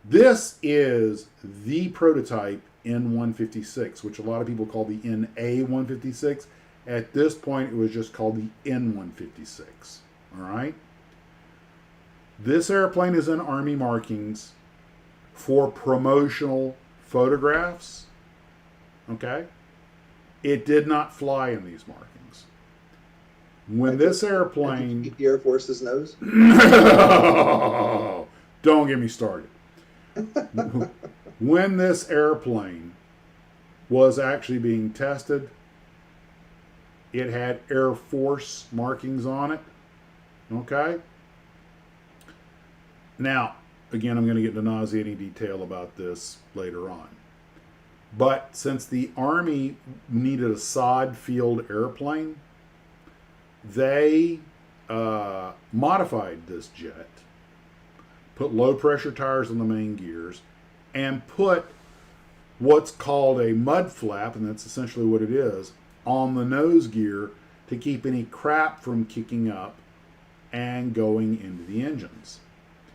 This is the prototype N-156, which a lot of people call the NA-156. At this point, it was just called the N-156. All right? This airplane is in Army markings for promotional photographs. Okay? It did not fly in these markings. When this airplane... Keep the Air Force's nose? Don't get me started. When this airplane was actually being tested, it had Air Force markings on it. Okay? Now, again, I'm going to get into nauseating detail about this later on. But since the Army needed a sod field airplane, they modified this jet, put low pressure tires on the main gears, and put what's called a mud flap, and that's essentially what it is, on the nose gear to keep any crap from kicking up and going into the engines.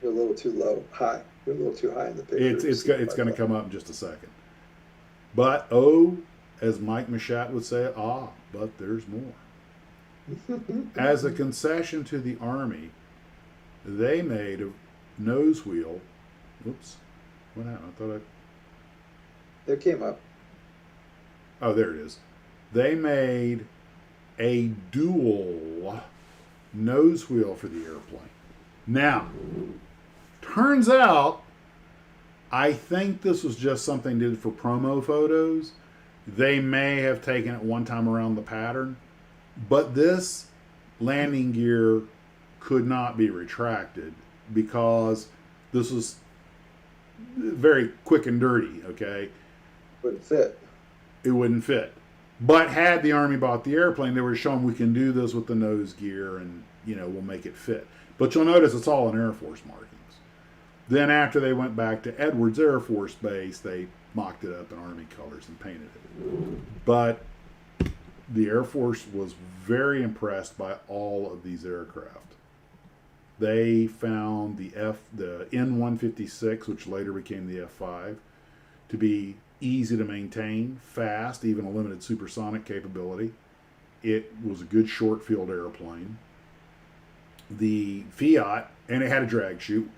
You're a little too high. You're a little too high in the picture. It's going to come up in just a second. But, as Mike Machat would say, but there's more. As a concession to the Army, they made a nose wheel. Oops. What happened? It came up. Oh, there it is. They made a dual nose wheel for the airplane. Now, turns out, I think this was just something they did for promo photos. They may have taken it one time around the pattern, but this landing gear could not be retracted because this was very quick and dirty, okay? Wouldn't fit. It wouldn't fit. But had the Army bought the airplane, they were showing we can do this with the nose gear and, we'll make it fit. But you'll notice it's all in Air Force markings. Then after they went back to Edwards Air Force Base, they mocked it up in Army colors and painted it. But the Air Force was very impressed by all of these aircraft. They found the N-156, which later became the F-5, to be easy to maintain, fast, even a limited supersonic capability. It was a good short field airplane. The Fiat, and it had a drag chute.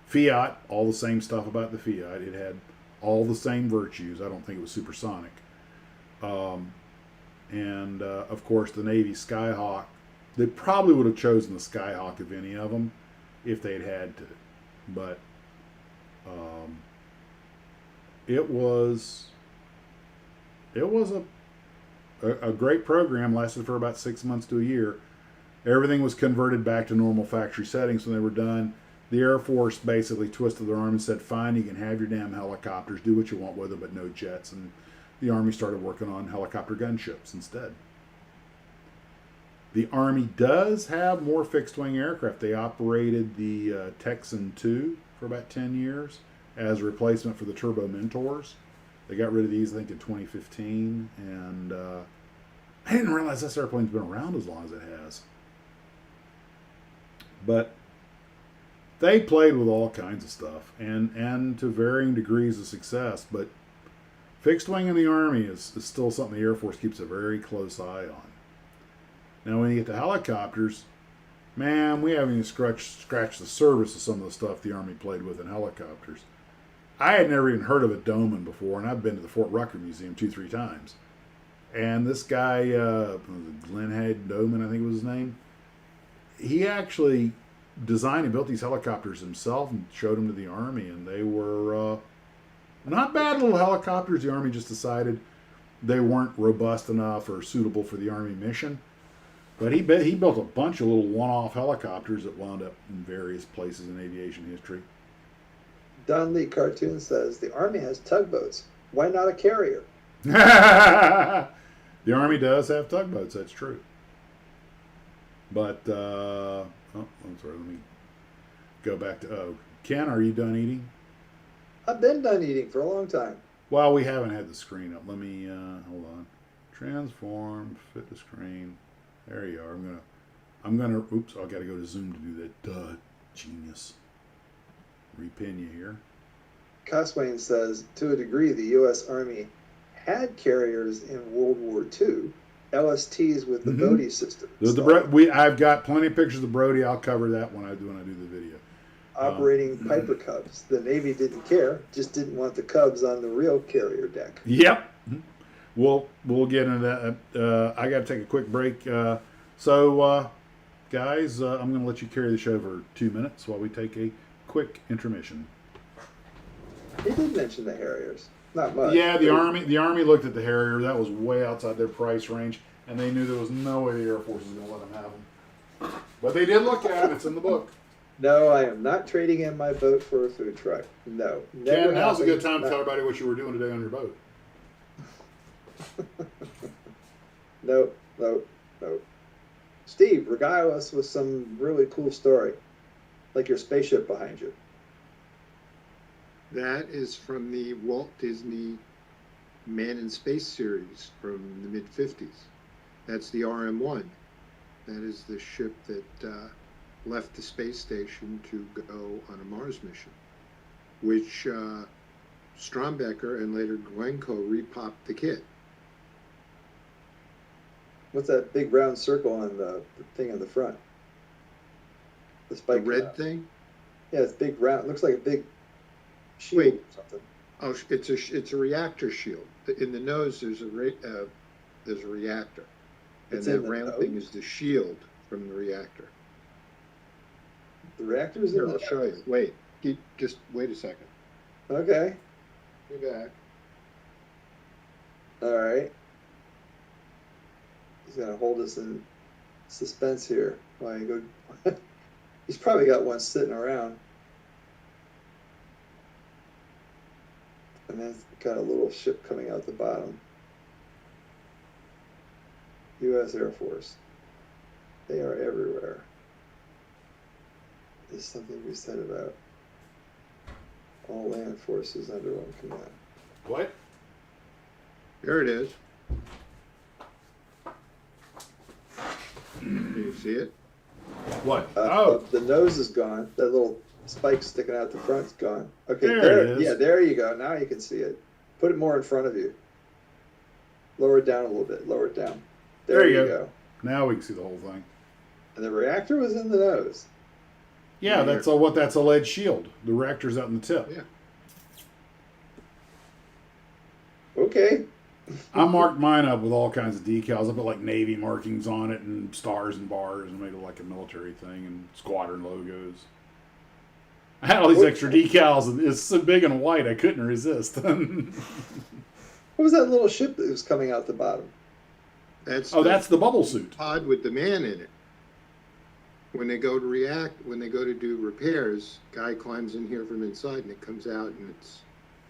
Fiat, all the same stuff about the Fiat. It had all the same virtues. I don't think it was supersonic. Of course, the Navy Skyhawk. They probably would have chosen the Skyhawk of any of them if they'd had to. But it was a great program. Lasted for about 6 months to a year. Everything was converted back to normal factory settings when they were done. The Air Force basically twisted their arm and said, fine, you can have your damn helicopters, do what you want with them, but no jets. And the Army started working on helicopter gunships instead. The Army does have more fixed-wing aircraft. They operated the Texan II for about 10 years as a replacement for the Turbo Mentors. They got rid of these, I think, in 2015. And I didn't realize this airplane's been around as long as it has. But they played with all kinds of stuff and to varying degrees of success. But fixed wing in the Army is still something the Air Force keeps a very close eye on. Now, when you get to helicopters, man, we haven't even scratched the surface of some of the stuff the Army played with in helicopters. I had never even heard of a Doman before, and I've been to the Fort Rucker Museum 2-3 times. And this guy, Glenn Head Doman, I think was his name, he actually designed and built these helicopters himself and showed them to the Army, and they were not bad little helicopters. The Army just decided they weren't robust enough or suitable for the Army mission. But he built a bunch of little one-off helicopters that wound up in various places in aviation history. Don Lee Cartoon says the Army has tugboats. Why not a carrier? The Army does have tugboats. That's true. But oh, I'm sorry. Let me go back to Ken. Are you done eating? I've been done eating for a long time. Well, we haven't had the screen up. Let me hold on. Transform, fit the screen. There you are. I'm gonna. Oops, I got to go to Zoom to do that. Duh, genius. Repin you here. Coswain says, to a degree, the U.S. Army had carriers in World War II, LSTs with the Bodie system. I've got plenty of pictures of Brody. I'll cover that when I do the video. Operating Piper Cubs. The Navy didn't care, just didn't want the Cubs on the real carrier deck. Yep. We'll get into that. I got to take a quick break. So, guys, I'm going to let you carry the show for 2 minutes while we take a quick intermission. He did mention the Harriers. Not much. Yeah, the Army looked at the Harrier. That was way outside their price range, and they knew there was no way the Air Force was going to let them have them. But they did look at them. It's in the book. No, I am not trading in my boat for a food truck. No. Ken, now's a good time to tell everybody what you were doing today on your boat. Nope. Steve, regale us with some really cool story, like your spaceship behind you. That is from the Walt Disney Man in Space series from the mid-50s. That's the RM-1. That is the ship that left the space station to go on a Mars mission, which Strombecker and later Glencoe repopped the kit. What's that big round circle on the thing on the front? The spike. The red thing? Yeah, it's big round. It looks like a big shield Wait. or something. Oh, it's a reactor shield. In the nose, there's a reactor, and It's that in the round nose? thing is the shield from the reactor. The reactor's Here, in I'll the show you. Wait, just wait a second. Okay. Be back. All right. He's gonna hold us in suspense here. While you go. He's probably got one sitting around. And then it's got a little ship coming out the bottom. U.S. Air Force. They are everywhere. There's something we said about all land forces under one command. What? There it is. Can you see it? What? The nose is gone. That little spike sticking out the front's gone. Okay, There it is. Yeah, there you go. Now you can see it. Put it more in front of you. Lower it down a little bit. Lower it down. There you go. Now we can see the whole thing. And the reactor was in the nose. Yeah, that's a lead shield. The reactor's out in the tip. Yeah. Okay. I marked mine up with all kinds of decals. I put like Navy markings on it and stars and bars and made it like a military thing and squadron logos. I had all these extra decals and it's so big and white I couldn't resist. What was that little ship that was coming out the bottom? That's that's the bubble suit. pod with the man in it. When they go to do repairs, guy climbs in here from inside and it comes out and it's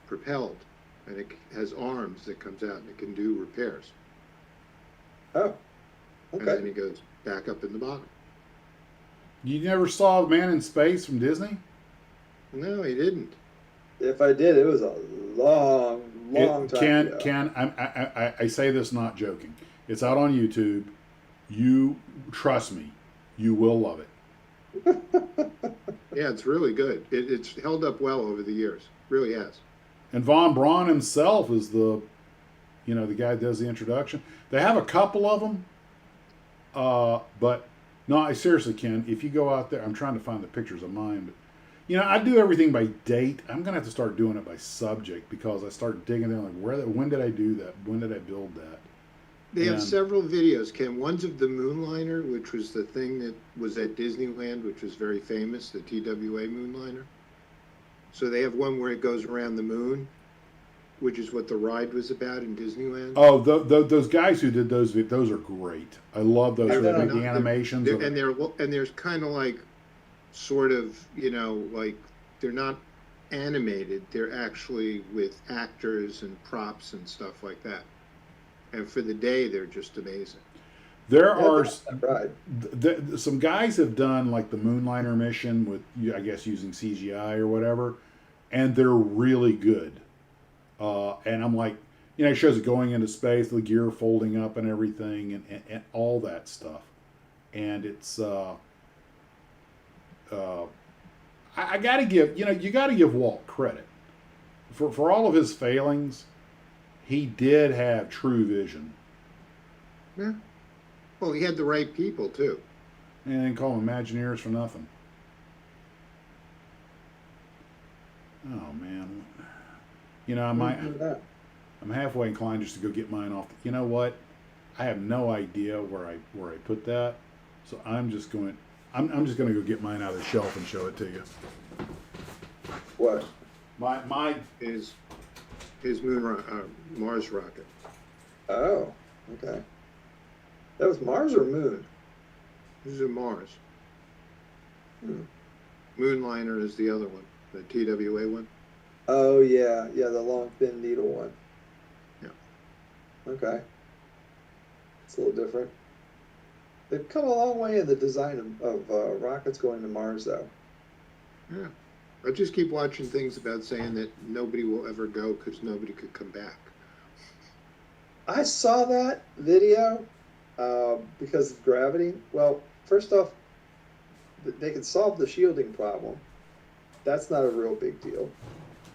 propelled. And it has arms that comes out and it can do repairs. Oh, And then okay. he goes back up in the bottom. You never saw Man in Space from Disney? No, he didn't. If I did, it was a long time ago. Ken, I say this not joking. It's out on YouTube. You trust me, you will love it. Yeah, it's really good. It's held up well over the years. Really has. And Von Braun himself is the guy that does the introduction. They have a couple of them, but no, I seriously, Ken, if you go out there, I'm trying to find the pictures of mine, but I do everything by date. I'm gonna have to start doing it by subject because I start digging in like when did I do that? When did I build that? They have several videos, Ken. One's of the Moonliner, which was the thing that was at Disneyland, which was very famous, the TWA Moonliner. So they have one where it goes around the moon, which is what the ride was about in Disneyland. Oh, those guys who did those are great. I love those. They make the animations. And there's kind of like, sort of, like they're not animated. They're actually with actors and props and stuff like that. And for the day, they're just amazing. There Yeah, are that's right. some guys have done like the Moonliner mission with, I guess, using CGI or whatever, and they're really good. And I'm like, you know, it shows it going into space, the gear folding up and everything, and all that stuff. And it's, I got to give, you got to give Walt credit for all of his failings. He did have true vision. Yeah. Well, he had the right people too. And they call them Imagineers for nothing. Oh man, I'm halfway inclined just to go get mine off. You know what? I have no idea where I put that, so I'm just going to go get mine out of the shelf and show it to you. What? My His Mars rocket. Oh, okay. That was Mars or Moon? This is a Mars. Hmm. Moonliner is the other one, the TWA one. Oh yeah, the long thin needle one. Yeah. Okay. It's a little different. They've come a long way in the design of rockets going to Mars, though. Yeah. I just keep watching things about saying that nobody will ever go because nobody could come back. I saw that video because of gravity. Well, first off, they can solve the shielding problem. That's not a real big deal.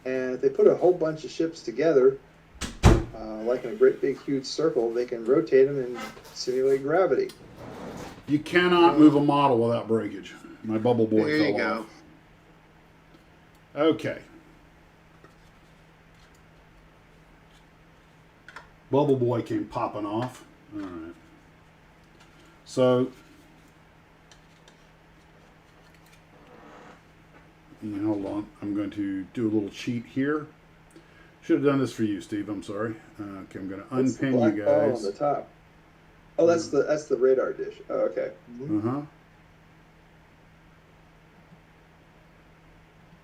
And if they put a whole bunch of ships together, like in a great big huge circle, they can rotate them and simulate gravity. You cannot move a model without breakage. My bubble boy There you fell go. off. Okay. Bubble boy came popping off. All right. So, hold on. I'm going to do a little cheat here. Should have done this for you, Steve. I'm sorry. Okay, I'm going to What's the unpin black you ball guys. on the top. Oh, that's the radar dish. Oh, okay. Uh-huh.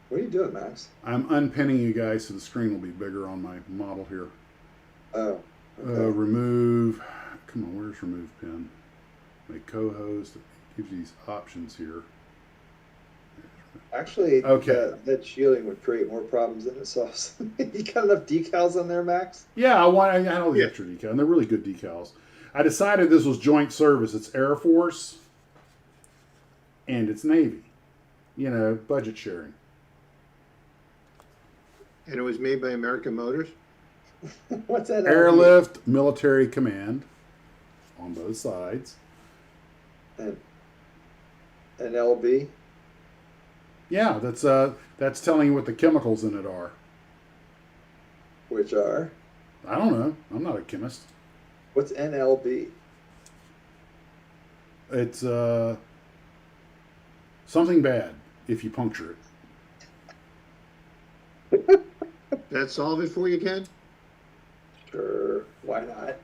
What are you doing, Max? I'm unpinning you guys so the screen will be bigger on my model here. Oh, okay. Remove. Come on, where's remove pin? Make co-host. It gives you these options here. Actually, Okay. that shielding would create more problems than it solves. You got enough decals on there, Max? Yeah, I know the extra decal, and they're really good decals. I decided this was joint service. It's Air Force and it's Navy. Budget sharing. And it was made by American Motors. What's that? Airlift Military Command on both sides. And LB? Yeah, that's telling you what the chemicals in it are. Which are? I don't know. I'm not a chemist. What's NLB? It's something bad if you puncture it. That solve it for you, Ken? Sure, why not?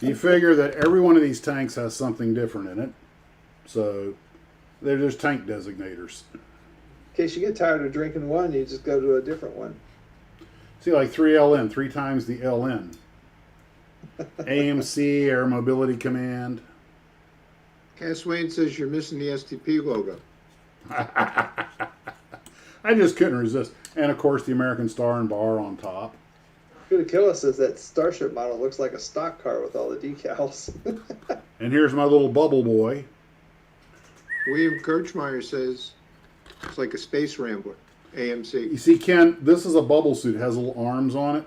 You figure that every one of these tanks has something different in it. So they're just tank designators. In case you get tired of drinking one, you just go to a different one. See, like 3LN, 3 times the LN. AMC, Air Mobility Command. Cass Wayne says you're missing the STP logo. I just couldn't resist. And of course, the American Star and Bar on top. Good to kill us says that Starship model looks like a stock car with all the decals. And here's my little bubble boy. William Kirchmeyer says it's like a space rambler, You AMC. see, Ken, this is a bubble suit. It has little arms on it.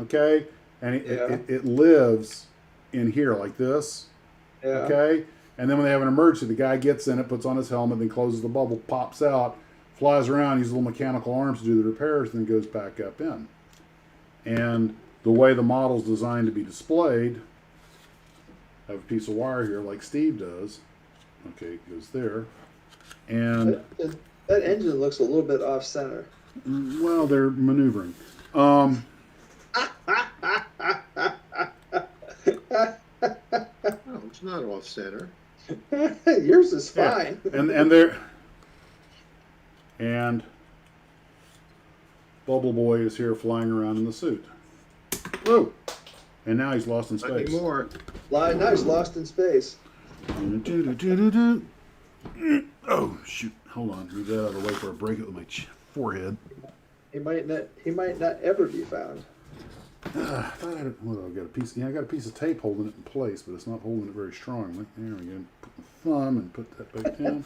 Okay? And it lives in here like this. Yeah. Okay? And then when they have an emergency, the guy gets in it, puts on his helmet, then closes the bubble, pops out, flies around, uses little mechanical arms to do the repairs, then goes back up in. And the way the model's designed to be displayed, I have a piece of wire here like Steve does. Okay, it goes there. And, That engine looks a little bit off center. well, they're maneuvering. Oh, it's not off center. Yours is Yeah. fine. And they're... And Bubble Boy is here flying around in the suit. Whoa! And now he's lost in Not space. anymore. Now he's lost in space. Oh shoot! Hold on, move that out of the way before I break it with my forehead. He might not ever be found. I thought I had, well, I got a piece. Yeah, I got a piece of tape holding it in place, but it's not holding it very strongly. There we go. Put my thumb and put that back down.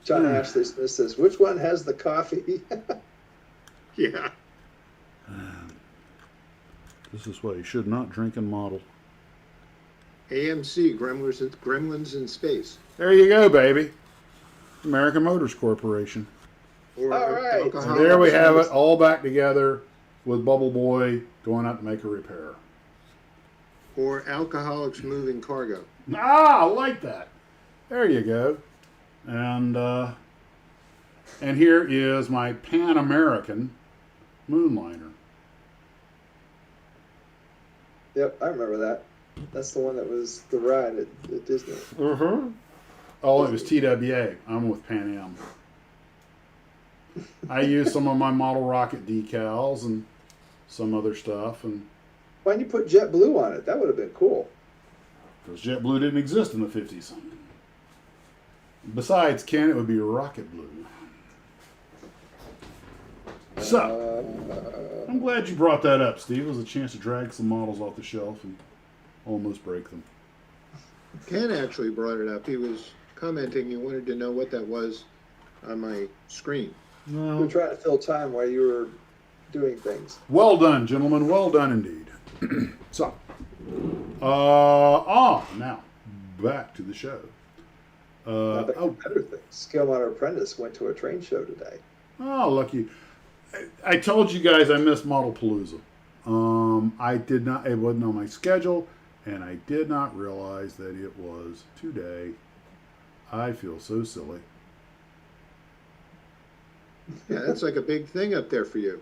John Ashley Smith says, "Which one has the coffee?" Yeah. This is why you should not drink and model. AMC, Gremlins in Space. There you go, baby. American Motors Corporation. Or All right. And Alcoholics there we have it, all back together with Bubble Boy going out to make a repair. Or Alcoholics Moving Cargo. Ah, I like that. There you go. And here is my Pan American Moonliner. Yep, I remember that. That's the one that was the ride at Disney. Mm-hmm. Oh, it was TWA. I'm with Pan Am. I used some of my model rocket decals and some other stuff, and Why didn't you put JetBlue on it? That would have been cool. because JetBlue didn't exist in the 50s. Besides, Ken, it would be rocket blue. So, I'm glad you brought that up, Steve. It was a chance to drag some models off the shelf and almost break them. Ken actually brought it up. He was commenting he wanted to know what that was on my screen. We're Well, trying to fill time while you were doing things. well done, gentlemen. Well done indeed. So, now, back to the show. Better things. Skillmonger Apprentice went to a train show today. Oh, lucky. I told you guys I missed Model Palooza. I did not, it wasn't on my schedule, and I did not realize that it was today. I feel so silly. Yeah, that's like a big thing up there for you.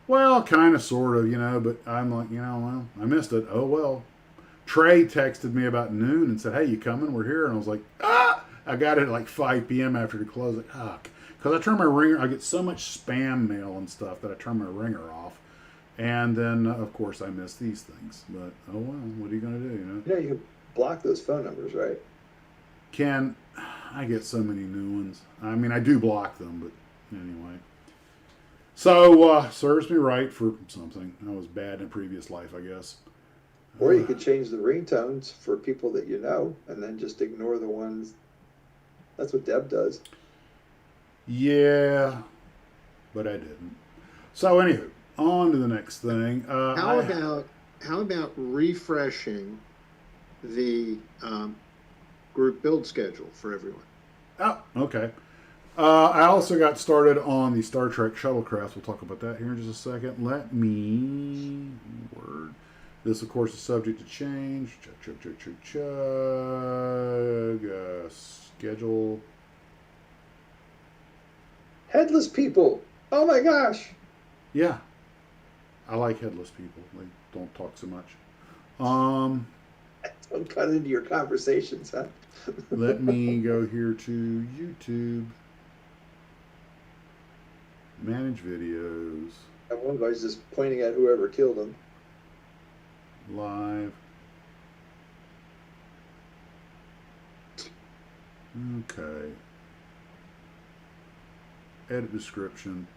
Well, kind of, sort of, but I'm like, well, I missed it. Oh, well. Trey texted me about noon and said, hey, you coming? We're here. And I was like, I got it at like 5 p.m. after the close. Like, because I turn my ringer, I get so much spam mail and stuff that I turn my ringer off. And then, of course, I miss these things. But, oh, well, what are you going to do, You can block those phone numbers, right? Ken, I get so many new ones. I mean, I do block them, but anyway. So, serves me right for something. I was bad in a previous life, I guess. Or you could change the ringtones for people that you know and then just ignore the ones. That's what Deb does. Yeah, but I didn't. So, anywho, on to the next thing. How about refreshing the group build schedule for everyone? Oh, okay. I also got started on the Star Trek Shuttlecraft. We'll talk about that here in just a second. Let me word. This, of course, is subject to change. Chug. Schedule. Headless people. Oh my gosh. Yeah, I like headless people. They don't talk so much. Don't cut into your conversations, huh? Let me go here to YouTube. Manage videos. And one guy's just pointing at whoever killed him. Live. Okay. Edit description.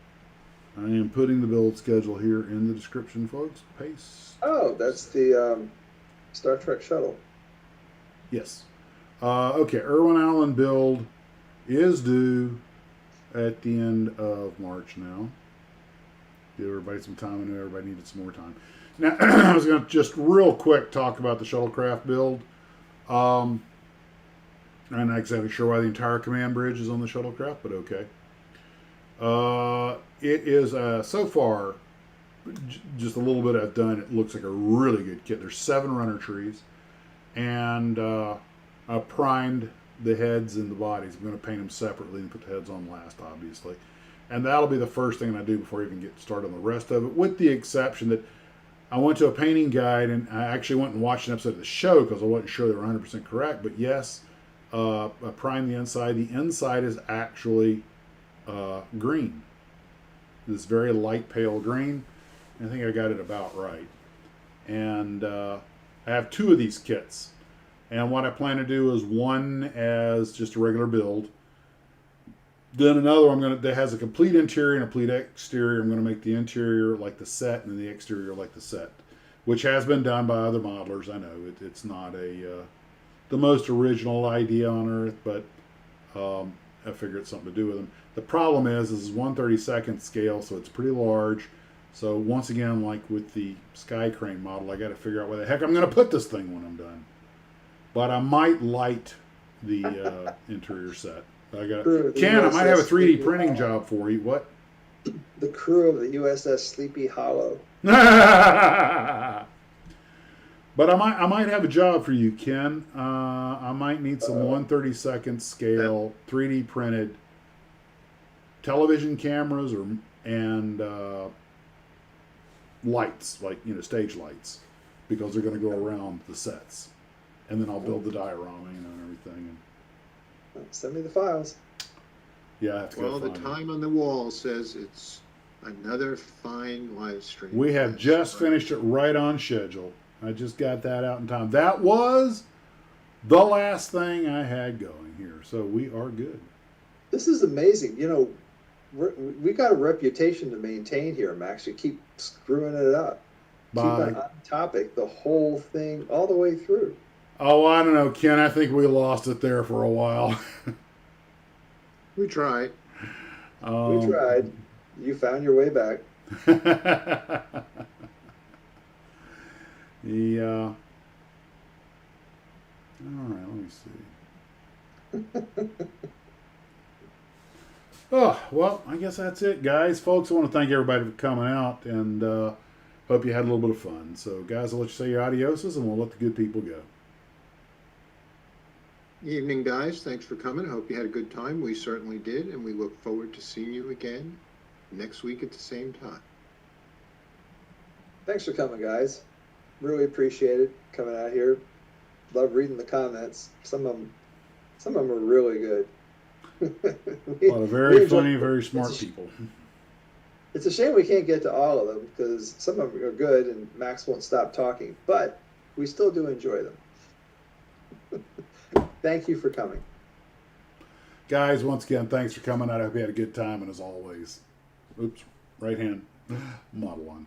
I am putting the build schedule here in the description, folks. Paste. Oh, that's the Star Trek shuttle. Yes. Okay, Irwin Allen build is due at the end of March now. Give everybody some time. I knew everybody needed some more time. Now, I was going to just real quick talk about the Shuttlecraft build. I'm not exactly sure why the entire command bridge is on the Shuttlecraft, but okay. It is, so far, just a little bit I've done, it looks like a really good kit. There's 7 runner trees, and I primed the heads and the bodies. I'm going to paint them separately and put the heads on last, obviously. And that'll be the first thing I do before I even get started on the rest of it, with the exception that I went to a painting guide, and I actually went and watched an episode of the show because I wasn't sure they were 100% correct. But yes, I primed the inside. The inside is actually green. this very light pale green. I think I got it about right. And I have 2 of these kits. And what I plan to do is one as just a regular build. Then another one that has a complete interior and a complete exterior. I'm going to make the interior like the set and the exterior like the set, which has been done by other modelers. I know it's not the most original idea on earth, but I figured it's something to do with them. The problem is this is 1/32 scale, so it's pretty large. So once again, like with the Sky Crane model, I got to figure out where the heck I'm going to put this thing when I'm done. But I might light the interior set. Ken, I might have a 3D printing job for you. What? The crew of the USS Sleepy Hollow. But I might have a job for you, Ken. I might need some 1/32 scale 3D printed television cameras and lights, like stage lights, because they're going to go around the sets, and then I'll build the diorama and everything. Send me the files. Yeah, I have to Well, go the find time on the wall says it's another fine live stream. We have just finished it right on schedule. I just got that out in time. That was the last thing I had going here, so we are good. This is amazing. We got a reputation to maintain here, Max. You keep screwing it up. Keep it on topic the whole thing all the way through. Oh, I don't know, Ken. I think we lost it there for a while. We tried. We tried. You found your way back. Yeah. All right, let me see. Oh, well, I guess that's it, guys. Folks, I want to thank everybody for coming out, and hope you had a little bit of fun. So, guys, I'll let you say your adioses, and we'll let the good people go. Evening, guys. Thanks for coming. Hope you had a good time. We certainly did, and we look forward to seeing you again next week at the same time. Thanks for coming, guys. Really appreciate it coming out here. Love reading the comments. Some of them are really good. A lot of very funny, very smart people. It's a shame we can't get to all of them because some of them are good and Max won't stop talking, but we still do enjoy them. Thank you for coming. Guys, once again, thanks for coming out. I hope you had a good time, and as always, oops, right hand, Model 1.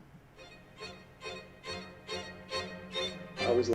Always.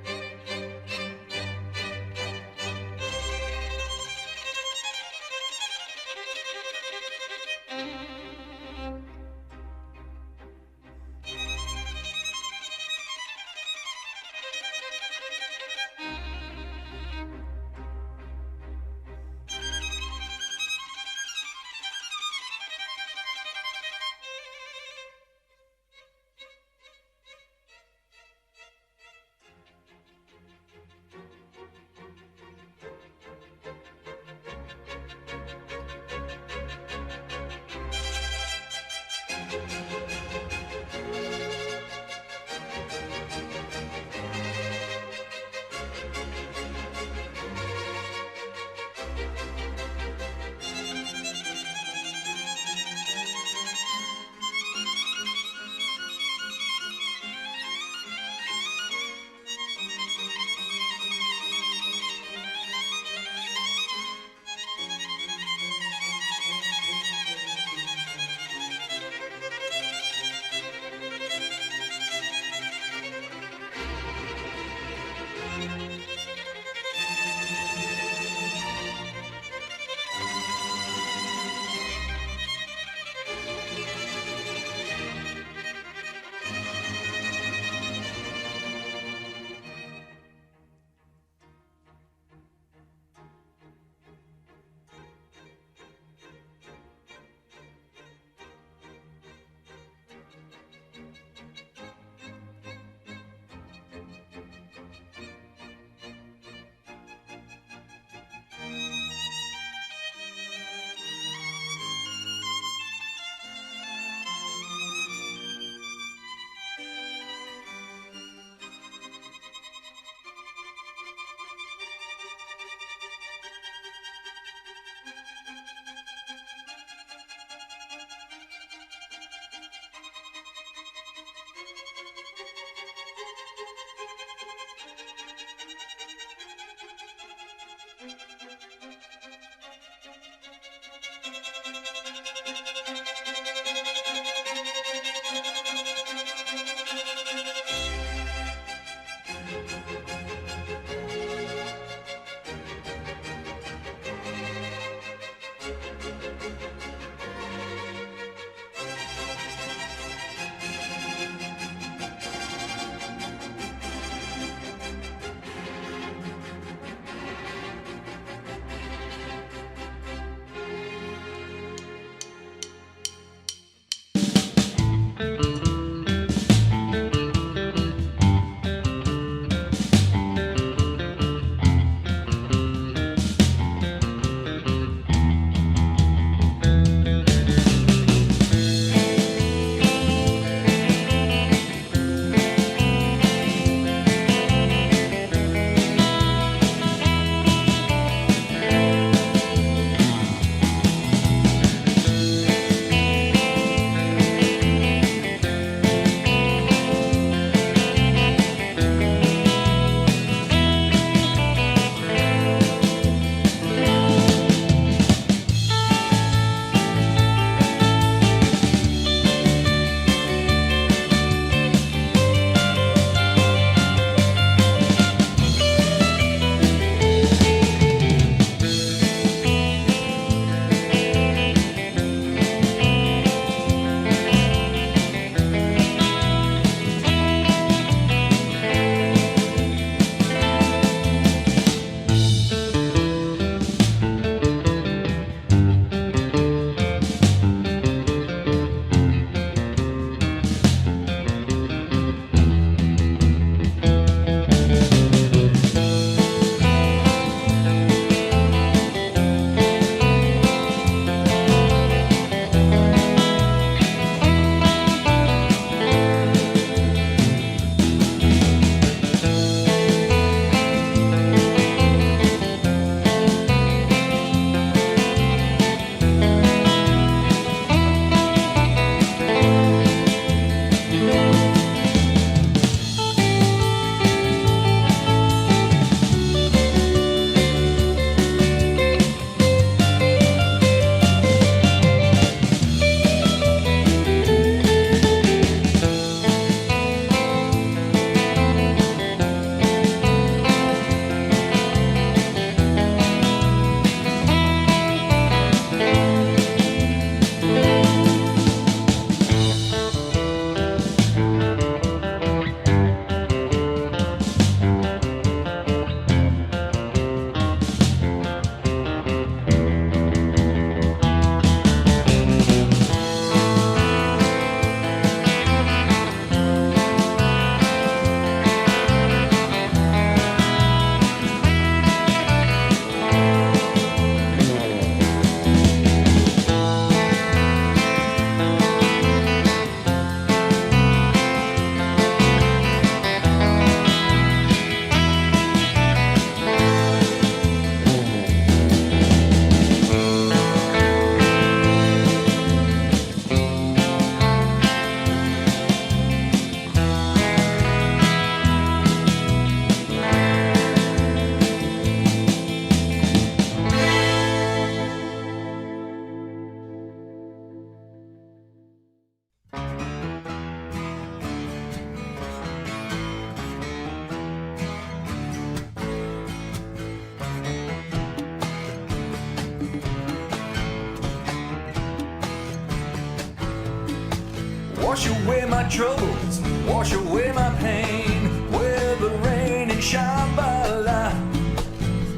Wash away my troubles, wash away my pain with the rain and Shambhala.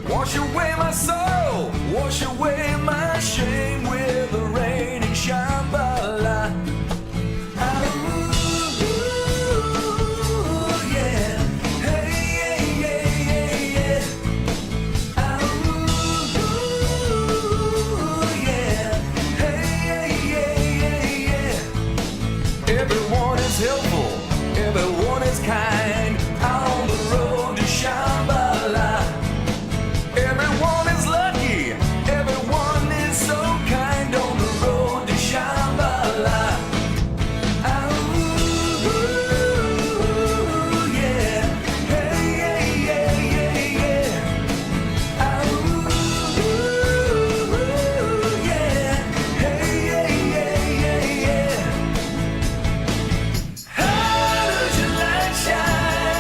Wash away my sorrow, wash away my shame with the rain and Shambhala. Everyone is helpful, everyone is kind, out on the road to Shambhala. Everyone is lucky, everyone is so kind on the road to Shambhala. Ooh, yeah, hey, yeah, yeah, yeah, yeah. Ooh, yeah, hey, yeah, yeah, yeah, yeah. How does your light shine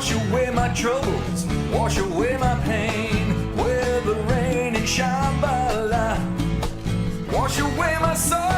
Wash away my troubles, wash away my pain. Weather, rain, and Shambhala. Wash away my sorrow.